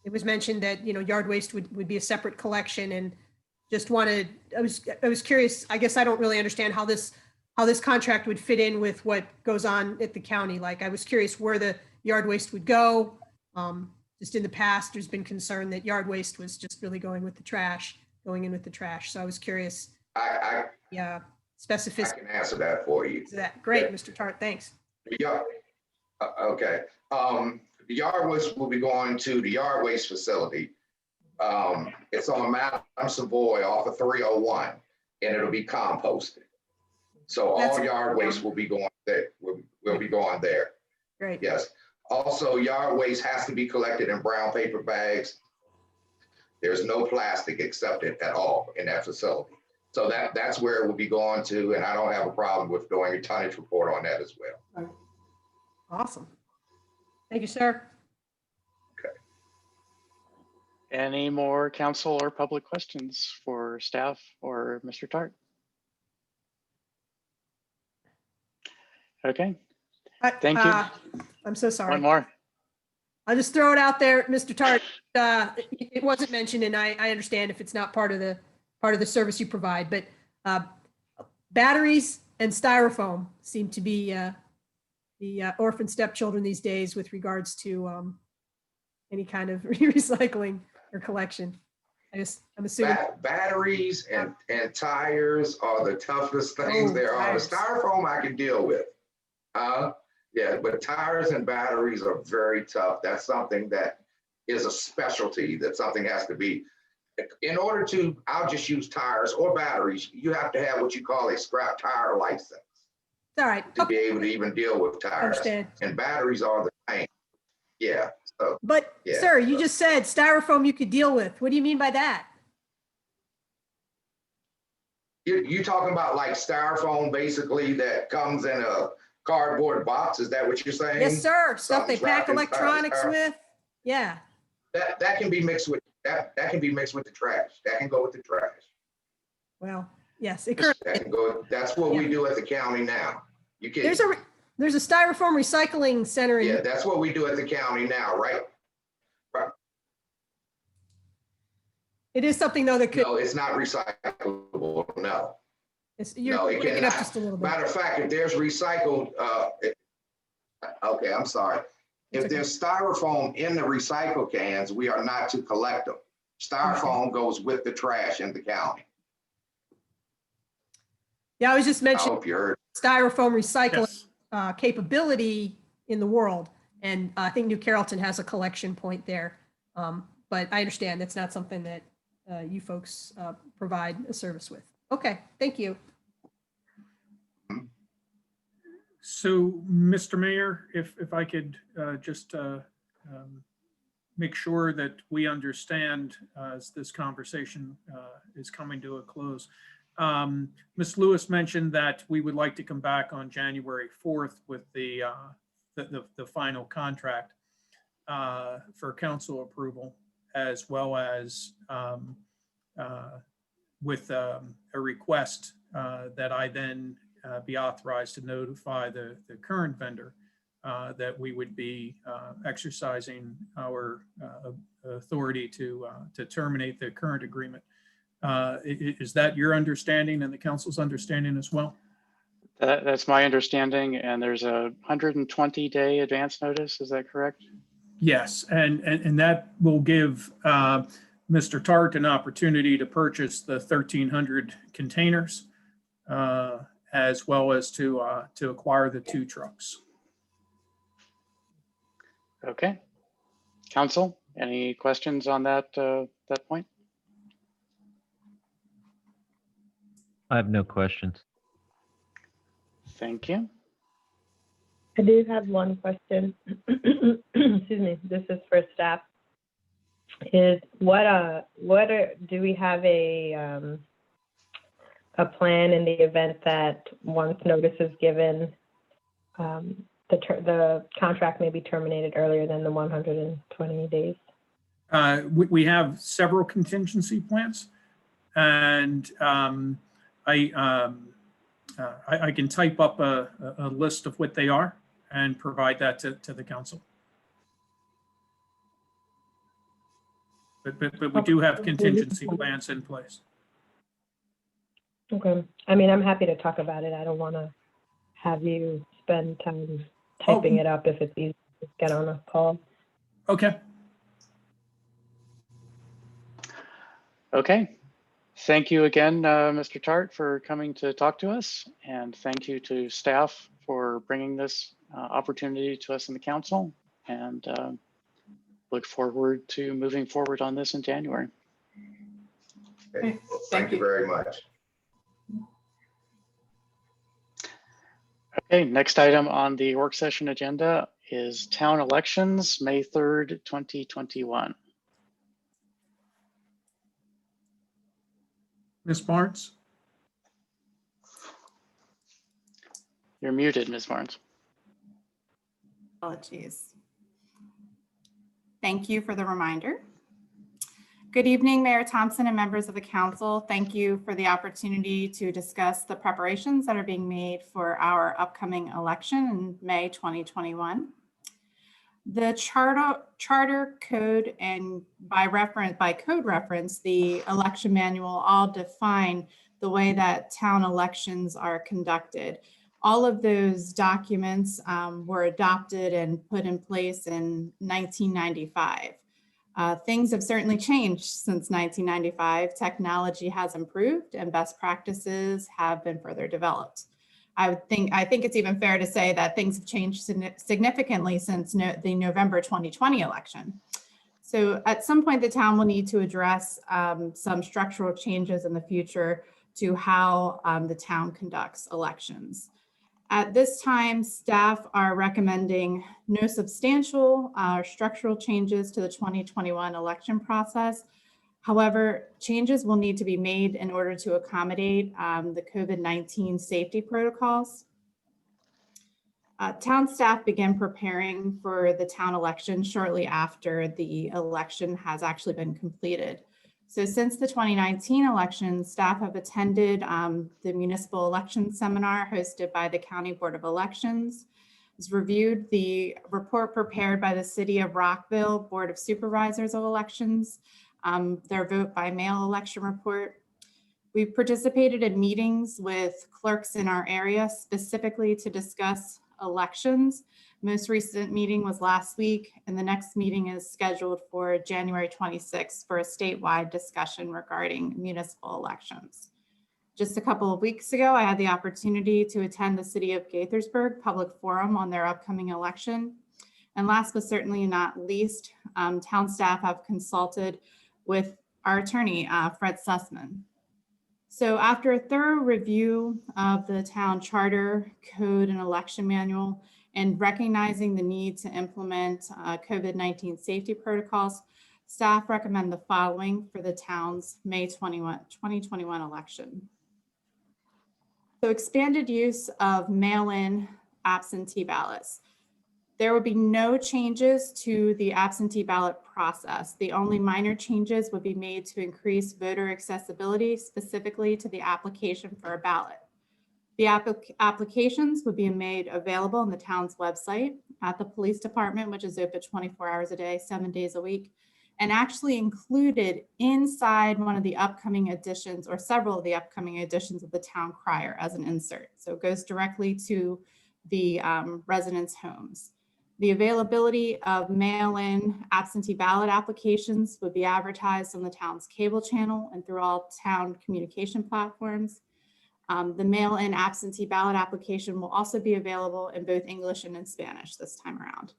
It was mentioned that, you know, yard waste would be a separate collection, and just wanted, I was curious, I guess I don't really understand how this contract would fit in with what goes on at the county. Like, I was curious where the yard waste would go. Just in the past, there's been concern that yard waste was just really going in with the trash. So I was curious. Yeah, specificity. I can answer that for you. To that. Great, Yeah. Mr. Tart, thanks. Yeah. Okay. The yard waste will be going to the yard waste facility. It's on Madam Savoy off of 301, and it'll be composted. So all yard waste will be going there. Will be going there. Great. Yes. Also, yard waste has to be collected in brown paper bags. There's no plastic accepted at all in that facility. So that's where it will be going to, and I don't have a problem with doing a tonnage report on that as well. Awesome. Thank you, sir. Okay. Any more council or public questions for staff or Mr. Tart? Okay, thank you. I'm so sorry. One more. I'll just throw it out there, Mr. Tart. It wasn't mentioned, and I understand if it's not part of the part of the service you provide, but batteries and styrofoam seem to be the orphan stepchildren these days with regards to any kind of recycling or collection. I'm assuming. Batteries and tires are the toughest things Oh, there are. The tires. styrofoam I can deal with. Yeah, but tires and batteries are very tough. That's something that is a specialty, that something has to be. In order to, I'll just use tires or batteries, you have to have what you call a scrap tire license All right. to be able to even deal with tires. Understand. And batteries are the same. Yeah, so But Yeah. sir, you just said styrofoam you could deal with. What do you mean by that? you talking about like styrofoam basically that comes in a cardboard box? Is that what you're saying? Yes, sir. Stuff they Something's pack wrapped in electronics styrofoam. with. Yeah. That can be mixed with that can be mixed with the trash. That can go with the trash. Well, yes. It That currently, can go. That's what we Yeah. do at the county now. You can. there's a styrofoam recycling center Yeah, in, that's what we do at the county now, right? it is something though that could, No, it's not recyclable. No. you're No, it breaking up cannot. just a little bit. Matter of fact, if there's recycled, okay, I'm sorry. If It's okay. there's styrofoam in the recycle cans, we are not to collect them. Styrofoam goes with the trash in the county. Yeah, I was just I mentioning hope you heard. styrofoam recycling Yes. capability in the world. And I think New Carrollton has a collection point there. But I understand that's not something that you folks provide a service with. Okay, thank you. So, Mr. Mayor, if I could just make sure that we understand as this conversation is coming to a close. Ms. Lewis mentioned that we would like to come back on January 4th with the final contract for council approval, as well as with a request that I then be authorized to notify the current vendor that we would be exercising our authority to terminate the current agreement. Is that your understanding and the council's understanding as well? That's my understanding, and there's a 120-day advance notice. Is that correct? Yes, and that will give Mr. Tart an opportunity to purchase the 1,300 containers, as well as to acquire the 2 trucks. Okay. Council, any questions on that that point? I have no questions. Thank you. I do have one question. Excuse me, this is for staff. Is do we have a plan in the event that once notice is given, the contract may be terminated earlier than the 120 days? We have several contingency plans, and I can type up a list of what they are and provide that to the council. But we do have contingency plans in place. Okay. I mean, I'm happy to talk about it. I don't want to have you spend time typing it up if it's easy to get on a call. Okay. Okay. Thank you again, Mr. Tart, for coming to talk to us. And thank you to staff for bringing this opportunity to us in the council. And look forward to moving forward on this in January. Okay. Well, thank you very much. Okay, next item on the work session agenda is town elections, May 3rd, 2021. Ms. Barnes? You're muted, Ms. Barnes. Apologies. Thank you for the reminder. Good evening, Mayor Thompson and members of the council. Thank you for the opportunity to discuss the preparations that are being made for our upcoming election in May 2021. The charter code and by code reference, the election manual all define the way that town elections are conducted. All of those documents were adopted and put in place in 1995. Things have certainly changed since 1995. Technology has improved and best practices have been further developed. I think it's even fair to say that things have changed significantly since the November 2020 election. So at some point, the town will need to address some structural changes in the future to how the town conducts elections. At this time, staff are recommending no substantial structural changes to the 2021 election process. However, changes will need to be made in order to accommodate the COVID-19 safety protocols. Town staff began preparing for the town election shortly after the election has actually been completed. So since the 2019 election, staff have attended the municipal election seminar hosted by the County Board of Elections. It's reviewed the report prepared by the City of Rockville Board of Supervisors of Elections, their vote by mail election report. We've participated in meetings with clerks in our area specifically to discuss elections. Most recent meeting was last week, and the next meeting is scheduled for January 26th for a statewide discussion regarding municipal elections. Just a couple of weeks ago, I had the opportunity to attend the City of Gaithersburg public forum on their upcoming election. And last but certainly not least, town staff have consulted with our attorney, Fred Sussman. So after a thorough review of the town charter, code, and election manual, and recognizing the need to implement COVID-19 safety protocols, staff recommend the following for the town's May 2021 election. So expanded use of mail-in absentee ballots. There will be no changes to the absentee ballot process. The only minor changes would be made to increase voter accessibility, specifically to the application for a ballot. The applications would be made available on the town's website, at the police department, which is open 24 hours a day, 7 days a week, and actually included inside one of the upcoming editions or several of the upcoming editions of the town crier as an insert. So it goes directly to the residents' homes. The availability of mail-in absentee ballot applications would be advertised on the town's cable channel and through all town communication platforms. The mail-in absentee ballot application will also be available in both English and in Spanish this time around.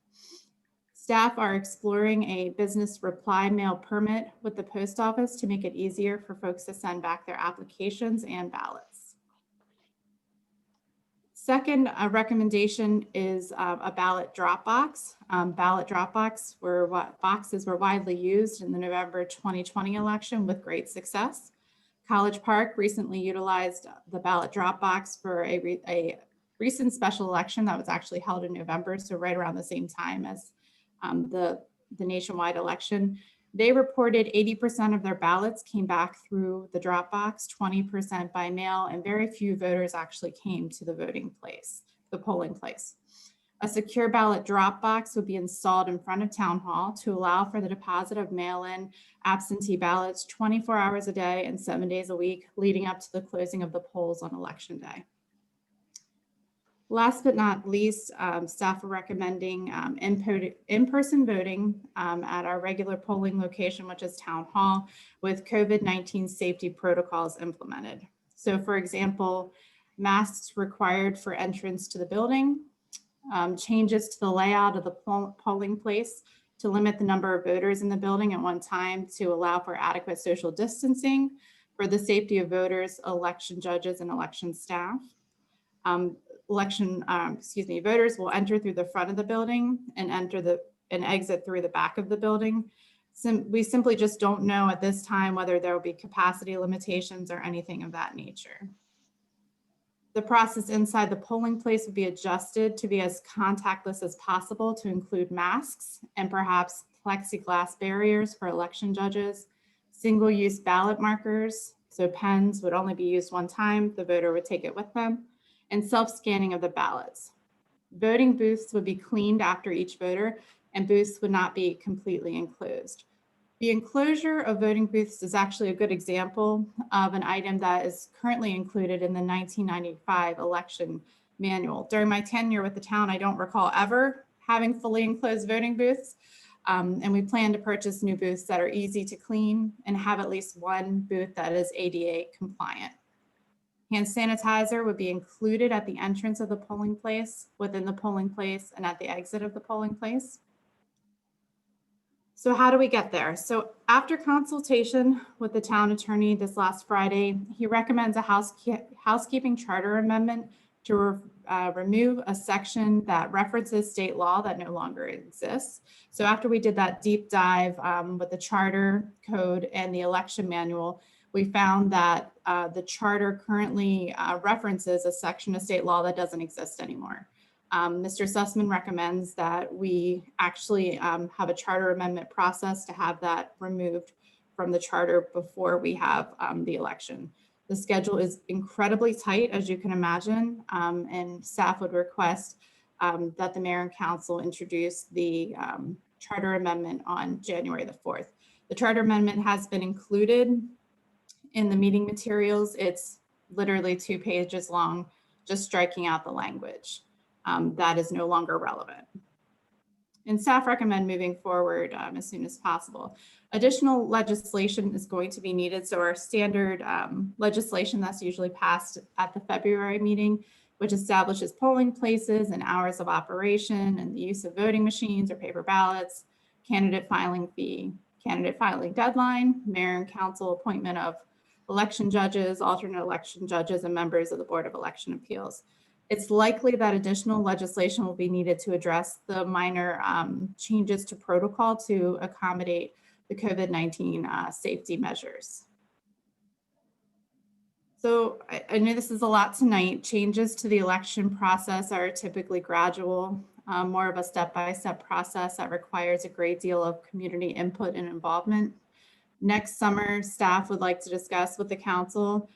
Staff are exploring a business reply mail permit with the post office to make it easier for folks to send back their applications and ballots. Second recommendation is a ballot drop box. Ballot drop boxes were widely used in the November 2020 election with great success. College Park recently utilized the ballot drop box for a recent special election that was actually held in November, so right around the same time as the nationwide election. They reported 80% of their ballots came back through the drop box, 20% by mail, and very few voters actually came to the polling place. A secure ballot drop box would be installed in front of Town Hall to allow for the deposit of mail-in absentee ballots 24 hours a day and 7 days a week, leading up to the closing of the polls on Election Day. Last but not least, staff are recommending in-person voting at our regular polling location, which is Town Hall, with COVID-19 safety protocols implemented. So for example, masks required for entrance to the building, changes to the layout of the polling place to limit the number of voters in the building at one time to allow for adequate social distancing for the safety of voters, election judges, and election staff. Voters will enter through the front of the building and exit through the back of the building. We simply just don't know at this time whether there will be capacity limitations or anything of that nature. The process inside the polling place will be adjusted to be as contactless as possible to include masks and perhaps plexiglass barriers for election judges, single-use ballot markers, so pens would only be used one time, the voter would take it with them, and self-scanning of the ballots. Voting booths would be cleaned after each voter and booths would not be completely enclosed. The enclosure of voting booths is actually a good example of an item that is currently included in the 1995 election manual. During my tenure with the town, I don't recall ever having fully enclosed voting booths. And we plan to purchase new booths that are easy to clean and have at least one booth that is ADA compliant. Hand sanitizer would be included at the entrance of the polling place, within the polling place, and at the exit of the polling place. So how do we get there? So after consultation with the town attorney this last Friday, he recommends a housekeeping charter amendment to remove a section that references state law that no longer exists. So after we did that deep dive with the charter code and the election manual, we found that the charter currently references a section of state law that doesn't exist anymore. Mr. Sussman recommends that we actually have a charter amendment process to have that removed from the charter before we have the election. The schedule is incredibly tight, as you can imagine, and staff would request that the mayor and council introduce the charter amendment on January the 4th. The charter amendment has been included in the meeting materials. It's literally 2 pages long, just striking out the language. That is no longer relevant. And staff recommend moving forward as soon as possible. Additional legislation is going to be needed. So our standard legislation that's usually passed at the February meeting, which establishes polling places and hours of operation and the use of voting machines or paper ballots, candidate filing fee, candidate filing deadline, mayor and council appointment of election judges, alternate election judges, and members of the Board of Election Appeals. It's likely that additional legislation will be needed to address the minor changes to protocol to accommodate the COVID-19 safety measures. So I know this is a lot tonight. Changes to the election process are typically gradual, more of a step-by-step process that requires a great deal of community input and involvement. Next summer, staff would like to discuss with the council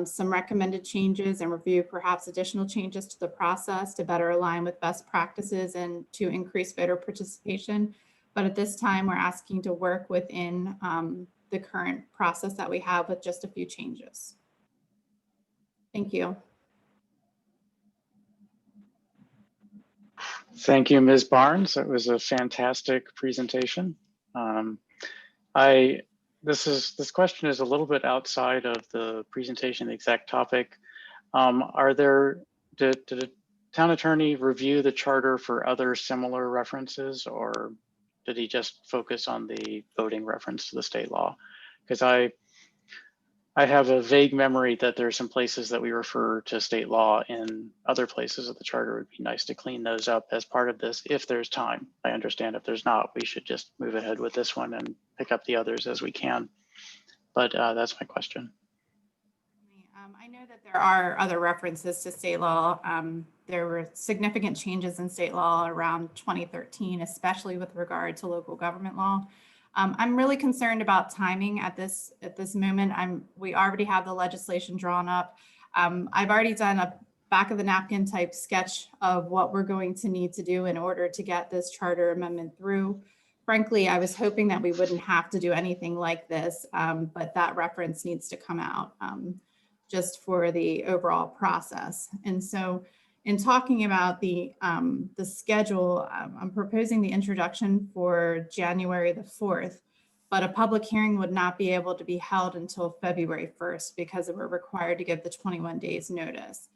some recommended changes and review perhaps additional changes to the process to better align with best practices and to increase voter participation. But at this time, we're asking to work within the current process that we have with just a few changes. Thank you. Thank you, Ms. Barnes. That was a fantastic presentation. This question is a little bit outside of the presentation, the exact topic. Did the town attorney review the charter for other similar references, or did he just focus on the voting reference to the state law? Because I have a vague memory that there are some places that we refer to state law in other places of the charter. It would be nice to clean those up as part of this if there's time. I understand if there's not, we should just move ahead with this one and pick up the others as we can. But that's my question. I know that there are other references to state law. There were significant changes in state law around 2013, especially with regard to local government law. I'm really concerned about timing at this moment. We already have the legislation drawn up. I've already done a back of the napkin type sketch of what we're going to need to do in order to get this charter amendment through. Frankly, I was hoping that we wouldn't have to do anything like this, but that reference needs to come out just for the overall process. And so in talking about the schedule, I'm proposing the introduction for January the 4th, but a public hearing would not be able to be held until February 1st because we're required to give the 21 days notice.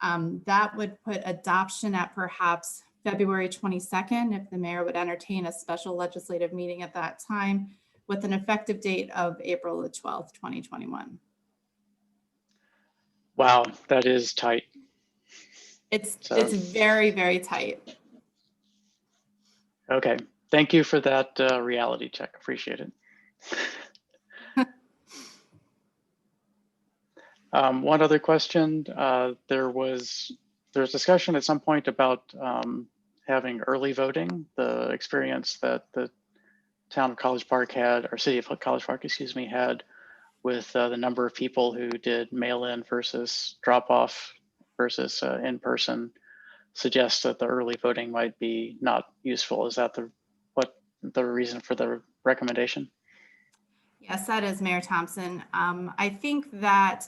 That would put adoption at perhaps February 22nd, if the mayor would entertain a special legislative meeting at that time with an effective date of April the 12th, 2021. Wow, that is tight. It's very, very tight. Okay, thank you for that reality check. Appreciate it. One other question. There was discussion at some point about having early voting. The experience that the town of College Park had, or city of College Park, excuse me, had with the number of people who did mail-in versus drop-off versus in person, suggests that the early voting might be not useful. Is that the the reason for the recommendation? Yes, that is Mayor Thompson. I think that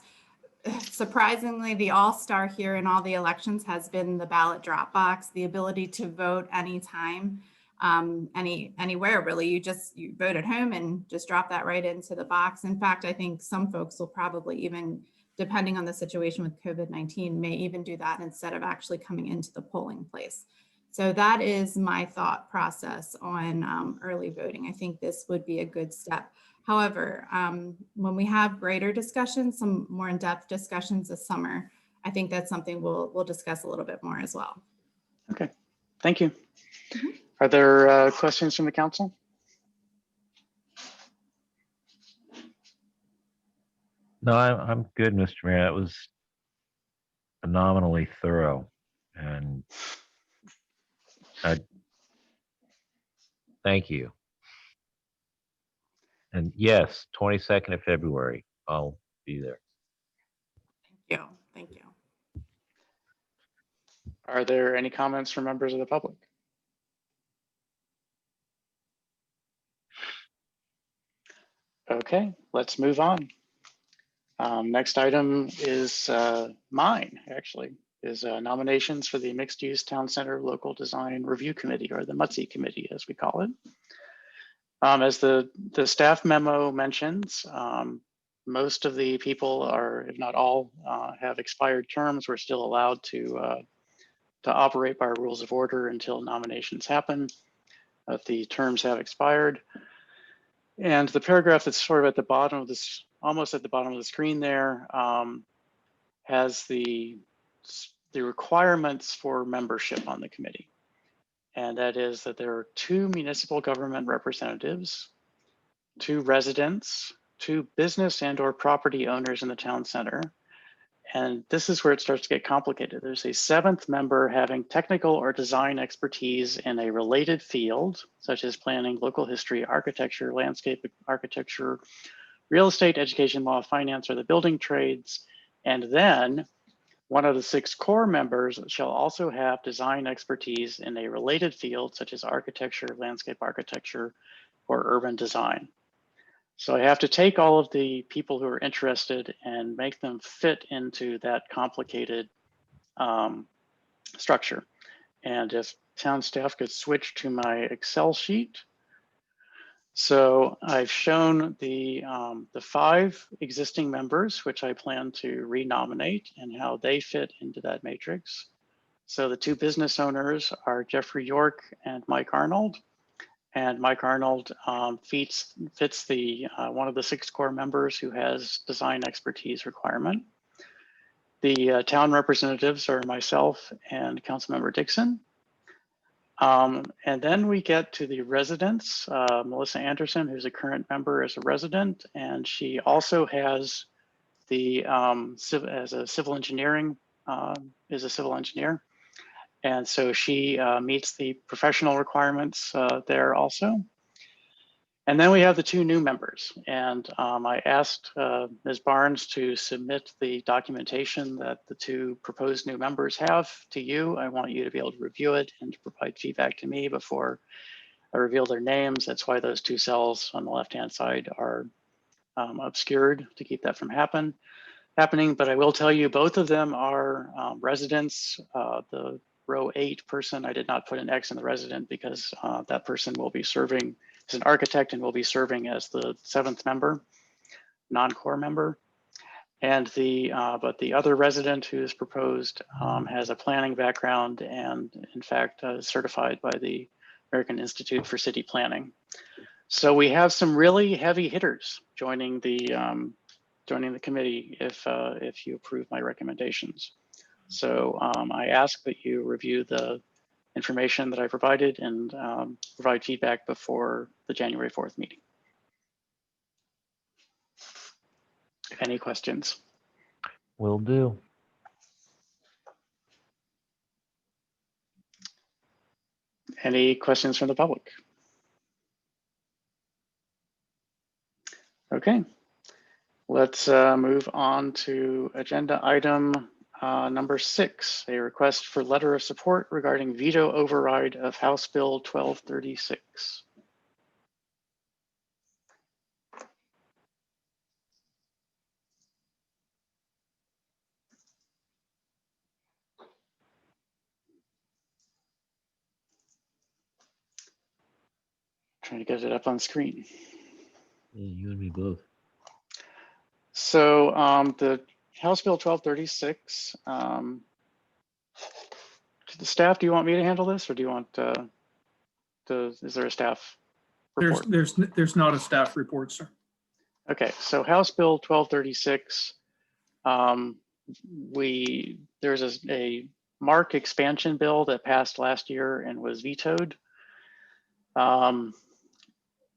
surprisingly, the all-star here in all the elections has been the ballot drop box, the ability to vote anytime, anywhere really. You vote at home and just drop that right into the box. In fact, I think some folks will probably even, depending on the situation with COVID-19, may even do that instead of actually coming into the polling place. So that is my thought process on early voting. I think this would be a good step. However, when we have greater discussions, some more in-depth discussions this summer, I think that's something we'll discuss a little bit more as well. Okay, thank you. Are there questions from the council? No, I'm good, Mr. Mayor. That was phenomenally thorough, and thank you. And yes, 22nd of February, I'll be there. Thank you. Thank you. Are there any comments from members of the public? Okay, let's move on. Next item is mine, actually, is nominations for the Mixed Use Town Center Local Design Review Committee, or the MUTC Committee, as we call it. As the staff memo mentions, most of the people are, if not all, have expired terms. We're still allowed to operate by our rules of order until nominations happen, but the terms have expired. And the paragraph that's sort of at the bottom of this, almost at the bottom of the screen there, has the requirements for membership on the committee. And that is that there are 2 municipal government representatives, 2 residents, 2 business and/or property owners in the town center. And this is where it starts to get complicated. There's a 7th member having technical or design expertise in a related field, such as planning, local history, architecture, landscape architecture, real estate, education, law, finance, or the building trades. And then one of the 6 core members shall also have design expertise in a related field, such as architecture, landscape architecture, or urban design. So I have to take all of the people who are interested and make them fit into that complicated structure. And if town staff could switch to my Excel sheet. So I've shown the 5 existing members, which I plan to renominate, and how they fit into that matrix. So the 2 business owners are Jeffrey York and Mike Arnold. And Mike Arnold fits the one of the 6 core members who has design expertise requirement. The town representatives are myself and Councilmember Dixon. And then we get to the residents, Melissa Anderson, who's a current member as a resident, and she also has the as a civil engineering, is a civil engineer. And so she meets the professional requirements there also. And then we have the 2 new members. And I asked Ms. Barnes to submit the documentation that the 2 proposed new members have to you. I want you to be able to review it and to provide feedback to me before I reveal their names. That's why those 2 cells on the left-hand side are obscured to keep that from happening. But I will tell you, both of them are residents. The row 8 person, I did not put an X in the resident because that person will be serving as an architect and will be serving as the 7th member, non-core member. And but the other resident who is proposed has a planning background and in fact is certified by the American Institute for City Planning. So we have some really heavy hitters joining the committee if you approve my recommendations. So I ask that you review the information that I provided and provide feedback before the January 4th meeting. Any questions? Will do. Any questions from the public? Okay, let's move on to agenda item number 6, a request for letter of support regarding veto override of House Bill 1236. Trying to get it up on screen. Yeah, you and me both. So the House Bill 1236, the staff, do you want me to handle this or do you want, is there a staff report? There's not a staff report, sir. Okay, so House Bill 1236, there's a MARC expansion bill that passed last year and was vetoed.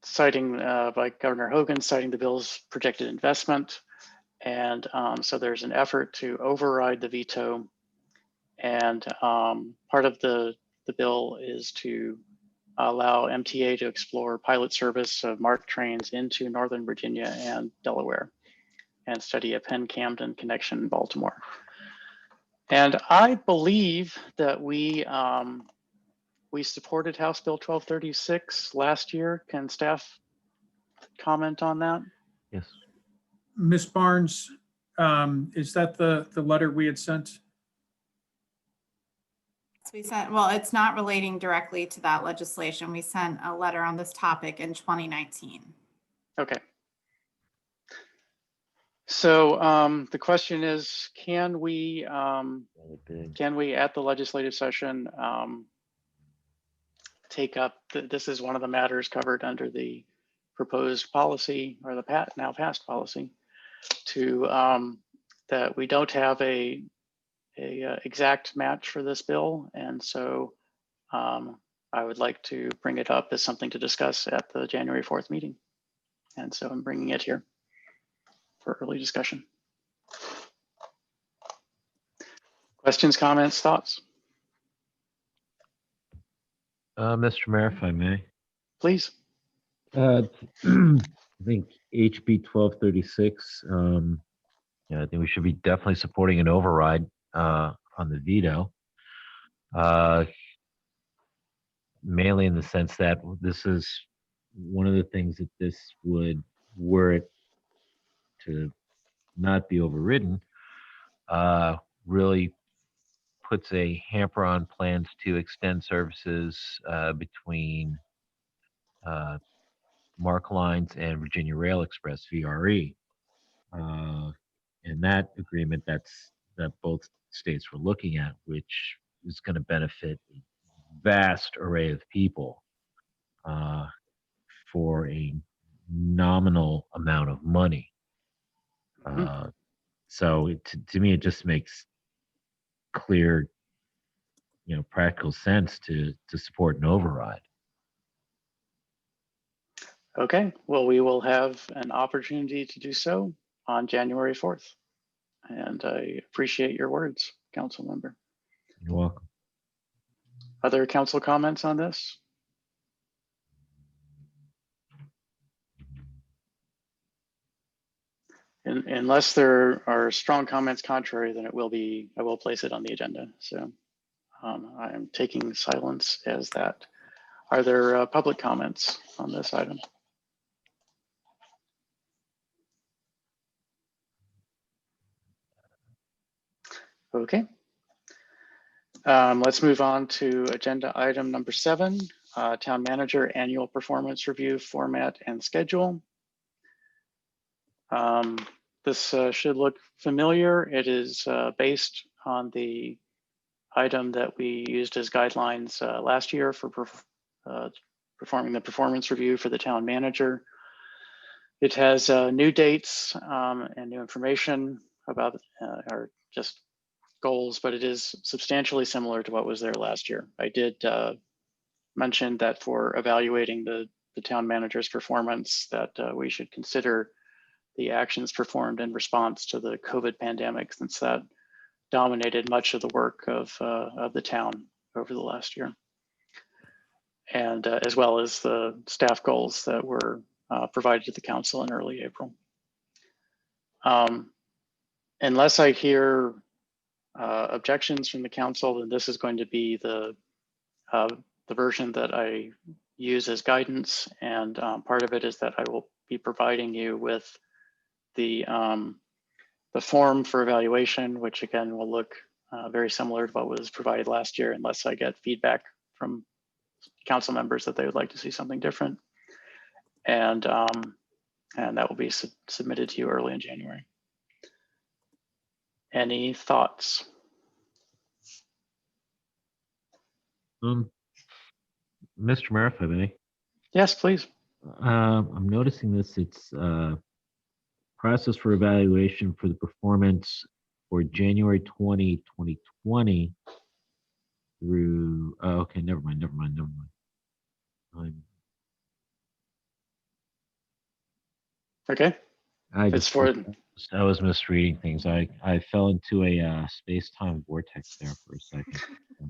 Citing by Governor Hogan, citing the bill's projected investment. And so there's an effort to override the veto. And part of the bill is to allow MTA to explore pilot service of MARC trains into Northern Virginia and Delaware and study a Penn Camden connection in Baltimore. And I believe that we supported House Bill 1236 last year. Can staff comment on that? Yes. Ms. Barnes, is that the letter we had sent? We sent, well, it's not relating directly to that legislation. We sent a letter on this topic in 2019. Okay. So the question is, can we at the legislative session take up, this is one of the matters covered under the proposed policy or the now passed policy to that we don't have a exact match for this bill. And so I would like to bring it up as something to discuss at the January 4th meeting. And so I'm bringing it here for early discussion. Questions, comments, thoughts? Mr. Mayor, if I may. Please. I think HB 1236, I think we should be definitely supporting an override on the veto. Mainly in the sense that this is one of the things that this would, were it to not be overridden, really puts a hamper on plans to extend services between MARC lines and Virginia Rail Express, VRE. And that agreement that both states were looking at, which is going to benefit a vast array of people for a nominal amount of money. So to me, it just makes clear, practical sense to support an override. Okay, well, we will have an opportunity to do so on January 4th. And I appreciate your words, council member. You're welcome. Other council comments on this? Unless there are strong comments contrary, then I will place it on the agenda. So I am taking silence as that. Are there public comments on this item? Okay. Let's move on to agenda item number 7, Town Manager Annual Performance Review Format and Schedule. This should look familiar. It is based on the item that we used as guidelines last year for performing the performance review for the town manager. It has new dates and new information about our just goals, but it is substantially similar to what was there last year. I did mention that for evaluating the town manager's performance, that we should consider the actions performed in response to the COVID pandemic, since that dominated much of the work of the town over the last year. And as well as the staff goals that were provided to the council in early April. Unless I hear objections from the council, then this is going to be the version that I use as guidance. And part of it is that I will be providing you with the form for evaluation, which again will look very similar to what was provided last year, unless I get feedback from council members that they would like to see something different. And that will be submitted to you early in January. Any thoughts? Mr. Mayor, if I may. Yes, please. I'm noticing this. It's process for evaluation for the performance for January 2020 through. Oh, okay, never mind. Okay. It's for. I was misreading things. I fell into a space-time vortex there for a second.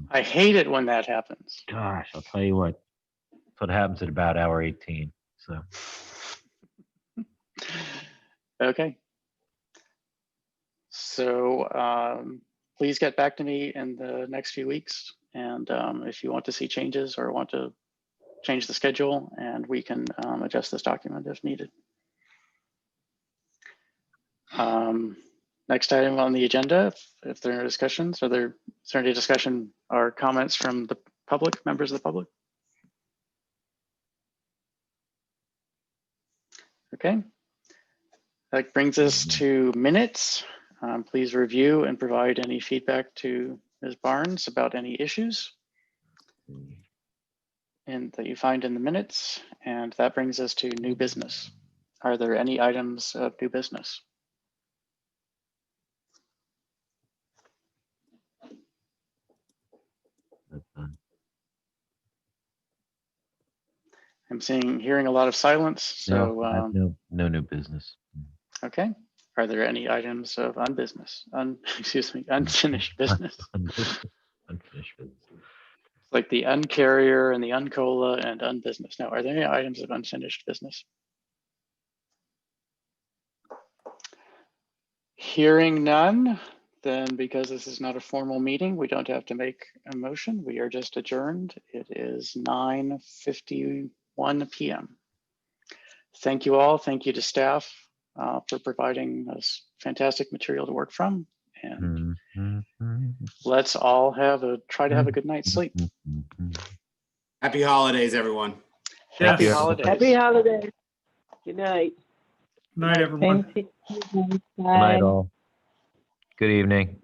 I hate it when that happens. Gosh, I'll tell you what. That's what happens at about hour 18. So. Okay. So please get back to me in the next few weeks. And if you want to see changes or want to change the schedule, and we can adjust this document if needed. Next item on the agenda, if there are discussions, is there any discussion or comments from the public, members of the public? Okay. That brings us to minutes. Please review and provide any feedback to Ms. Barnes about any issues and that you find in the minutes. And that brings us to new business. Are there any items of new business? I'm hearing a lot of silence. So no new business. Okay. Are there any items of unfinished business? Unfinished business. Like the uncarrier and the uncola and unbusiness. Now, are there any items of unfinished business? Hearing none, then because this is not a formal meeting, we don't have to make a motion. We are just adjourned. It is 9:51 p.m. Thank you all. Thank you to staff for providing us fantastic material to work from. And let's all try to have a good night's sleep. Happy holidays, everyone. Happy holidays. Happy holidays. Good night. Good night, everyone. Good night, all. Good evening.